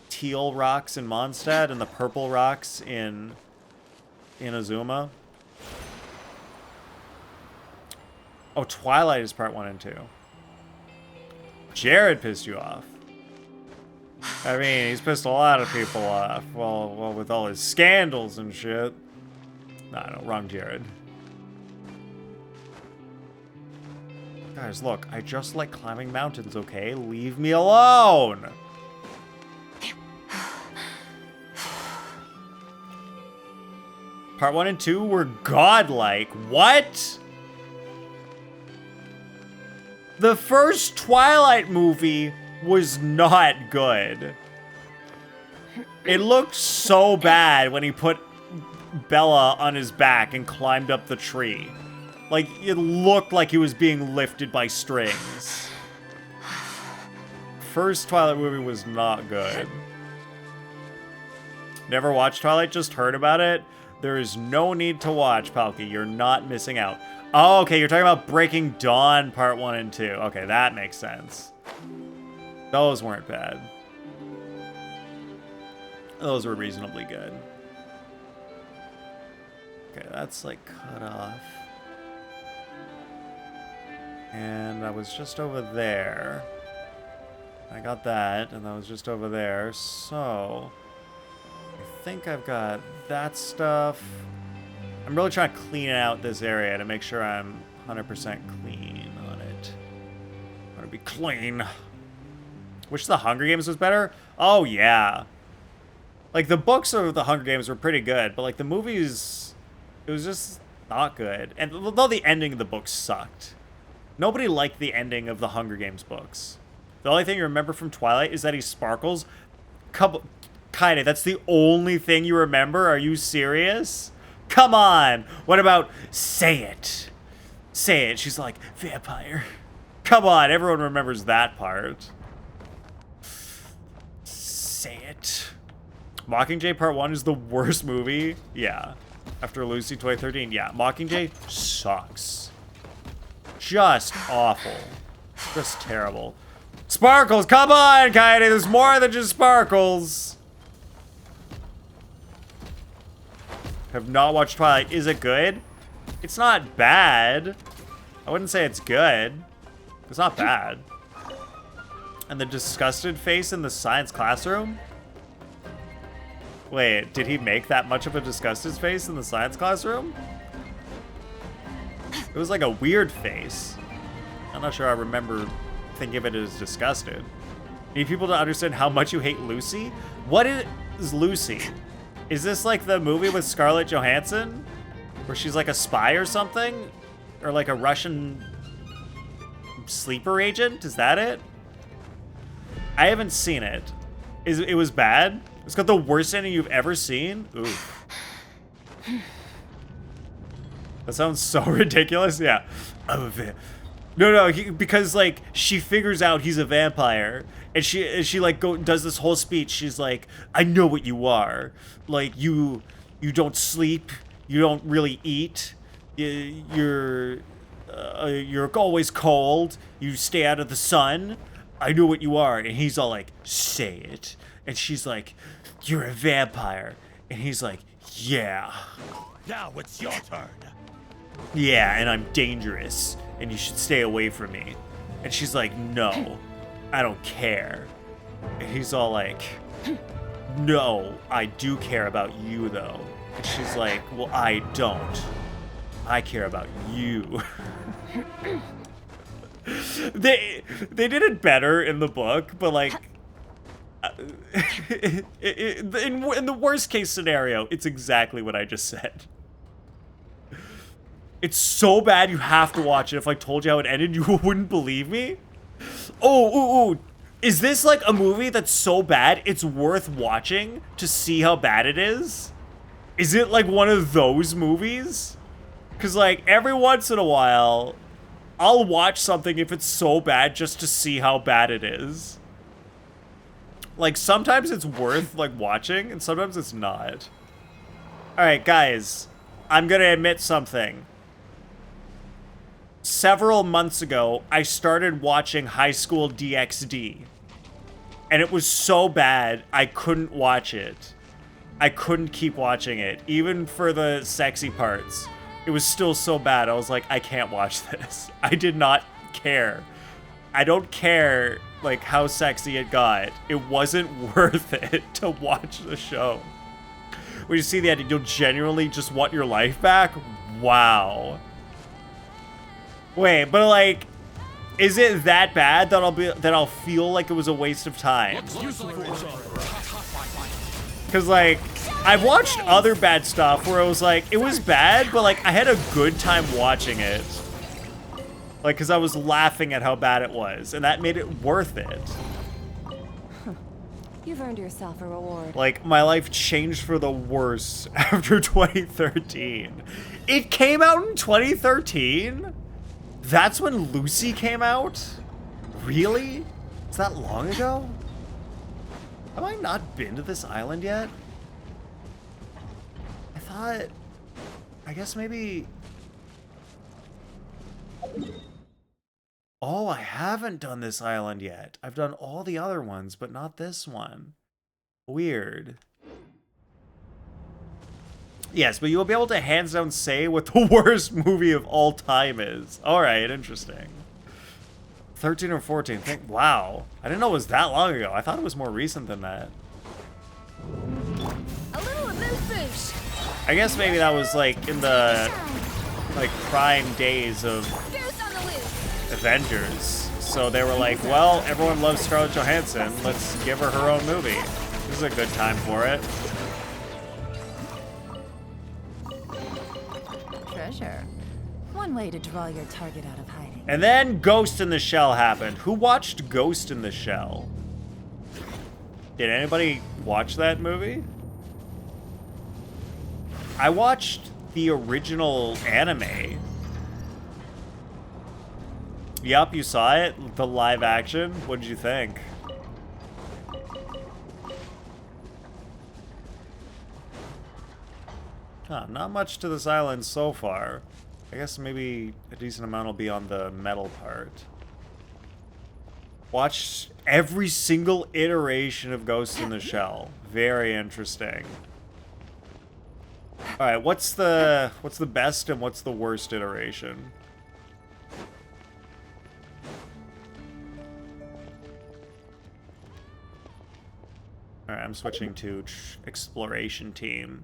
teal rocks in Mondstadt and the purple rocks in Azuma. Oh, Twilight is part 1 and 2. Jared pissed you off. I mean, he's pissed a lot of people off. Well, with all his scandals and shit. No, wrong Jared. Guys, look, I just like climbing mountains, okay? Leave me alone! Part 1 and 2 were godlike. What? The first Twilight movie was not good. It looked so bad when he put Bella on his back and climbed up the tree. Like, it looked like he was being lifted by strings. First Twilight movie was not good. Never watched Twilight, just heard about it. There is no need to watch, Palki. You're not missing out. Oh, okay, you're talking about Breaking Dawn Part 1 and 2. Okay, that makes sense. Those weren't bad. Those were reasonably good. Okay, that's like cut off. And I was just over there. I got that, and that was just over there. So, I think I've got that stuff. I'm really trying to clean out this area to make sure I'm 100% clean on it. I want to be clean. Which the Hunger Games was better? Oh, yeah. Like, the books of the Hunger Games were pretty good, but, like, the movies, it was just not good. And though the ending of the book sucked. Nobody liked the ending of the Hunger Games books. The only thing you remember from Twilight is that he sparkles. Kaede, that's the only thing you remember? Are you serious? Come on! What about say it? Say it. She's like, vampire. Come on, everyone remembers that part. Say it. Mockingjay Part 1 is the worst movie? Yeah. After Lucy 2013, yeah. Mockingjay sucks. Just awful. Just terrible. Sparkles, come on, Kaede! There's more than just sparkles! Have not watched Twilight. Is it good? It's not bad. I wouldn't say it's good. It's not bad. And the disgusted face in the science classroom? Wait, did he make that much of a disgusted face in the science classroom? It was like a weird face. I'm not sure I remember thinking of it as disgusted. Need people to understand how much you hate Lucy? What is Lucy? Is this like the movie with Scarlett Johansson? Where she's like a spy or something? Or like a Russian sleeper agent? Is that it? I haven't seen it. It was bad? It's got the worst ending you've ever seen? Ooh. That sounds so ridiculous. Yeah. No, because like she figures out he's a vampire, and she like does this whole speech. She's like, "I know what you are. Like you don't sleep. You don't really eat. You're always cold. You stay out of the sun. I know what you are." And he's all like, "Say it." And she's like, "You're a vampire." And he's like, "Yeah. Now it's your turn. Yeah, and I'm dangerous, and you should stay away from me." And she's like, "No, I don't care." And he's all like, "No, I do care about you, though. And she's like, well, I don't. I care about you. They did it better in the book, but like, in the worst case scenario, it's exactly what I just said. It's so bad you have to watch it. If I told you how it ended, you wouldn't believe me. Oh, is this like a movie that's so bad it's worth watching to see how bad it is? Is it like one of those movies? Because like every once in a while, I'll watch something if it's so bad just to see how bad it is. Like sometimes it's worth like watching and sometimes it's not. All right, guys, I'm gonna admit something. Several months ago, I started watching High School DxD. And it was so bad, I couldn't watch it. I couldn't keep watching it. Even for the sexy parts. It was still so bad, I was like, I can't watch this. I did not care. I don't care, like, how sexy it got. It wasn't worth it to watch the show. When you see the end, you'll genuinely just want your life back? Wow. Wait, but like, is it that bad that I'll feel like it was a waste of time? Because like, I've watched other bad stuff where it was like, it was bad, but like, I had a good time watching it. Like, because I was laughing at how bad it was, and that made it worth it. You've earned yourself a reward. Like, my life changed for the worse after 2013. It came out in 2013? That's when Lucy came out? Really? Is that long ago? Have I not been to this island yet? I thought... I guess maybe... Oh, I haven't done this island yet. I've done all the other ones, but not this one. Weird. Yes, but you'll be able to hands down say what the worst movie of all time is. Alright, interesting. 13 or 14. Wow. I didn't know it was that long ago. I thought it was more recent than that. A little boosh. I guess maybe that was like in the like prime days of Goose on the loose. Avengers. So they were like, well, everyone loves Scarlett Johansson. Let's give her her own movie. This is a good time for it. Treasure. One way to draw your target out of hiding. And then Ghost in the Shell happened. Who watched Ghost in the Shell? Did anybody watch that movie? I watched the original anime. Yup, you saw it? The live action? What did you think? Huh, not much to this island so far. I guess maybe a decent amount will be on the metal part. Watch every single iteration of Ghost in the Shell. Very interesting. Alright, what's the best and what's the worst iteration? Alright, I'm switching to exploration team.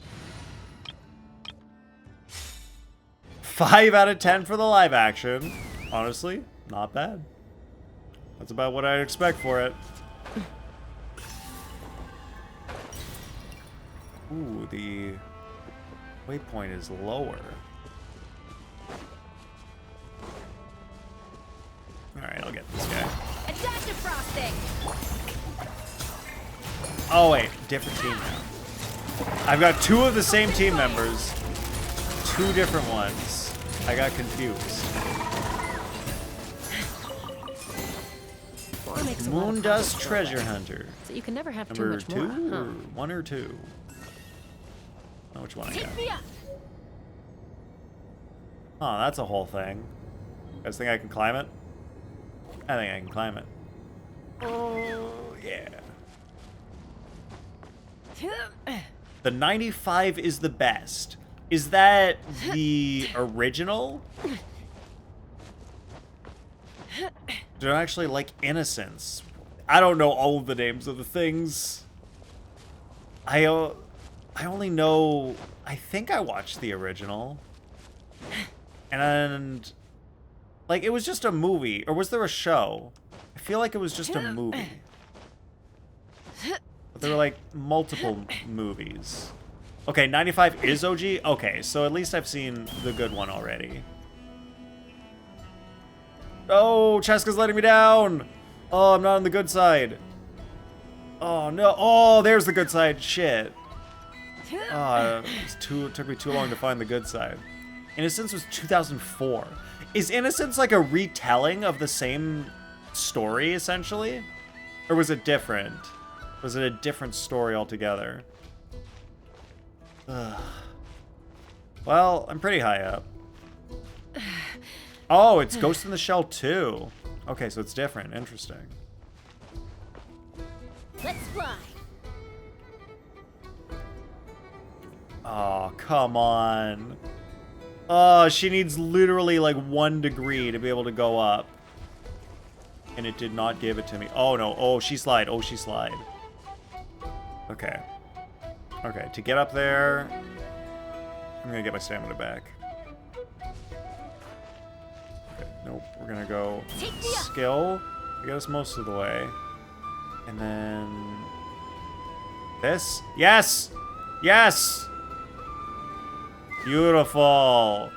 5 out of 10 for the live action. Honestly, not bad. That's about what I'd expect for it. Ooh, the waypoint is lower. Alright, I'll get this guy. A dash of frosting. Oh wait, different team now. I've got 2 of the same team members. 2 different ones. I got confused. Moondust Treasure Hunter. So you can never have Number too much 2 more, or 1 or 2? Oh, which one I got? Take me up. Oh, that's a whole thing. You guys think I can climb it? I think I can climb it. Oh, yeah. The 95 is the best. Is that the original? They're actually like Innocence. I don't know all of the names of the things. I only know... I think I watched the original. And... Like, it was just a movie. Or was there a show? I feel like it was just a movie. But there were, like, multiple movies. Okay, 95 is OG? Okay, so at least I've seen the good one already. Oh, Cheska's letting me down! Oh, I'm not on the good side. Oh, no. Oh, there's the good side. Shit. Oh, it took me too long to find the good side. Innocence was 2004. Is Innocence like a retelling of the same story, essentially? Or was it different? Was it a different story altogether? Ugh. Well, I'm pretty high up. Oh, it's Ghost in the Shell 2. Okay, so it's different. Interesting. Let's fly. Oh, come on. Oh, she needs literally like 1 degree to be able to go up. And it did not give it to me. Oh, no. Oh, she slide. Oh, she slide. Okay. Okay, to get up there, I'm gonna get my stamina back. Okay, nope. We're gonna go skill. Get us most of the way. And then... this? Yes! Yes! Beautiful.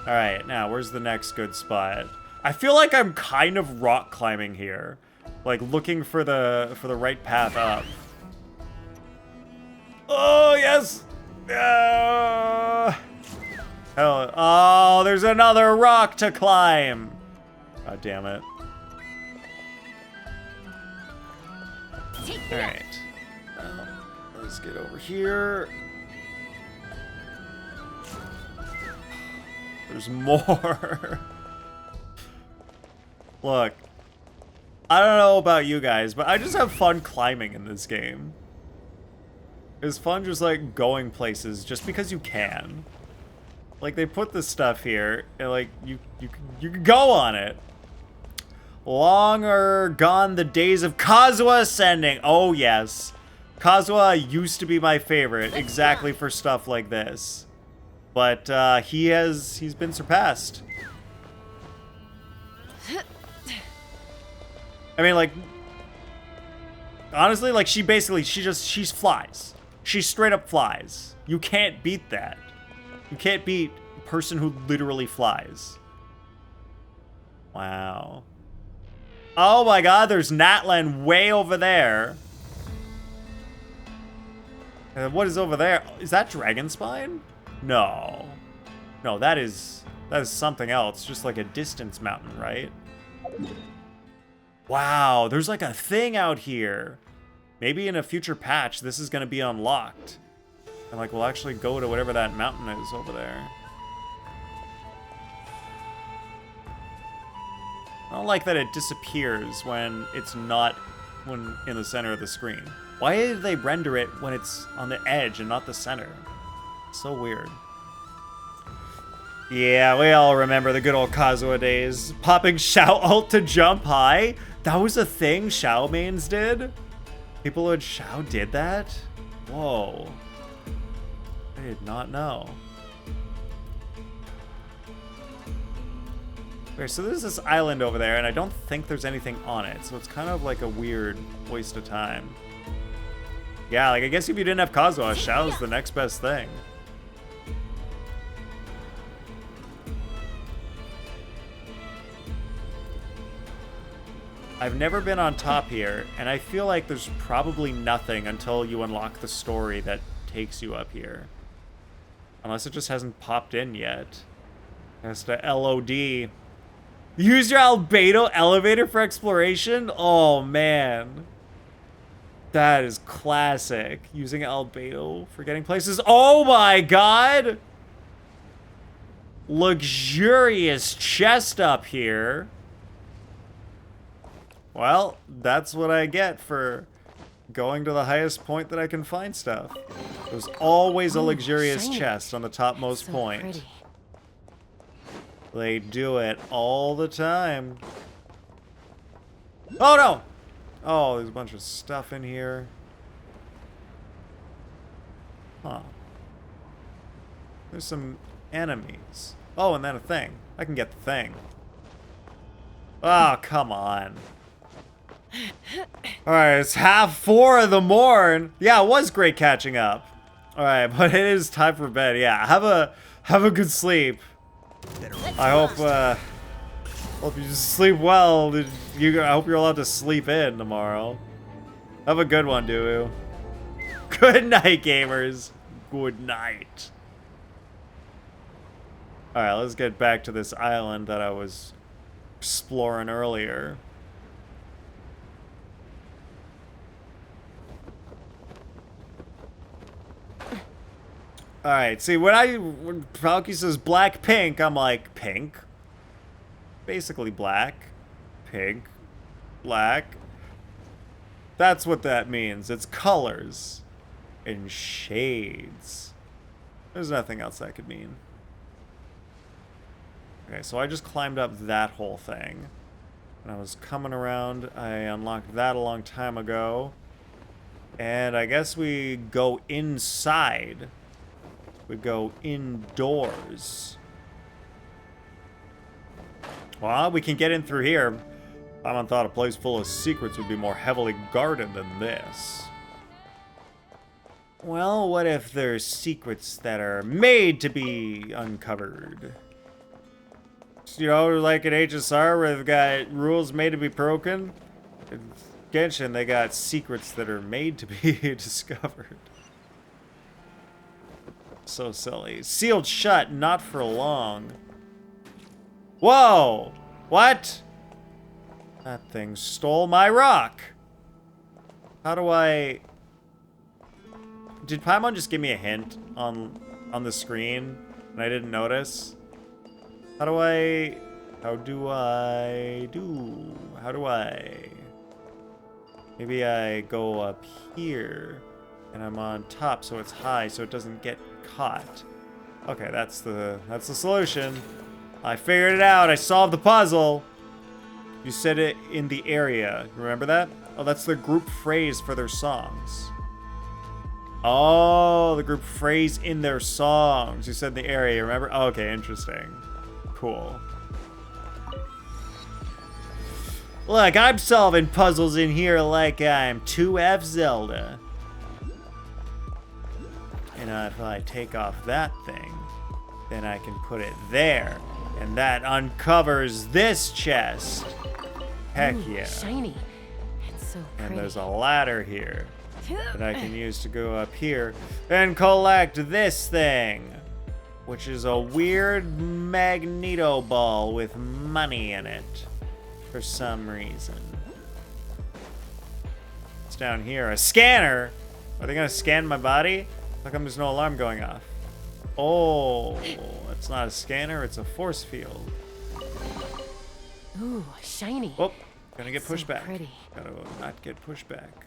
Alright, now, where's the next good spot? I feel like I'm kind of rock climbing here. Like, looking for the right path up. Oh, yes! Oh, there's another rock to climb! God damn it. Alright. Let's get over here. There's more. Look. I don't know about you guys, but I just have fun climbing in this game. It's fun just, like, going places just because you can. Like, they put this stuff here, and, like, you can go on it. Long are gone the days of Kazuha ascending. Oh, yes. Kazuha used to be my favorite, exactly for stuff like this. But, he's been surpassed. I mean, like, honestly, like, she flies. She straight up flies. You can't beat that. You can't beat a person who literally flies. Wow. Oh my god, there's Natlan way over there. What is over there? Is that Dragon Spine? No. No, that is something else. Just like a distance mountain, right? Wow, there's like a thing out here. Maybe in a future patch, this is going to be unlocked. And, like, we'll actually go to whatever that mountain is over there. I don't like that it disappears when it's not in the center of the screen. Why did they render it when it's on the edge and not the center? It's so weird. Yeah, we all remember the good old Kazuha days. Popping Shao ult to jump high. That was a thing Shao mains did? People with Shao did that? Whoa. I did not know. Okay, so there's this island over there, and I don't think there's anything on it, so it's kind of like a weird waste of time. Yeah, like, I guess if you didn't have Kazuha, Shao's the next best thing. I've never been on top here, and I feel like there's probably nothing until you unlock the story that takes you up here. Unless it just hasn't popped in yet. That's the LOD. Use your albedo elevator for exploration? Oh, man. That is classic. Using albedo for getting places. Oh, my God! Luxurious chest up here. Well, that's what I get for going to the highest point that I can find stuff. There's always a luxurious chest on the topmost point. Pretty. They do it all the time. Oh, no! Oh, there's a bunch of stuff in here. Huh. There's some enemies. Oh, and then a thing. I can get the thing. Oh, come on. Alright, it's 3:30 in the morning. Yeah, it was great catching up. Alright, but it is time for bed. Yeah, have a good sleep. I hope you sleep well. I hope you're allowed to sleep in tomorrow. Have a good one, Doo. Good night, gamers. Good night. Alright, let's get back to this island that I was exploring earlier. Alright, see, when Falky says black pink, I'm like, pink? Basically black. Pink. Black. That's what that means. It's colors. And shades. There's nothing else that could mean. Okay, so I just climbed up that whole thing. And I was coming around. I unlocked that a long time ago. And I guess we go inside. We go indoors. Well, we can get in through here. Paimon thought a place full of secrets would be more heavily guarded than this. Well, what if there's secrets that are made to be uncovered? You know, like in HSR where they've got rules made to be broken. In Genshin, they got secrets that are made to be discovered. So silly. Sealed shut, not for long. Whoa! What? That thing stole my rock. How do I... Did Paimon just give me a hint on the screen and I didn't notice? How do I Maybe I go up here and I'm on top so it's high so it doesn't get caught. Okay, that's the solution. I figured it out. I solved the puzzle. You said it in the area. Remember that? Oh, that's the group phrase for their songs. Oh, the group phrase in their songs. You said in the area, remember? Oh, okay, interesting. Cool. Look, I'm solving puzzles in here like I'm 2F Zelda. And if I take off that thing, then I can put it there. And that uncovers this chest. Heck yeah. Shiny. It's so pretty. And there's a ladder here that I can use to go up here and collect this thing, which is a weird magneto ball with money in it for some reason. It's down here. A scanner? Are they gonna scan my body? How come there's no alarm going off? Oh, it's not a scanner, it's a force field. Ooh, shiny. Oh, gonna get pushed back. Pretty. Gotta not get pushed back.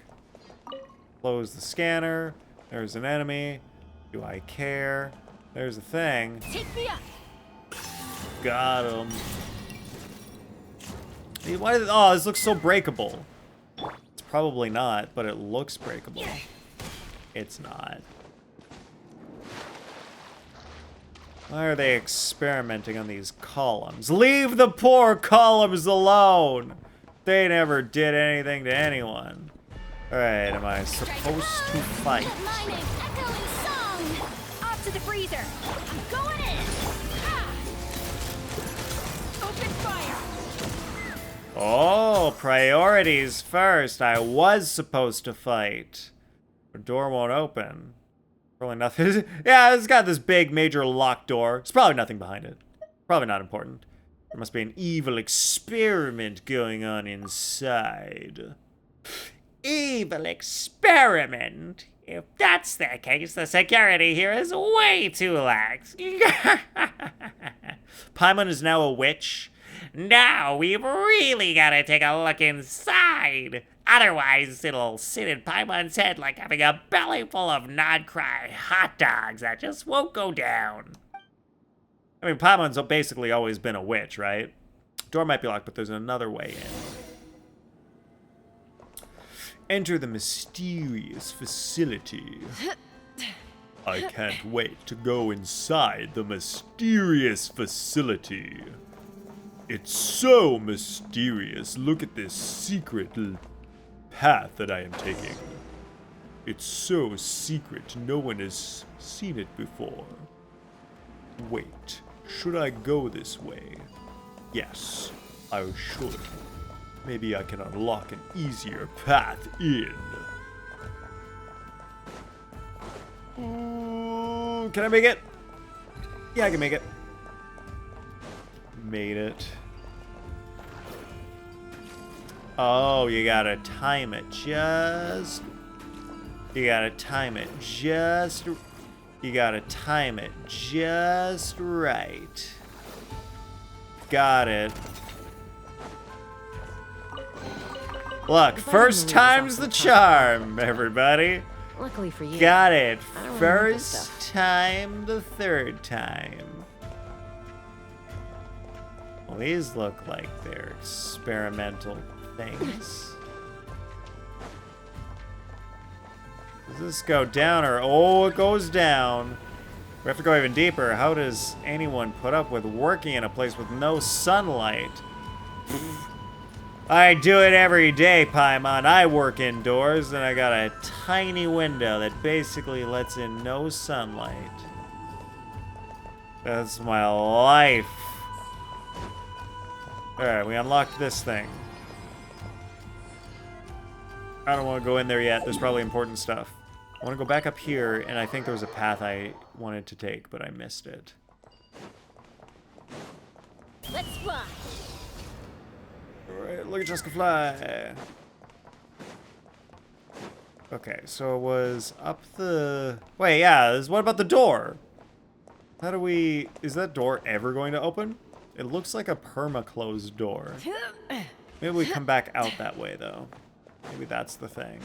Close the scanner. There's an enemy. Do I care? There's a thing. Take me up. Got him. Hey, why did, oh, this looks so breakable. It's probably not, but it looks breakable. It's not. Why are they experimenting on these columns? Leave the poor columns alone! They never did anything to anyone. Alright, am I supposed to fight? Mine an echoing song. Off to the freezer. I'm going in. Ah. Open fire. Oh, priorities first. I was supposed to fight. The door won't open. Probably nothing. Yeah, it's got this big major locked door. There's probably nothing behind it. Probably not important. There must be an evil experiment going on inside. Evil experiment? If that's the case, the security here is way too lax. Paimon is now a witch. Now we've really got to take a look inside. Otherwise, it'll sit in Paimon's head like having a belly full of non-cry hot dogs that just won't go down. I mean, Paimon's basically always been a witch, right? Door might be locked, but there's another way in. Enter the mysterious facility. I can't wait to go inside the mysterious facility. It's so mysterious. Look at this secret path that I am taking. It's so secret, no one has seen it before. Wait, should I go this way? Yes, I should. Maybe I can unlock an easier path in. Ooh, can I make it? Yeah, I can make it. Made it. Oh, you gotta time it just... You gotta time it just... You gotta time it just right. Got it. Look, first time's the charm, everybody. Luckily for you. Got it. I don't remember this First stuff. time, the third time. Well, these look like they're experimental things. Does this go down or... Oh, it goes down. We have to go even deeper. How does anyone put up with working in a place with no sunlight? I do it every day, Paimon. I work indoors, and I got a tiny window that basically lets in no sunlight. That's my life. Alright, we unlocked this thing. I don't want to go in there yet. There's probably important stuff. I want to go back up here, and I think there was a path I wanted to take, but I missed it. Let's fly. Alright, look at Jessica fly. Okay, so it was up the... Wait, yeah, what about the door? How do we... Is that door ever going to open? It looks like a perma-closed door. Maybe we come back out that way, though. Maybe that's the thing.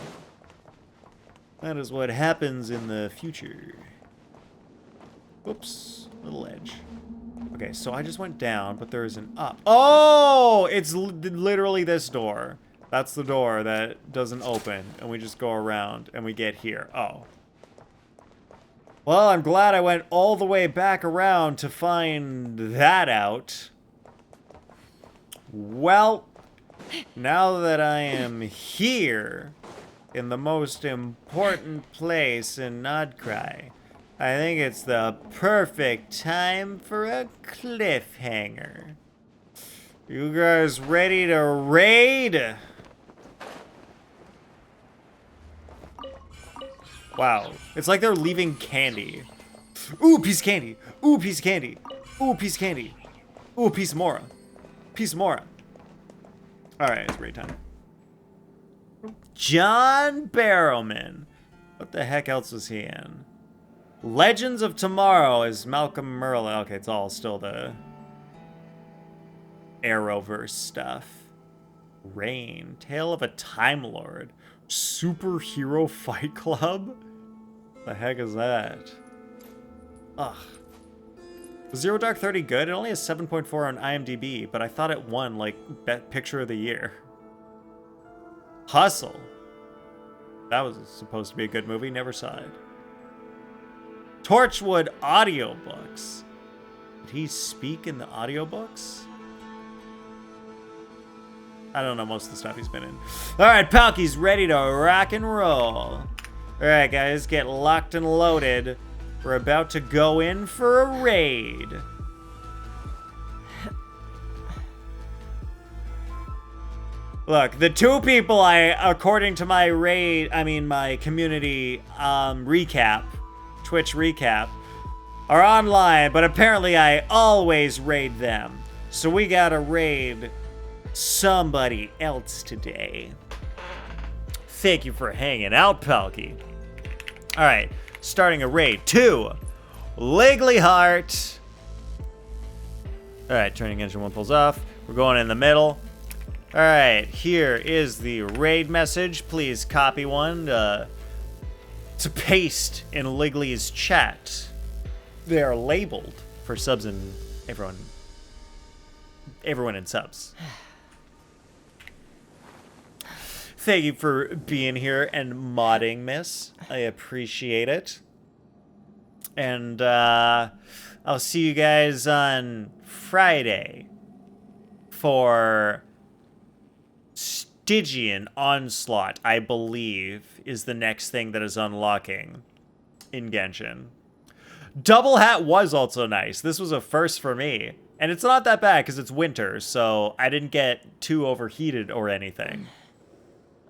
That is what happens in the future. Whoops, little edge. Okay, so I just went down, but there's an up. Oh, it's literally this door. That's the door that doesn't open, and we just go around, and we get here. Oh. Well, I'm glad I went all the way back around to find that out. Well, now that I am here, in the most important place in Nodcry, I think it's the perfect time for a cliffhanger. You guys ready to raid? Wow, it's like they're leaving candy. Ooh, piece of candy. Ooh, piece of candy. Ooh, piece of candy. Ooh, piece of Mora. Piece of Mora. Alright, it's raid time. John Barrowman. What the heck else was he in? Legends of Tomorrow is Malcolm Merlin. Okay, it's all still the Arrowverse stuff. Rain. Tale of a Time Lord. Superhero Fight Club? The heck is that? Ugh. Was Zero Dark 30 good? It only has 7.4 on IMDb, but I thought it won, like, Picture of the Year. Hustle. That was supposed to be a good movie. Never saw it. Torchwood audiobooks. Did he speak in the audiobooks? I don't know most of the stuff he's been in. Alright, Palky's ready to rock and roll. Alright, guys, get locked and loaded. We're about to go in for a raid. Look, the two people according to my my community recap, Twitch recap, are online, but apparently I always raid them. So we gotta raid somebody else today. Thank you for hanging out, Palky. Alright, starting a raid. 2, Liggly Heart. Alright, turning engine 1 pulls off. We're going in the middle. Alright, here is the raid message. Please copy one to paste in Liggly's chat. They are labeled for subs and everyone in subs. Thank you for being here and modding, miss. I appreciate it. And I'll see you guys on Friday for Stygian Onslaught, I believe, is the next thing that is unlocking in Genshin. Double Hat was also nice. This was a first for me. And it's not that bad because it's winter, so I didn't get too overheated or anything.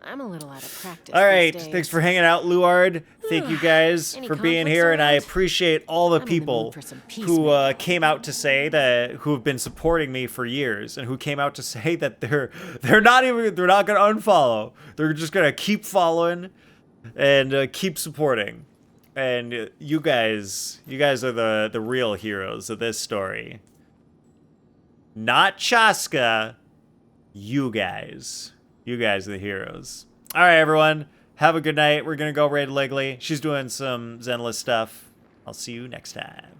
I'm a little out of practice. All right, these days. thanks for hanging out, Luard. Thank you guys Any for being conflicts here, and I around? appreciate all the I'm in the mood people for some peace who right now. came out to say that, who have been supporting me for years, and who came out to say that they're not gonna unfollow. They're just gonna keep following and keep supporting. And you guys are the real heroes of this story. Not Chaska, you guys. You guys are the heroes. All right, everyone. Have a good night. We're going to go raid Ligley. She's doing some Zenless stuff. I'll see you next time.